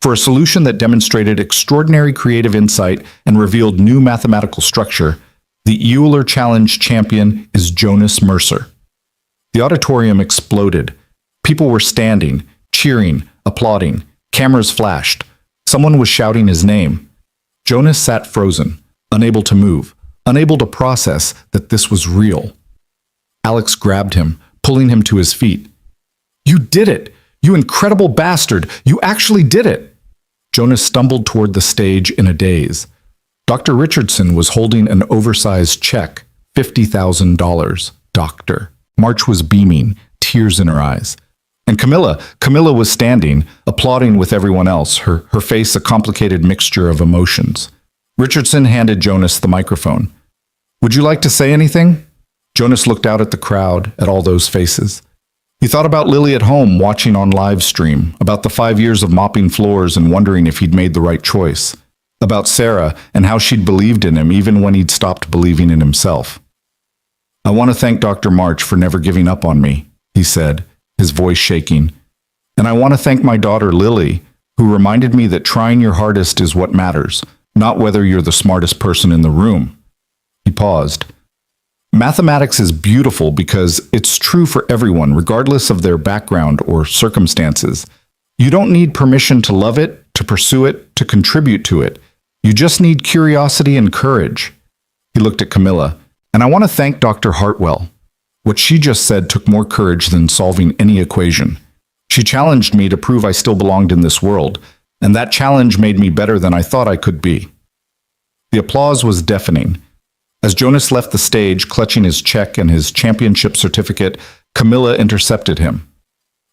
for a solution that demonstrated extraordinary creative insight and revealed new mathematical structure, the Euler Challenge champion is Jonas Mercer. The auditorium exploded. People were standing, cheering, applauding. Cameras flashed. Someone was shouting his name. Jonas sat frozen, unable to move, unable to process that this was real. Alex grabbed him, pulling him to his feet. "You did it! You incredible bastard! You actually did it!" Jonas stumbled toward the stage in a daze. Dr. Richardson was holding an oversized check, $50,000. Doctor. March was beaming, tears in her eyes. And Camilla was standing, applauding with everyone else, her face a complicated mixture of emotions. Richardson handed Jonas the microphone. "Would you like to say anything?" Jonas looked out at the crowd, at all those faces. He thought about Lily at home watching on live stream, about the 5 years of mopping floors and wondering if he'd made the right choice, about Sarah and how she'd believed in him even when he'd stopped believing in himself. "I want to thank Dr. March for never giving up on me," he said, his voice shaking. "And I want to thank my daughter Lily, who reminded me that trying your hardest is what matters, not whether you're the smartest person in the room." He paused. Mathematics is beautiful because it's true for everyone, regardless of their background or circumstances. You don't need permission to love it, to pursue it, to contribute to it. You just need curiosity and courage. He looked at Camilla. "And I want to thank Dr. Hartwell. What she just said took more courage than solving any equation. She challenged me to prove I still belonged in this world, and that challenge made me better than I thought I could be." The applause was deafening. As Jonas left the stage, clutching his check and his championship certificate, Camilla intercepted him.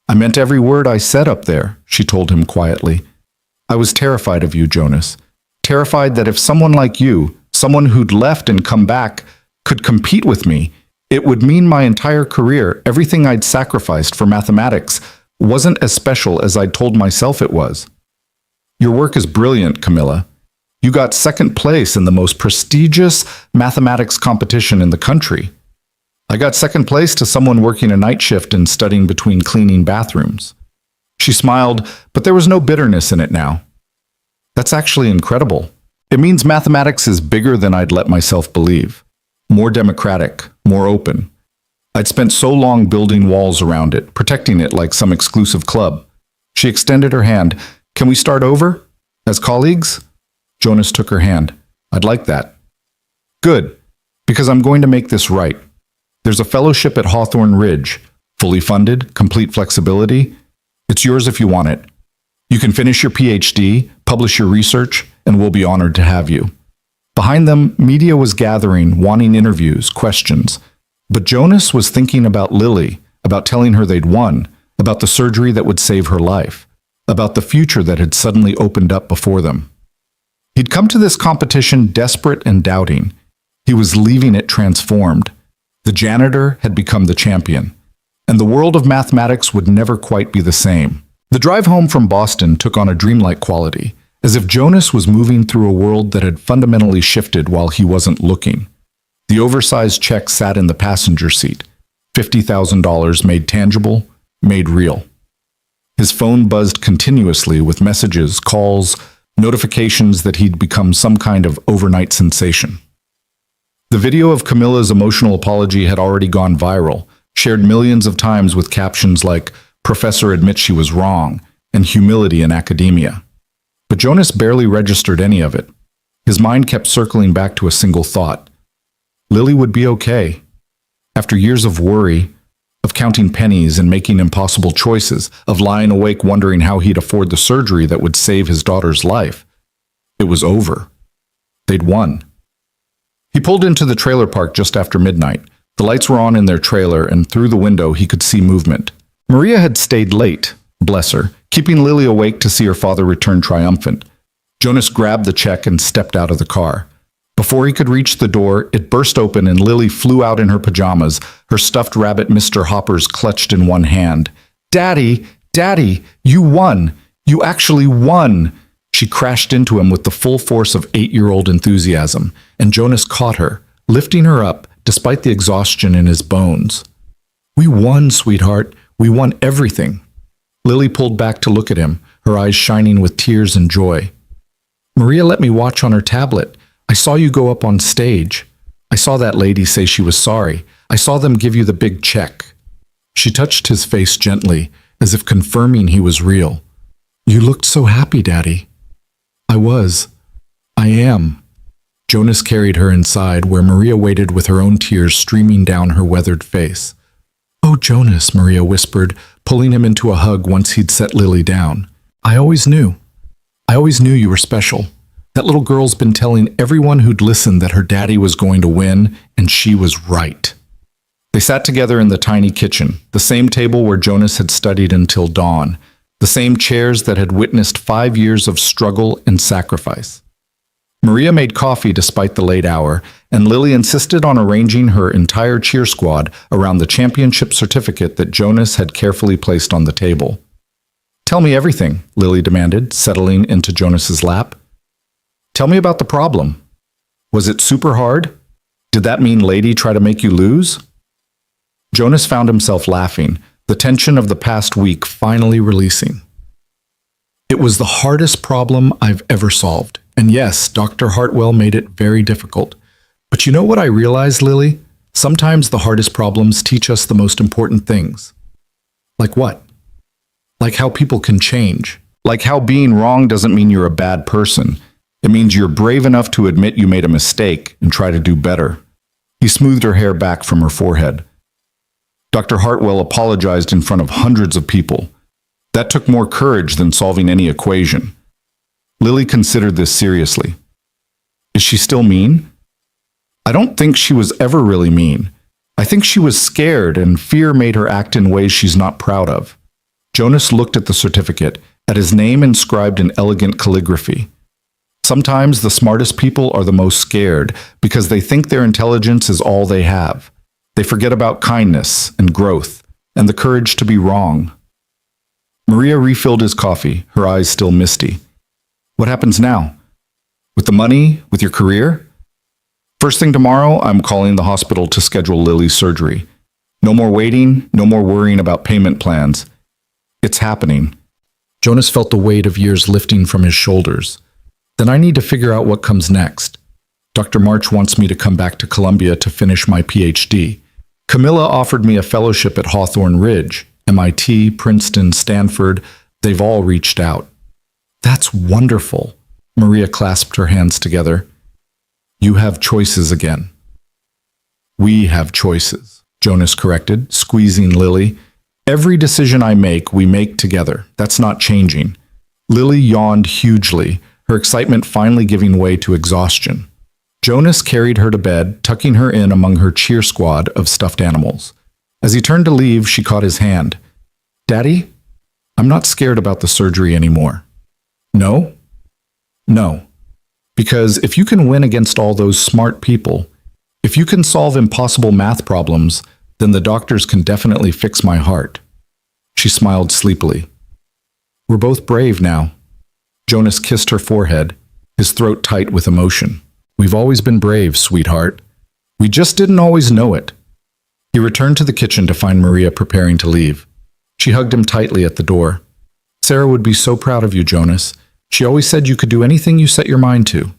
"I meant every word I said up there," she told him quietly. "I was terrified of you, Jonas. Terrified that if someone like you, someone who'd left and come back, could compete with me, it would mean my entire career, everything I'd sacrificed for mathematics, wasn't as special as I'd told myself it was. Your work is brilliant, Camilla. You got second place in the most prestigious mathematics competition in the country. I got second place to someone working a night shift and studying between cleaning bathrooms." She smiled, but there was no bitterness in it now. "That's actually incredible. It means mathematics is bigger than I'd let myself believe. More democratic, more open. I'd spent so long building walls around it, protecting it like some exclusive club." She extended her hand. "Can we start over? As colleagues?" Jonas took her hand. "I'd like that." "Good, because I'm going to make this right. There's a fellowship at Hawthorne Ridge, fully funded, complete flexibility. It's yours if you want it. You can finish your PhD, publish your research, and we'll be honored to have you." Behind them, media was gathering, wanting interviews, questions. But Jonas was thinking about Lily, about telling her they'd won, about the surgery that would save her life, about the future that had suddenly opened up before them. He'd come to this competition desperate and doubting. He was leaving it transformed. The janitor had become the champion, and the world of mathematics would never quite be the same. The drive home from Boston took on a dreamlike quality, as if Jonas was moving through a world that had fundamentally shifted while he wasn't looking. The oversized check sat in the passenger seat, $50,000 made tangible, made real. His phone buzzed continuously with messages, calls, notifications that he'd become some kind of overnight sensation. The video of Camilla's emotional apology had already gone viral, shared millions of times with captions like, "Professor admits she was wrong," and "Humility in academia." But Jonas barely registered any of it. His mind kept circling back to a single thought. Lily would be okay. After years of worry, of counting pennies and making impossible choices, of lying awake wondering how he'd afford the surgery that would save his daughter's life, it was over. They'd won. He pulled into the trailer park just after midnight. The lights were on in their trailer, and through the window he could see movement. Maria had stayed late, bless her, keeping Lily awake to see her father return triumphant. Jonas grabbed the check and stepped out of the car. Before he could reach the door, it burst open and Lily flew out in her pajamas, her stuffed rabbit Mr. Hoppers clutched in one hand. "Daddy, Daddy, you won! You actually won!" She crashed into him with the full force of 8-year-old enthusiasm, and Jonas caught her, lifting her up despite the exhaustion in his bones. "We won, sweetheart. We won everything." Lily pulled back to look at him, her eyes shining with tears and joy. "Maria let me watch on her tablet. I saw you go up on stage. I saw that lady say she was sorry. I saw them give you the big check." She touched his face gently, as if confirming he was real. "You looked so happy, Daddy." "I was. I am." Jonas carried her inside, where Maria waited with her own tears streaming down her weathered face. "Oh, Jonas," Maria whispered, pulling him into a hug once he'd set Lily down. I always knew you were special. That little girl's been telling everyone who'd listened that her daddy was going to win, and she was right." They sat together in the tiny kitchen, the same table where Jonas had studied until dawn, the same chairs that had witnessed 5 years of struggle and sacrifice. Maria made coffee despite the late hour, and Lily insisted on arranging her entire cheer squad around the championship certificate that Jonas had carefully placed on the table. "Tell me everything," Lily demanded, settling into Jonas's lap. "Tell me about the problem. Was it super hard? Did that mean lady try to make you lose?" Jonas found himself laughing, the tension of the past week finally releasing. "It was the hardest problem I've ever solved. And yes, Dr. Hartwell made it very difficult. But you know what I realized, Lily? Sometimes the hardest problems teach us the most important things." "Like what?" "Like how people can change. Like how being wrong doesn't mean you're a bad person. It means you're brave enough to admit you made a mistake and try to do better." He smoothed her hair back from her forehead. "Dr. Hartwell apologized in front of hundreds of people. That took more courage than solving any equation." Lily considered this seriously. "Is she still mean?" "I don't think she was ever really mean. I think she was scared, and fear made her act in ways she's not proud of." Jonas looked at the certificate, at his name inscribed in elegant calligraphy. Sometimes the smartest people are the most scared because they think their intelligence is all they have. They forget about kindness and growth and the courage to be wrong. Maria refilled his coffee, her eyes still misty. "What happens now? With the money? With your career?" "First thing tomorrow, I'm calling the hospital to schedule Lily's surgery. No more waiting, no more worrying about payment plans. It's happening." Jonas felt the weight of years lifting from his shoulders. "Then I need to figure out what comes next. Dr. March wants me to come back to Columbia to finish my PhD. Camilla offered me a fellowship at Hawthorne Ridge. MIT, Princeton, Stanford, they've all reached out." "That's wonderful." Maria clasped her hands together. "You have choices again." "We have choices," Jonas corrected, squeezing Lily. "Every decision I make, we make together. That's not changing." Lily yawned hugely, her excitement finally giving way to exhaustion. Jonas carried her to bed, tucking her in among her cheer squad of stuffed animals. As he turned to leave, she caught his hand. "Daddy, I'm not scared about the surgery anymore." "No?" "No. Because if you can win against all those smart people, if you can solve impossible math problems, then the doctors can definitely fix my heart." She smiled sleepily. "We're both brave now." Jonas kissed her forehead, his throat tight with emotion. "We've always been brave, sweetheart. We just didn't always know it." He returned to the kitchen to find Maria preparing to leave. She hugged him tightly at the door. "Sarah would be so proud of you, Jonas. She always said you could do anything you set your mind to."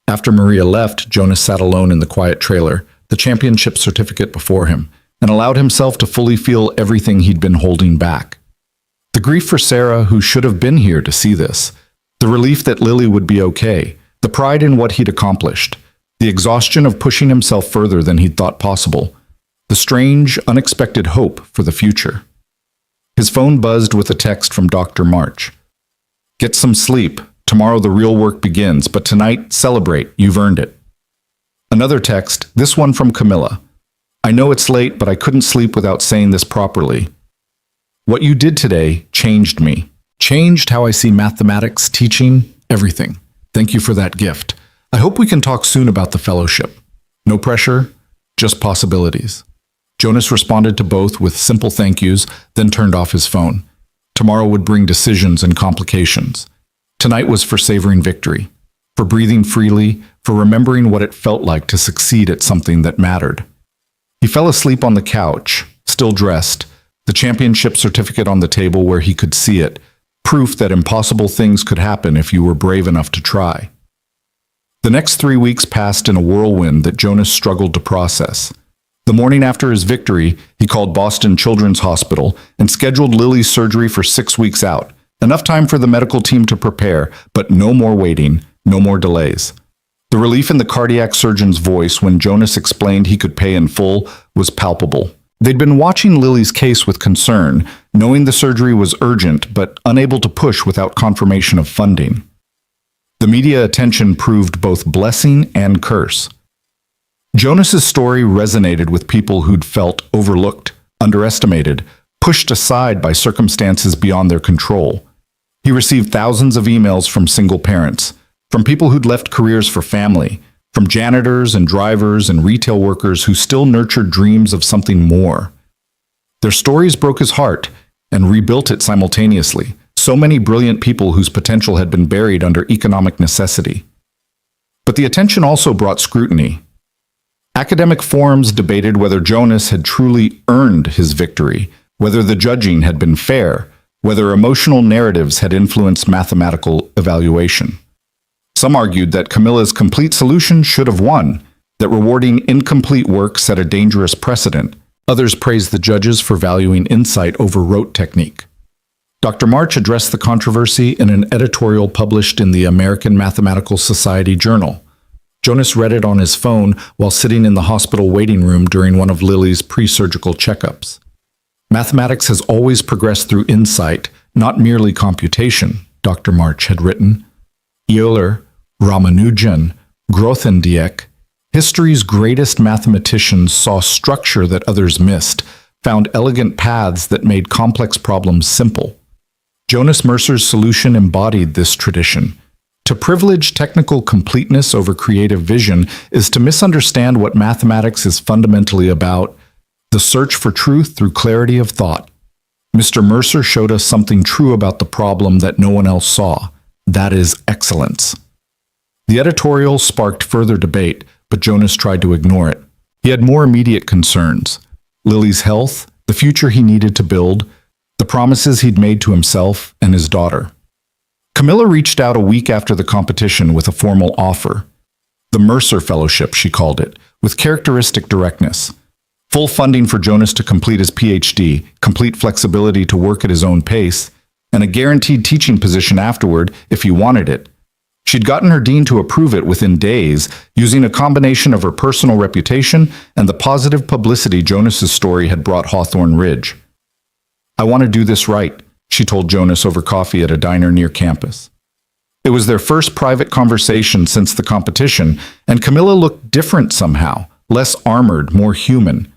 After Maria left, Jonas sat alone in the quiet trailer, the championship certificate before him, and allowed himself to fully feel everything he'd been holding back. The grief for Sarah, who should have been here to see this, the relief that Lily would be okay, the pride in what he'd accomplished, the exhaustion of pushing himself further than he'd thought possible, the strange, unexpected hope for the future. His phone buzzed with a text from Dr. March. "Get some sleep. Tomorrow the real work begins, but tonight, celebrate. You've earned it." Another text, this one from Camilla. "I know it's late, but I couldn't sleep without saying this properly. What you did today changed me. Changed how I see mathematics, teaching, everything. Thank you for that gift. I hope we can talk soon about the fellowship. No pressure, just possibilities." Jonas responded to both with simple thank yous, then turned off his phone. Tomorrow would bring decisions and complications. Tonight was for savoring victory, for breathing freely, for remembering what it felt like to succeed at something that mattered. He fell asleep on the couch, still dressed, the championship certificate on the table where he could see it, proof that impossible things could happen if you were brave enough to try. The next 3 weeks passed in a whirlwind that Jonas struggled to process. The morning after his victory, he called Boston Children's Hospital and scheduled Lily's surgery for 6 weeks out. Enough time for the medical team to prepare, but no more waiting, no more delays. The relief in the cardiac surgeon's voice when Jonas explained he could pay in full was palpable. They'd been watching Lily's case with concern, knowing the surgery was urgent, but unable to push without confirmation of funding. The media attention proved both blessing and curse. Jonas's story resonated with people who'd felt overlooked, underestimated, pushed aside by circumstances beyond their control. He received thousands of emails from single parents, from people who'd left careers for family, from janitors and drivers and retail workers who still nurtured dreams of something more. Their stories broke his heart and rebuilt it simultaneously. So many brilliant people whose potential had been buried under economic necessity. But the attention also brought scrutiny. Academic forums debated whether Jonas had truly earned his victory, whether the judging had been fair, whether emotional narratives had influenced mathematical evaluation. Some argued that Camilla's complete solution should have won, that rewarding incomplete work set a dangerous precedent. Others praised the judges for valuing insight over rote technique. Dr. March addressed the controversy in an editorial published in the American Mathematical Society Journal. Jonas read it on his phone while sitting in the hospital waiting room during one of Lily's pre-surgical checkups. Mathematics has always progressed through insight, not merely computation, Dr. March had written. Euler, Ramanujan, Grothendieck, history's greatest mathematicians saw structure that others missed, found elegant paths that made complex problems simple. Jonas Mercer's solution embodied this tradition. To privilege technical completeness over creative vision is to misunderstand what mathematics is fundamentally about, the search for truth through clarity of thought. Mr. Mercer showed us something true about the problem that no one else saw. That is excellence. The editorial sparked further debate, but Jonas tried to ignore it. He had more immediate concerns: Lily's health, the future he needed to build, the promises he'd made to himself and his daughter. Camilla reached out a week after the competition with a formal offer. The Mercer Fellowship, she called it, with characteristic directness. Full funding for Jonas to complete his PhD, complete flexibility to work at his own pace, and a guaranteed teaching position afterward if he wanted it. She'd gotten her dean to approve it within days, using a combination of her personal reputation and the positive publicity Jonas's story had brought Hawthorne Ridge. "I want to do this right," she told Jonas over coffee at a diner near campus. It was their first private conversation since the competition, and Camilla looked different somehow, less armored, more human.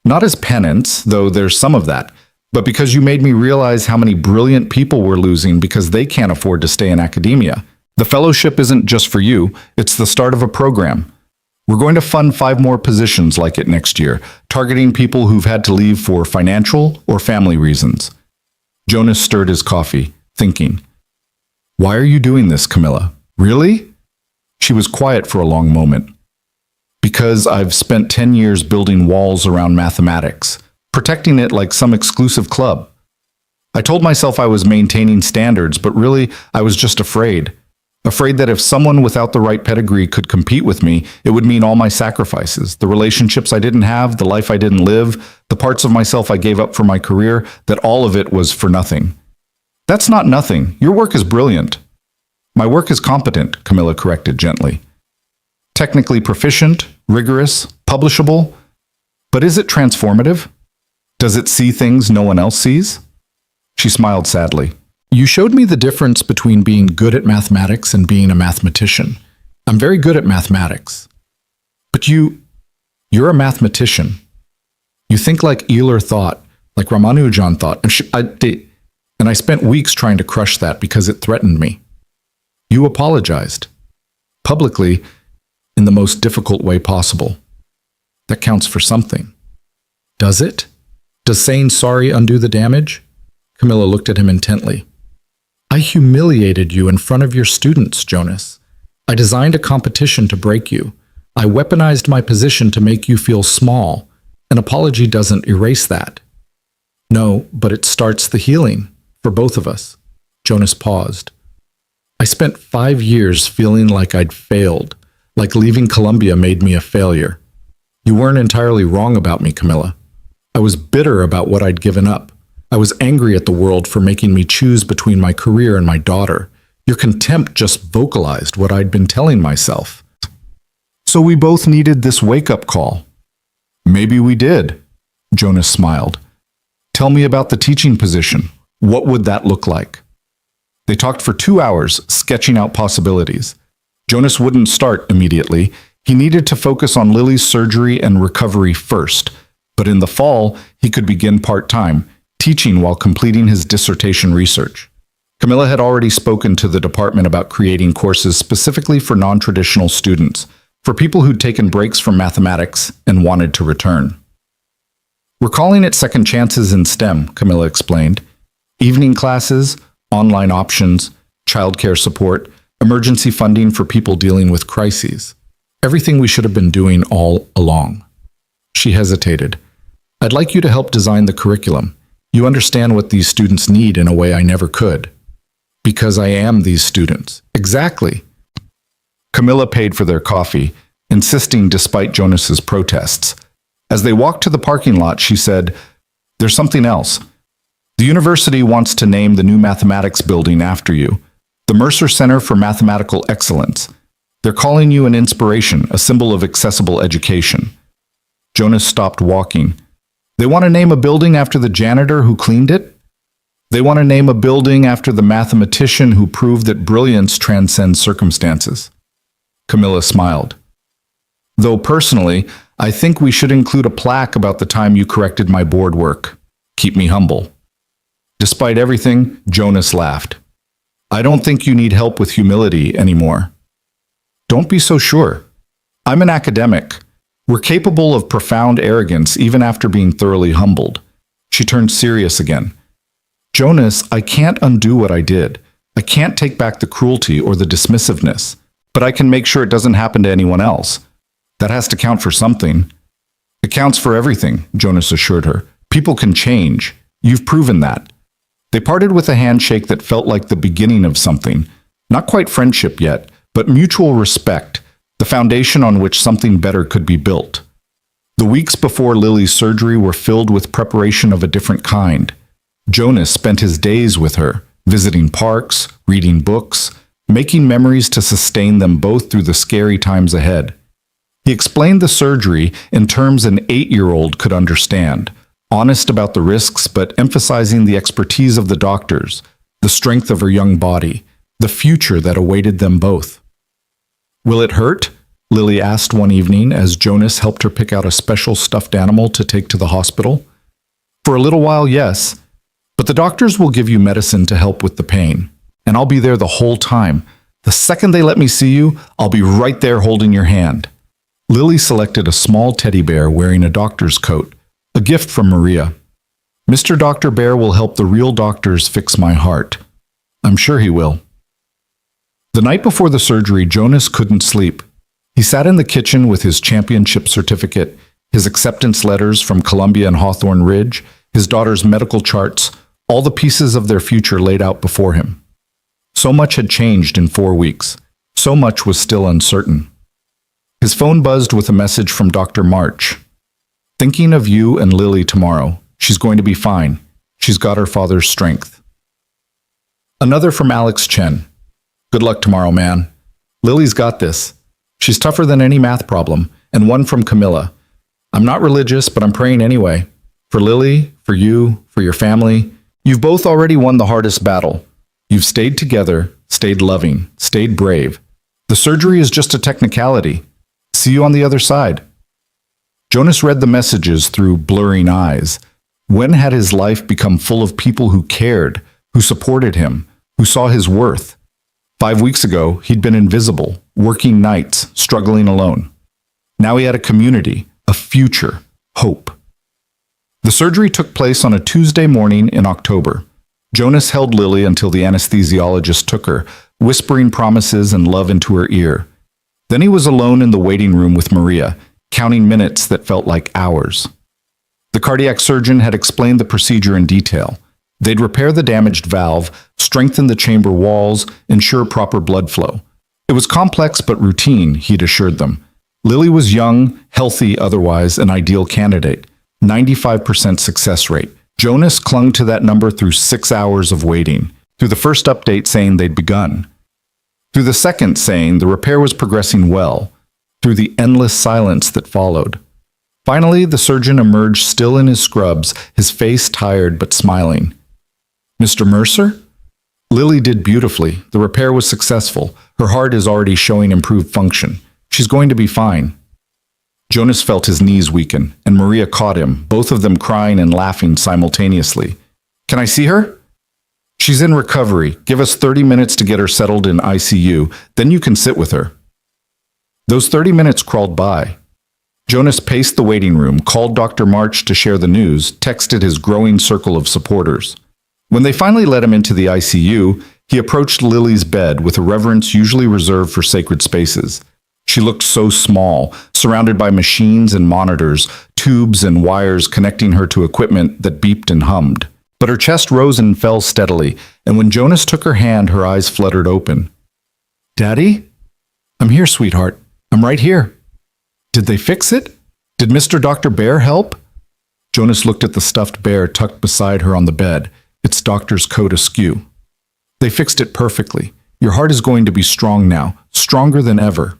"Not as penance, though there's some of that, but because you made me realize how many brilliant people we're losing because they can't afford to stay in academia. The fellowship isn't just for you, it's the start of a program. We're going to fund 5 more positions like it next year, targeting people who've had to leave for financial or family reasons." Jonas stirred his coffee, thinking, "Why are you doing this, Camilla? Really?" She was quiet for a long moment. "Because I've spent 10 years building walls around mathematics, protecting it like some exclusive club. I told myself I was maintaining standards, but really I was just afraid. Afraid that if someone without the right pedigree could compete with me, it would mean all my sacrifices, the relationships I didn't have, the life I didn't live, the parts of myself I gave up for my career, that all of it was for nothing. That's not nothing. Your work is brilliant. My work is competent, Camilla corrected gently. Technically proficient, rigorous, publishable, but is it transformative? Does it see things no one else sees? She smiled sadly. You showed me the difference between being good at mathematics and being a mathematician. I'm very good at mathematics. But you're a mathematician. You think like Euler thought, like Ramanujan thought, and I spent weeks trying to crush that because it threatened me. You apologized. Publicly, in the most difficult way possible. That counts for something. Does it? Does saying sorry undo the damage? Camilla looked at him intently. I humiliated you in front of your students, Jonas. I designed a competition to break you. I weaponized my position to make you feel small. An apology doesn't erase that. No, but it starts the healing, for both of us. Jonas paused. I spent 5 years feeling like I'd failed, like leaving Columbia made me a failure. You weren't entirely wrong about me, Camilla. I was bitter about what I'd given up. I was angry at the world for making me choose between my career and my daughter. Your contempt just vocalized what I'd been telling myself. So we both needed this wake-up call. Maybe we did, Jonas smiled. Tell me about the teaching position. What would that look like? They talked for 2 hours, sketching out possibilities. Jonas wouldn't start immediately. He needed to focus on Lily's surgery and recovery first. But in the fall, he could begin part-time, teaching while completing his dissertation research. Camilla had already spoken to the department about creating courses specifically for non-traditional students, for people who'd taken breaks from mathematics and wanted to return. We're calling it second chances in STEM, Camilla explained. Evening classes, online options, childcare support, emergency funding for people dealing with crises. Everything we should have been doing all along. She hesitated. I'd like you to help design the curriculum. You understand what these students need in a way I never could. Because I am these students. Exactly. Camilla paid for their coffee, insisting despite Jonas's protests. As they walked to the parking lot, she said, There's something else. The university wants to name the new mathematics building after you, the Mercer Center for Mathematical Excellence. They're calling you an inspiration, a symbol of accessible education. Jonas stopped walking. They want to name a building after the janitor who cleaned it? They want to name a building after the mathematician who proved that brilliance transcends circumstances. Camilla smiled. Though personally, I think we should include a plaque about the time you corrected my board work. Keep me humble. Despite everything, Jonas laughed. I don't think you need help with humility anymore. Don't be so sure. I'm an academic. We're capable of profound arrogance even after being thoroughly humbled. She turned serious again. Jonas, I can't undo what I did. I can't take back the cruelty or the dismissiveness, but I can make sure it doesn't happen to anyone else. That has to count for something. It counts for everything, Jonas assured her. People can change. You've proven that. They parted with a handshake that felt like the beginning of something. Not quite friendship yet, but mutual respect, the foundation on which something better could be built. The weeks before Lily's surgery were filled with preparation of a different kind. Jonas spent his days with her, visiting parks, reading books, making memories to sustain them both through the scary times ahead. He explained the surgery in terms an 8-year-old could understand, honest about the risks but emphasizing the expertise of the doctors, the strength of her young body, the future that awaited them both. Will it hurt? Lily asked one evening as Jonas helped her pick out a special stuffed animal to take to the hospital. For a little while, yes, but the doctors will give you medicine to help with the pain, and I'll be there the whole time. The second they let me see you, I'll be right there holding your hand. Lily selected a small teddy bear wearing a doctor's coat, a gift from Maria. Mr. Dr. Bear will help the real doctors fix my heart. I'm sure he will. The night before the surgery, Jonas couldn't sleep. He sat in the kitchen with his championship certificate, his acceptance letters from Columbia and Hawthorne Ridge, his daughter's medical charts, all the pieces of their future laid out before him. So much had changed in 4 weeks. So much was still uncertain. His phone buzzed with a message from Dr. March. Thinking of you and Lily tomorrow. She's going to be fine. She's got her father's strength. Another from Alex Chen. Good luck tomorrow, man. Lily's got this. She's tougher than any math problem. And one from Camilla. I'm not religious, but I'm praying anyway. For Lily, for you, for your family. You've both already won the hardest battle. You've stayed together, stayed loving, stayed brave. The surgery is just a technicality. See you on the other side. Jonas read the messages through blurring eyes. When had his life become full of people who cared, who supported him, who saw his worth? 5 weeks ago, he'd been invisible, working nights, struggling alone. Now he had a community, a future, hope. The surgery took place on a Tuesday morning in October. Jonas held Lily until the anesthesiologist took her, whispering promises and love into her ear. Then he was alone in the waiting room with Maria, counting minutes that felt like hours. The cardiac surgeon had explained the procedure in detail. They'd repair the damaged valve, strengthen the chamber walls, ensure proper blood flow. It was complex but routine, he'd assured them. Lily was young, healthy otherwise, an ideal candidate. 95% success rate. Jonas clung to that number through 6 hours of waiting, through the first update saying they'd begun, through the second saying the repair was progressing well, through the endless silence that followed. Finally, the surgeon emerged still in his scrubs, his face tired but smiling. Mr. Mercer? Lily did beautifully. The repair was successful. Her heart is already showing improved function. She's going to be fine. Jonas felt his knees weaken, and Maria caught him, both of them crying and laughing simultaneously. Can I see her? She's in recovery. Give us 30 minutes to get her settled in ICU, then you can sit with her. Those 30 minutes crawled by. Jonas paced the waiting room, called Dr. March to share the news, texted his growing circle of supporters. When they finally let him into the ICU, he approached Lily's bed with a reverence usually reserved for sacred spaces. She looked so small, surrounded by machines and monitors, tubes and wires connecting her to equipment that beeped and hummed. But her chest rose and fell steadily, and when Jonas took her hand, her eyes fluttered open. Daddy? I'm here, sweetheart. I'm right here. Did they fix it? Did Mr. Dr. Bear help? Jonas looked at the stuffed bear tucked beside her on the bed, its doctor's coat askew. They fixed it perfectly. Your heart is going to be strong now, stronger than ever.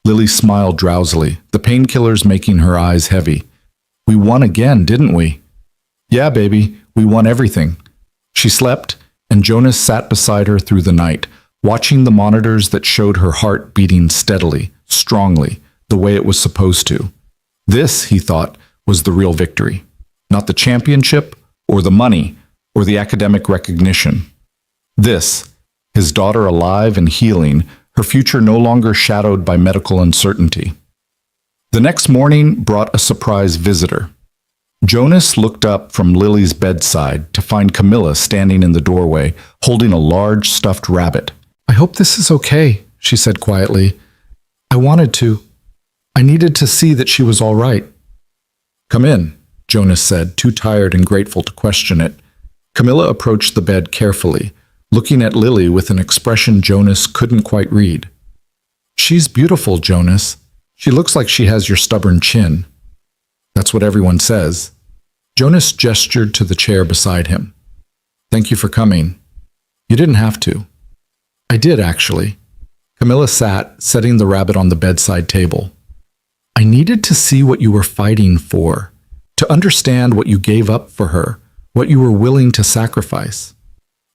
Lily smiled drowsily, the painkillers making her eyes heavy. We won again, didn't we? Yeah, baby, we won everything. She slept, and Jonas sat beside her through the night, watching the monitors that showed her heart beating steadily, strongly, the way it was supposed to. This, he thought, was the real victory. Not the championship, or the money, or the academic recognition. This, his daughter alive and healing, her future no longer shadowed by medical uncertainty. The next morning brought a surprise visitor. Jonas looked up from Lily's bedside to find Camilla standing in the doorway, holding a large stuffed rabbit. I hope this is okay, she said quietly. I wanted to. I needed to see that she was all right. Come in, Jonas said, too tired and grateful to question it. Camilla approached the bed carefully, looking at Lily with an expression Jonas couldn't quite read. She's beautiful, Jonas. She looks like she has your stubborn chin. That's what everyone says. Jonas gestured to the chair beside him. Thank you for coming. You didn't have to. I did, actually. Camilla sat, setting the rabbit on the bedside table. I needed to see what you were fighting for, to understand what you gave up for her, what you were willing to sacrifice.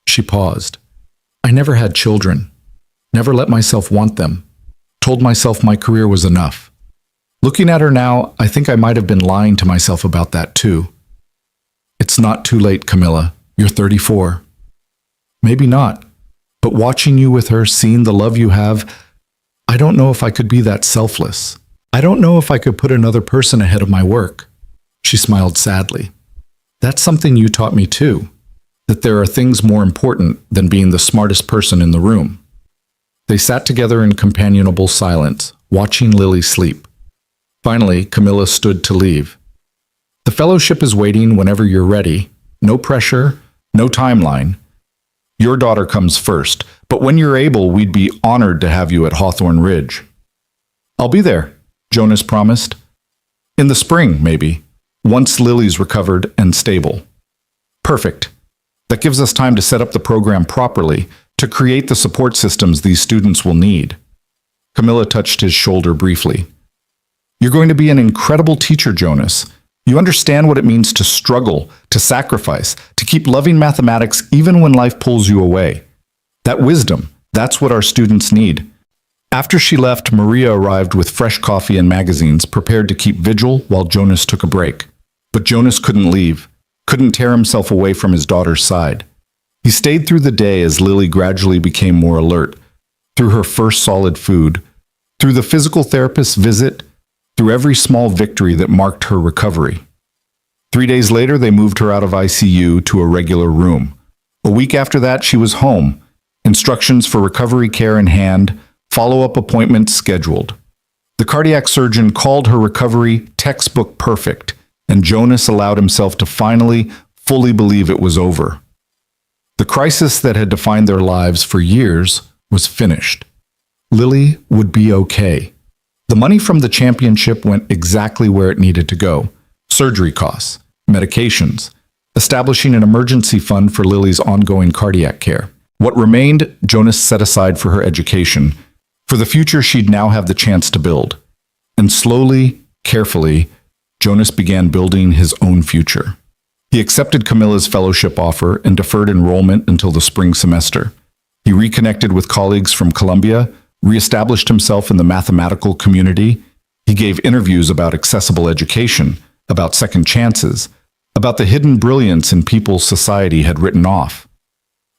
She paused. I never had children. Never let myself want them. Told myself my career was enough. Looking at her now, I think I might have been lying to myself about that too. It's not too late, Camilla. You're 34. Maybe not. But watching you with her, seeing the love you have, I don't know if I could be that selfless. I don't know if I could put another person ahead of my work. She smiled sadly. That's something you taught me too, that there are things more important than being the smartest person in the room. They sat together in companionable silence, watching Lily sleep. Finally, Camilla stood to leave. The fellowship is waiting whenever you're ready. No pressure, no timeline. Your daughter comes first, But when you're able, we'd be honored to have you at Hawthorne Ridge. I'll be there, Jonas promised. In the spring, maybe, once Lily's recovered and stable. Perfect. That gives us time to set up the program properly, to create the support systems these students will need. Camilla touched his shoulder briefly. You're going to be an incredible teacher, Jonas. You understand what it means to struggle, to sacrifice, to keep loving mathematics even when life pulls you away. That wisdom, that's what our students need. After she left, Maria arrived with fresh coffee and magazines, prepared to keep vigil while Jonas took a break. But Jonas couldn't leave, couldn't tear himself away from his daughter's side. He stayed through the day as Lily gradually became more alert, through her first solid food, through the physical therapist's visit, through every small victory that marked her recovery. 3 days later, they moved her out of ICU to a regular room. A week after that, she was home, instructions for recovery care in hand, follow-up appointments scheduled. The cardiac surgeon called her recovery textbook perfect, and Jonas allowed himself to finally, fully believe it was over. The crisis that had defined their lives for years was finished. Lily would be okay. The money from the championship went exactly where it needed to go. Surgery costs, medications, establishing an emergency fund for Lily's ongoing cardiac care. What remained, Jonas set aside for her education. For the future she'd now have the chance to build. And slowly, carefully, Jonas began building his own future. He accepted Camilla's fellowship offer and deferred enrollment until the spring semester. He reconnected with colleagues from Columbia, reestablished himself in the mathematical community. He gave interviews about accessible education, about second chances, about the hidden brilliance in people society had written off.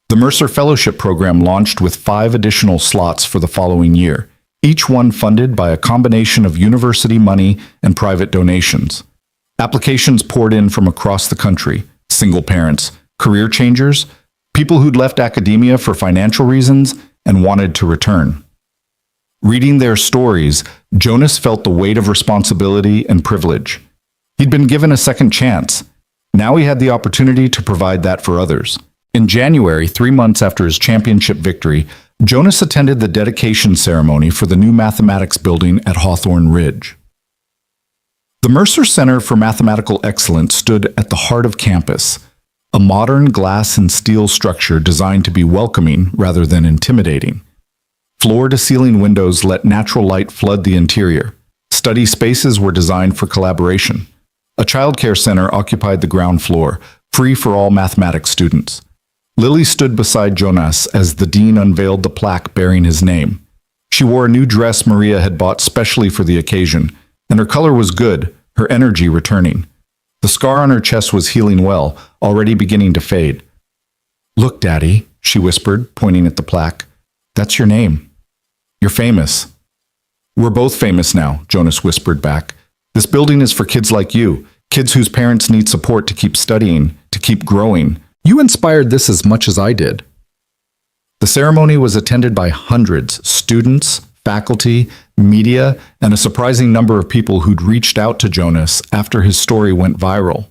The Mercer Fellowship Program launched with 5 additional slots for the following year, each one funded by a combination of university money and private donations. Applications poured in from across the country, single parents, career changers, people who'd left academia for financial reasons and wanted to return. Reading their stories, Jonas felt the weight of responsibility and privilege. He'd been given a second chance. Now he had the opportunity to provide that for others. In January, 3 months after his championship victory, Jonas attended the dedication ceremony for the new mathematics building at Hawthorne Ridge. The Mercer Center for Mathematical Excellence stood at the heart of campus, a modern glass and steel structure designed to be welcoming rather than intimidating. Floor-to-ceiling windows let natural light flood the interior. Study spaces were designed for collaboration. A childcare center occupied the ground floor, free for all mathematics students. Lily stood beside Jonas as the dean unveiled the plaque bearing his name. She wore a new dress Maria had bought specially for the occasion, and her color was good, her energy returning. The scar on her chest was healing well, already beginning to fade. "Look, Daddy," she whispered, pointing at the plaque. "That's your name. You're famous." "We're both famous now," Jonas whispered back. "This building is for kids like you, kids whose parents need support to keep studying, to keep growing. You inspired this as much as I did." The ceremony was attended by hundreds, students, faculty, media, and a surprising number of people who'd reached out to Jonas after his story went viral.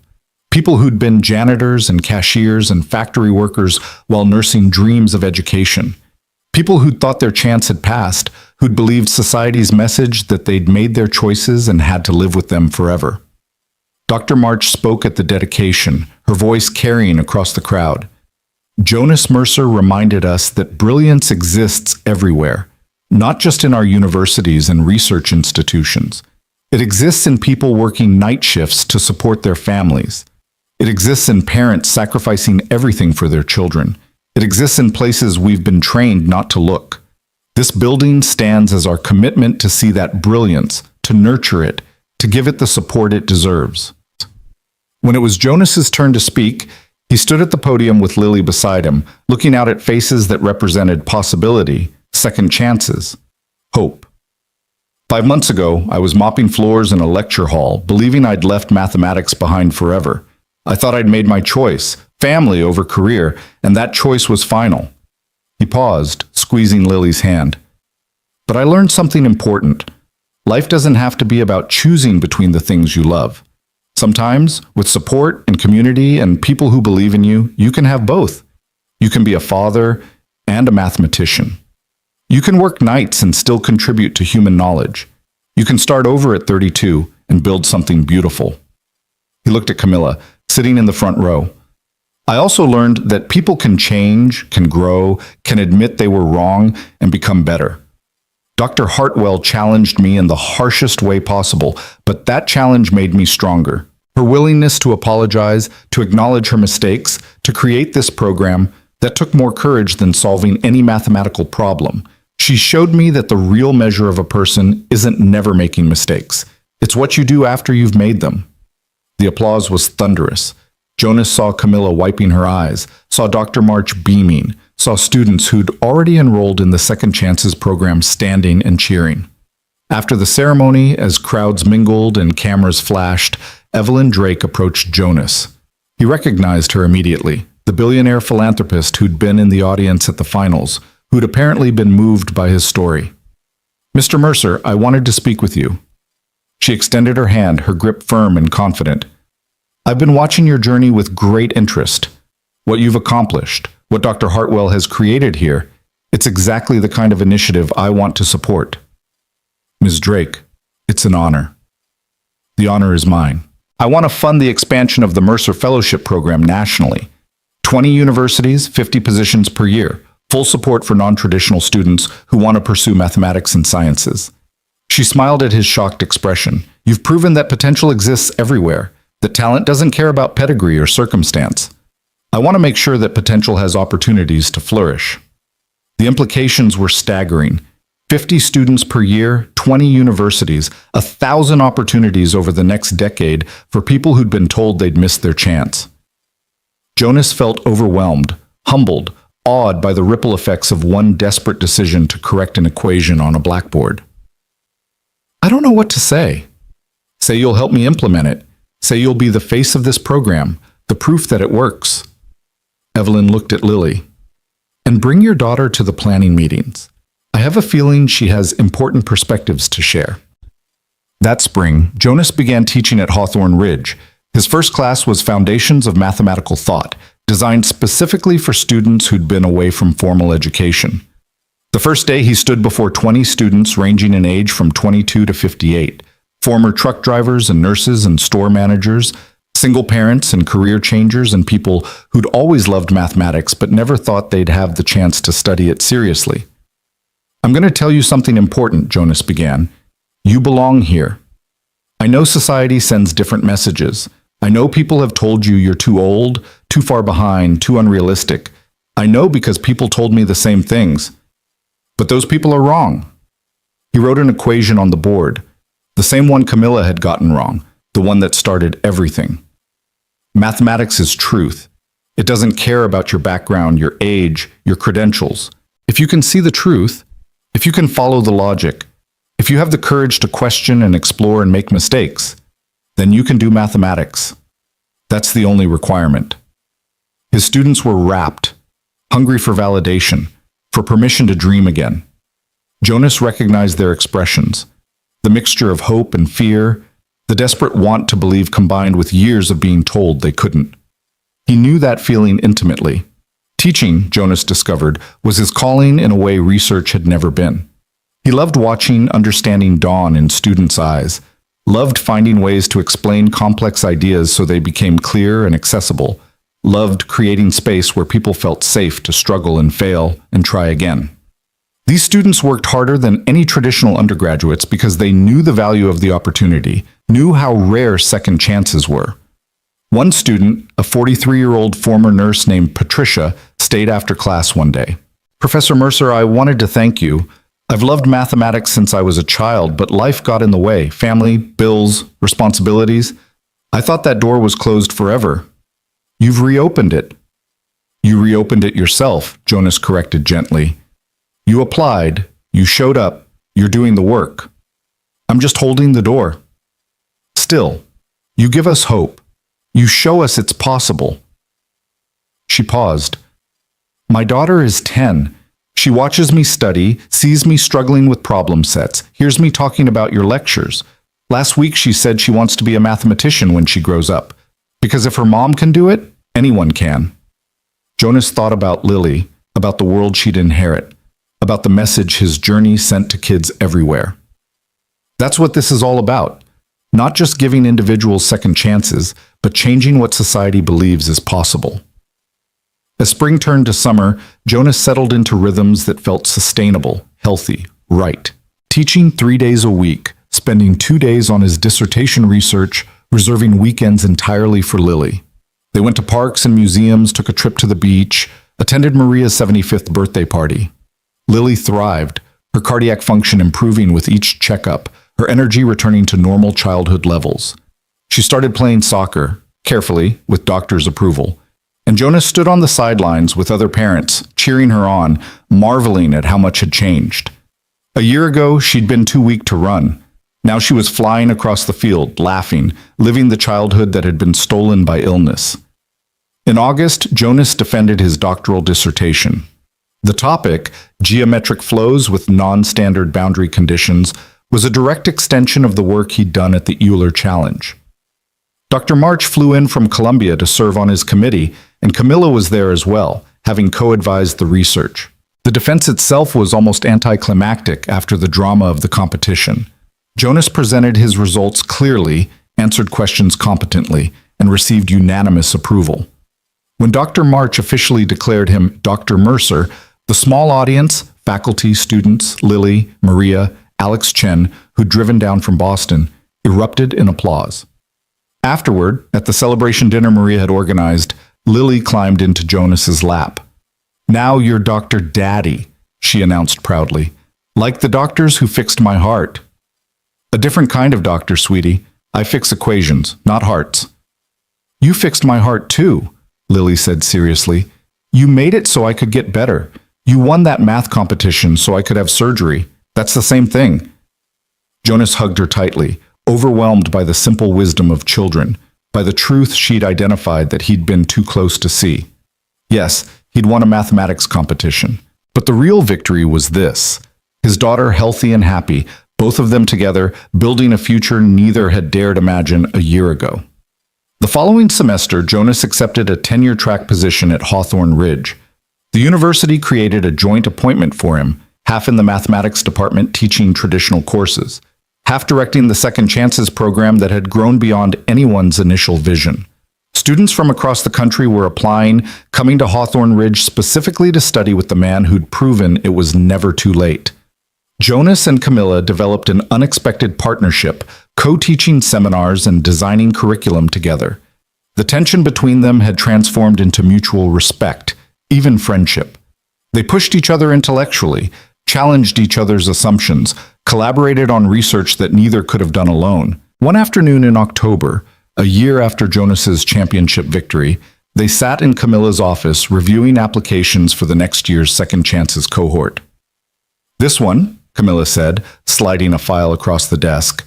People who'd been janitors and cashiers and factory workers while nursing dreams of education. People who'd thought their chance had passed, who'd believed society's message that they'd made their choices and had to live with them forever. Dr. March spoke at the dedication, her voice carrying across the crowd. Jonas Mercer reminded us that brilliance exists everywhere, not just in our universities and research institutions. It exists in people working night shifts to support their families. It exists in parents sacrificing everything for their children. It exists in places we've been trained not to look. This building stands as our commitment to see that brilliance, to nurture it, to give it the support it deserves. When it was Jonas's turn to speak, he stood at the podium with Lily beside him, looking out at faces that represented possibility, second chances, hope. 5 months ago, I was mopping floors in a lecture hall, believing I'd left mathematics behind forever. I thought I'd made my choice, family over career, and that choice was final. He paused, squeezing Lily's hand. But I learned something important. Life doesn't have to be about choosing between the things you love. Sometimes, with support and community and people who believe in you, you can have both. You can be a father, and a mathematician. You can work nights and still contribute to human knowledge. You can start over at 32 and build something beautiful. He looked at Camilla, sitting in the front row. I also learned that people can change, can grow, can admit they were wrong, and become better. Dr. Hartwell challenged me in the harshest way possible, but that challenge made me stronger. Her willingness to apologize, to acknowledge her mistakes, to create this program, that took more courage than solving any mathematical problem. She showed me that the real measure of a person isn't never making mistakes. It's what you do after you've made them. The applause was thunderous. Jonas saw Camilla wiping her eyes, saw Dr. March beaming, saw students who'd already enrolled in the Second Chances program standing and cheering. After the ceremony, as crowds mingled and cameras flashed, Evelyn Drake approached Jonas. He recognized her immediately, the billionaire philanthropist who'd been in the audience at the finals, who'd apparently been moved by his story. "Mr. Mercer, I wanted to speak with you." She extended her hand, her grip firm and confident. "I've been watching your journey with great interest. What you've accomplished, what Dr. Hartwell has created here, it's exactly the kind of initiative I want to support." "Ms. Drake, it's an honor." "The honor is mine. I want to fund the expansion of the Mercer Fellowship Program nationally. 20 universities, 50 positions per year. Full support for non-traditional students who want to pursue mathematics and sciences." She smiled at his shocked expression. "You've proven that potential exists everywhere, that talent doesn't care about pedigree or circumstance. I want to make sure that potential has opportunities to flourish." The implications were staggering. 50 students per year, 20 universities, 1,000 opportunities over the next decade for people who'd been told they'd missed their chance. Jonas felt overwhelmed, humbled, awed by the ripple effects of one desperate decision to correct an equation on a blackboard. "I don't know what to say." "Say you'll help me implement it. Say you'll be the face of this program, the proof that it works." Evelyn looked at Lily. "And bring your daughter to the planning meetings. I have a feeling she has important perspectives to share." That spring, Jonas began teaching at Hawthorne Ridge. His first class was Foundations of Mathematical Thought, designed specifically for students who'd been away from formal education. The first day he stood before 20 students ranging in age from 22 to 58, former truck drivers and nurses and store managers, single parents and career changers, and people who'd always loved mathematics but never thought they'd have the chance to study it seriously. "I'm going to tell you something important," Jonas began. "You belong here. I know society sends different messages. I know people have told you you're too old, too far behind, too unrealistic. I know because people told me the same things. But those people are wrong." He wrote an equation on the board, the same one Camilla had gotten wrong, the one that started everything. Mathematics is truth. It doesn't care about your background, your age, your credentials. If you can see the truth, if you can follow the logic, if you have the courage to question and explore and make mistakes, then you can do mathematics. That's the only requirement. His students were rapt, hungry for validation, for permission to dream again. Jonas recognized their expressions, the mixture of hope and fear, the desperate want to believe combined with years of being told they couldn't. He knew that feeling intimately. Teaching, Jonas discovered, was his calling in a way research had never been. He loved watching understanding dawn in students' eyes, loved finding ways to explain complex ideas so they became clear and accessible, loved creating space where people felt safe to struggle and fail and try again. These students worked harder than any traditional undergraduates because they knew the value of the opportunity, knew how rare second chances were. One student, a 43-year-old former nurse named Patricia, stayed after class one day. "Professor Mercer, I wanted to thank you. I've loved mathematics since I was a child, but life got in the way. Family, bills, responsibilities. I thought that door was closed forever. You've reopened it." "You reopened it yourself," Jonas corrected gently. "You applied, you showed up, you're doing the work. I'm just holding the door. Still, you give us hope. You show us it's possible." She paused. "My daughter is 10. She watches me study, sees me struggling with problem sets, hears me talking about your lectures. Last week she said she wants to be a mathematician when she grows up. Because if her mom can do it, anyone can." Jonas thought about Lily, about the world she'd inherit, about the message his journey sent to kids everywhere. That's what this is all about. Not just giving individuals second chances, but changing what society believes is possible. As spring turned to summer, Jonas settled into rhythms that felt sustainable, healthy, right. Teaching 3 days a week, spending 2 days on his dissertation research, reserving weekends entirely for Lily. They went to parks and museums, took a trip to the beach, attended Maria's 75th birthday party. Lily thrived, her cardiac function improving with each checkup, her energy returning to normal childhood levels. She started playing soccer, carefully, with doctor's approval, and Jonas stood on the sidelines with other parents, cheering her on, marveling at how much had changed. A year ago, she'd been too weak to run. Now she was flying across the field, laughing, living the childhood that had been stolen by illness. In August, Jonas defended his doctoral dissertation. The topic, geometric flows with non-standard boundary conditions, was a direct extension of the work he'd done at the Euler Challenge. Dr. March flew in from Columbia to serve on his committee, and Camilla was there as well, having co-advised the research. The defense itself was almost anticlimactic after the drama of the competition. Jonas presented his results clearly, answered questions competently, and received unanimous approval. When Dr. March officially declared him Dr. Mercer, the small audience, faculty, students, Lily, Maria, Alex Chen, who'd driven down from Boston, erupted in applause. Afterward, at the celebration dinner Maria had organized, Lily climbed into Jonas's lap. "Now you're Dr. Daddy," she announced proudly, "like the doctors who fixed my heart." "A different kind of doctor, sweetie. I fix equations, not hearts." "You fixed my heart too," Lily said seriously. "You made it so I could get better. You won that math competition so I could have surgery. That's the same thing." Jonas hugged her tightly, overwhelmed by the simple wisdom of children, by the truth she'd identified that he'd been too close to see. Yes, he'd won a mathematics competition, but the real victory was this: his daughter healthy and happy, both of them together, building a future neither had dared imagine a year ago. The following semester, Jonas accepted a tenure-track position at Hawthorne Ridge. The university created a joint appointment for him, half in the mathematics department teaching traditional courses, half directing the Second Chances program that had grown beyond anyone's initial vision. Students from across the country were applying, coming to Hawthorne Ridge specifically to study with the man who'd proven it was never too late. Jonas and Camilla developed an unexpected partnership, co-teaching seminars and designing curriculum together. The tension between them had transformed into mutual respect, even friendship. They pushed each other intellectually, challenged each other's assumptions, collaborated on research that neither could have done alone. One afternoon in October, a year after Jonas's championship victory, they sat in Camilla's office reviewing applications for the next year's Second Chances cohort. "This one," Camilla said, sliding a file across the desk.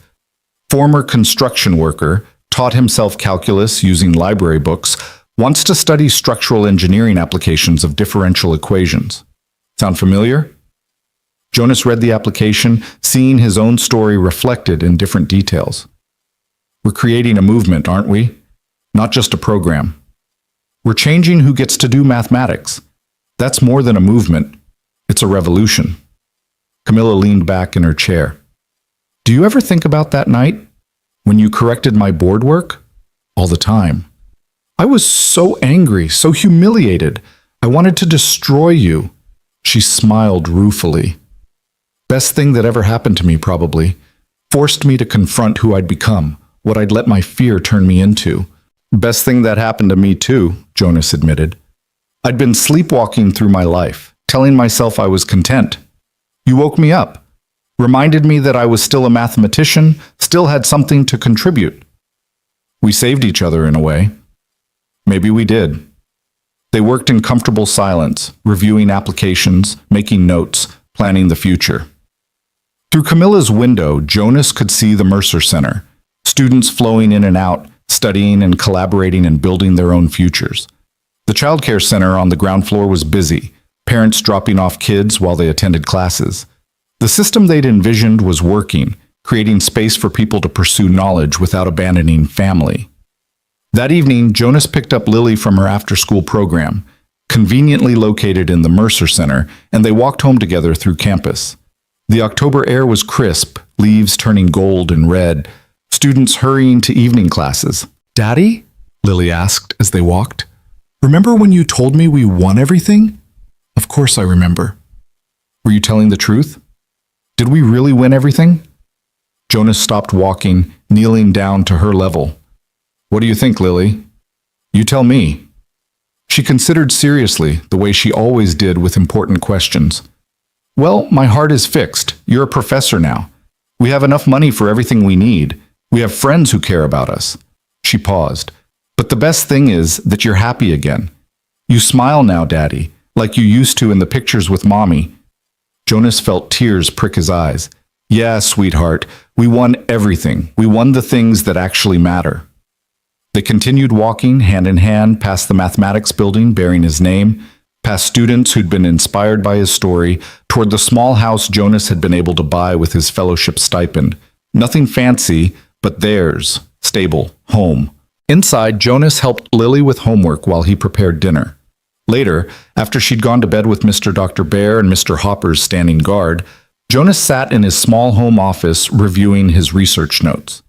"Former construction worker, taught himself calculus using library books, wants to study structural engineering applications of differential equations. Sound familiar?" Jonas read the application, seeing his own story reflected in different details. "We're creating a movement, aren't we? Not just a program. We're changing who gets to do mathematics. That's more than a movement. It's a revolution." Camilla leaned back in her chair. "Do you ever think about that night? When you corrected my board work?" "All the time. I was so angry, so humiliated. I wanted to destroy you." She smiled ruefully. "Best thing that ever happened to me, probably. Forced me to confront who I'd become, what I'd let my fear turn me into." "Best thing that happened to me too," Jonas admitted. "I'd been sleepwalking through my life, telling myself I was content. You woke me up, reminded me that I was still a mathematician, still had something to contribute. We saved each other in a way. Maybe we did." They worked in comfortable silence, reviewing applications, making notes, planning the future. Through Camilla's window, Jonas could see the Mercer Center, students flowing in and out, studying and collaborating and building their own futures. The childcare center on the ground floor was busy, parents dropping off kids while they attended classes. The system they'd envisioned was working, creating space for people to pursue knowledge without abandoning family. That evening, Jonas picked up Lily from her after-school program. conveniently located in the Mercer Center, and they walked home together through campus. The October air was crisp, leaves turning gold and red, students hurrying to evening classes. "Daddy?" Lily asked as they walked. "Remember when you told me we won everything?" "Of course I remember." "Were you telling the truth? Did we really win everything?" Jonas stopped walking, kneeling down to her level. "What do you think, Lily? You tell me." She considered seriously, the way she always did with important questions. "Well, my heart is fixed. You're a professor now. We have enough money for everything we need. We have friends who care about us." She paused. "But the best thing is that you're happy again. You smile now, Daddy, like you used to in the pictures with Mommy." Jonas felt tears prick his eyes. "Yeah, sweetheart, we won everything. We won the things that actually matter." They continued walking hand in hand past the mathematics building bearing his name, past students who'd been inspired by his story, toward the small house Jonas had been able to buy with his fellowship stipend. Nothing fancy, but theirs, stable, home. Inside, Jonas helped Lily with homework while he prepared dinner. Later, after she'd gone to bed with Mr. Dr. Bear and Mr. Hopper's standing guard, Jonas sat in his small home office reviewing his research notes.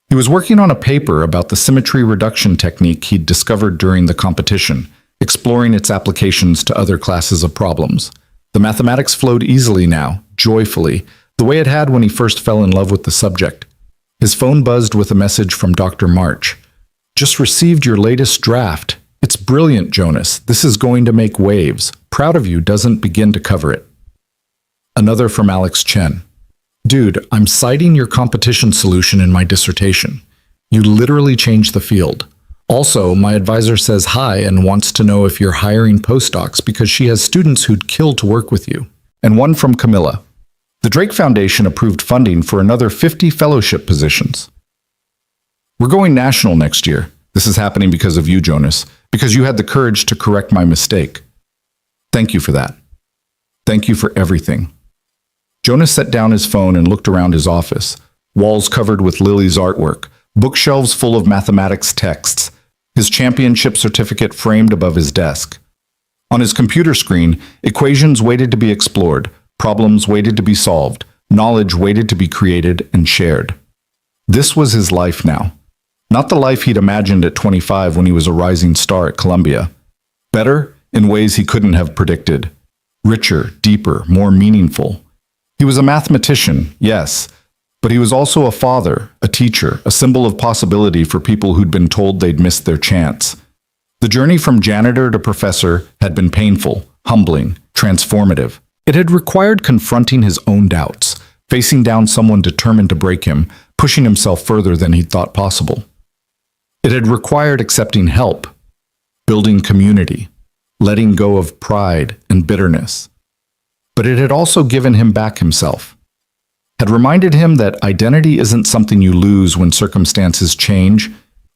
He was working on a paper about the symmetry reduction technique he'd discovered during the competition, exploring its applications to other classes of problems. The mathematics flowed easily now, joyfully, the way it had when he first fell in love with the subject. His phone buzzed with a message from Dr. March. "Just received your latest draft. It's brilliant, Jonas. This is going to make waves. Proud of you doesn't begin to cover it." Another from Alex Chen. "Dude, I'm citing your competition solution in my dissertation. You literally changed the field. Also, my advisor says hi and wants to know if you're hiring postdocs because she has students who'd kill to work with you." And one from Camilla. "The Drake Foundation approved funding for another 50 fellowship positions. We're going national next year. This is happening because of you, Jonas, because you had the courage to correct my mistake. Thank you for that. Thank you for everything." Jonas set down his phone and looked around his office. Walls covered with Lily's artwork, bookshelves full of mathematics texts, his championship certificate framed above his desk. On his computer screen, equations waited to be explored, problems waited to be solved, knowledge waited to be created and shared. This was his life now. Not the life he'd imagined at 25 when he was a rising star at Columbia. Better, in ways he couldn't have predicted. Richer, deeper, more meaningful. He was a mathematician, yes, but he was also a father, a teacher, a symbol of possibility for people who'd been told they'd missed their chance. The journey from janitor to professor had been painful, humbling, transformative. It had required confronting his own doubts, facing down someone determined to break him, pushing himself further than he'd thought possible. It had required accepting help, building community, letting go of pride and bitterness. But it had also given him back himself, had reminded him that identity isn't something you lose when circumstances change.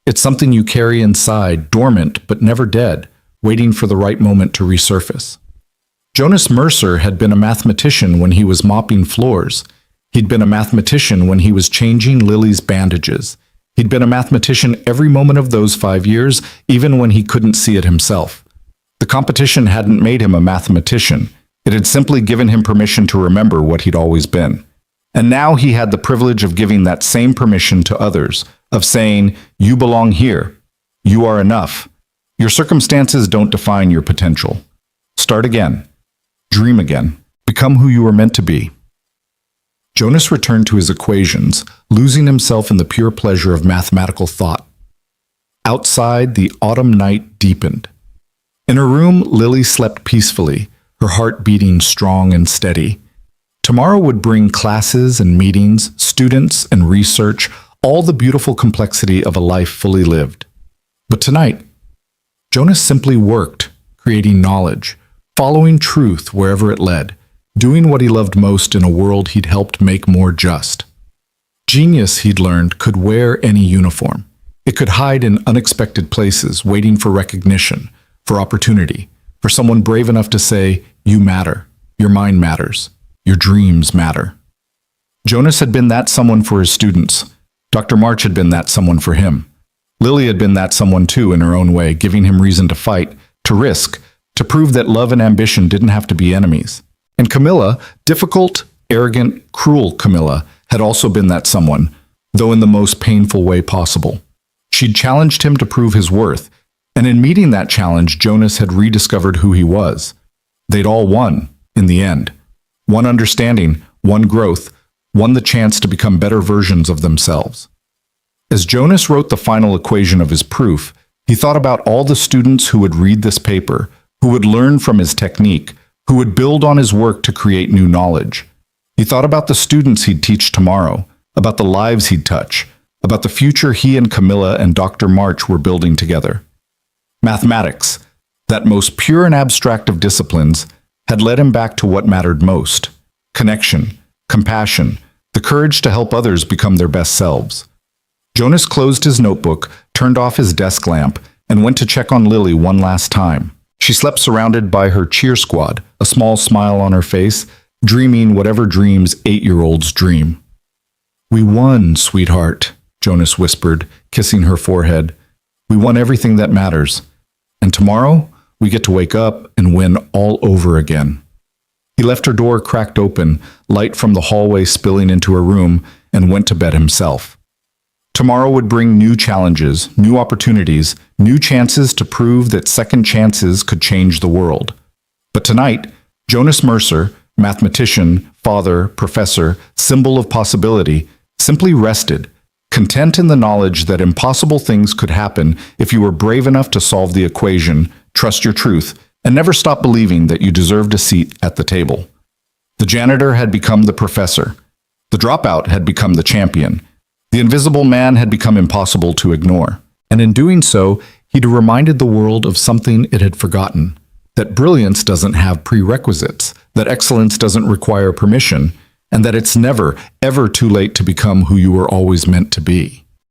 It's something you carry inside, dormant but never dead, waiting for the right moment to resurface. Jonas Mercer had been a mathematician when he was mopping floors. He'd been a mathematician when he was changing Lily's bandages. He'd been a mathematician every moment of those 5 years, even when he couldn't see it himself. The competition hadn't made him a mathematician. It had simply given him permission to remember what he'd always been. And now he had the privilege of giving that same permission to others, of saying, "You belong here. You are enough. Your circumstances don't define your potential. Start again. Dream again. Become who you were meant to be." Jonas returned to his equations, losing himself in the pure pleasure of mathematical thought. Outside, the autumn night deepened. In her room, Lily slept peacefully, her heart beating strong and steady. Tomorrow would bring classes and meetings, students and research, all the beautiful complexity of a life fully lived. But tonight, Jonas simply worked, creating knowledge, following truth wherever it led, doing what he loved most in a world he'd helped make more just. Genius, he'd learned, could wear any uniform. It could hide in unexpected places, waiting for recognition, for opportunity, for someone brave enough to say, "You matter. Your mind matters. Your dreams matter." Jonas had been that someone for his students. Dr. March had been that someone for him. Lily had been that someone too in her own way, giving him reason to fight, to risk, to prove that love and ambition didn't have to be enemies. And Camilla, difficult, arrogant, cruel Camilla, had also been that someone, though in the most painful way possible. She'd challenged him to prove his worth, and in meeting that challenge, Jonas had rediscovered who he was. They'd all won, in the end. One understanding, one growth, one the chance to become better versions of themselves. As Jonas wrote the final equation of his proof, he thought about all the students who would read this paper, who would learn from his technique, who would build on his work to create new knowledge. He thought about the students he'd teach tomorrow, about the lives he'd touch, about the future he and Camilla and Dr. March were building together. Mathematics, that most pure and abstract of disciplines, had led him back to what mattered most: connection, compassion, the courage to help others become their best selves. Jonas closed his notebook, turned off his desk lamp, and went to check on Lily one last time. She slept surrounded by her cheer squad, a small smile on her face, dreaming whatever dreams 8-year-olds dream. "We won, sweetheart," Jonas whispered, kissing her forehead. "We won everything that matters. And tomorrow, we get to wake up and win all over again." He left her door cracked open, light from the hallway spilling into her room, and went to bed himself. Tomorrow would bring new challenges, new opportunities, new chances to prove that second chances could change the world. But tonight, Jonas Mercer, mathematician, father, professor, symbol of possibility, simply rested, content in the knowledge that impossible things could happen if you were brave enough to solve the equation, trust your truth, and never stop believing that you deserved a seat at the table. The janitor had become the professor. The dropout had become the champion. The invisible man had become impossible to ignore. And in doing so, he'd reminded the world of something it had forgotten: that brilliance doesn't have prerequisites, that excellence doesn't require permission, and that it's never, ever too late to become who you were always meant to be.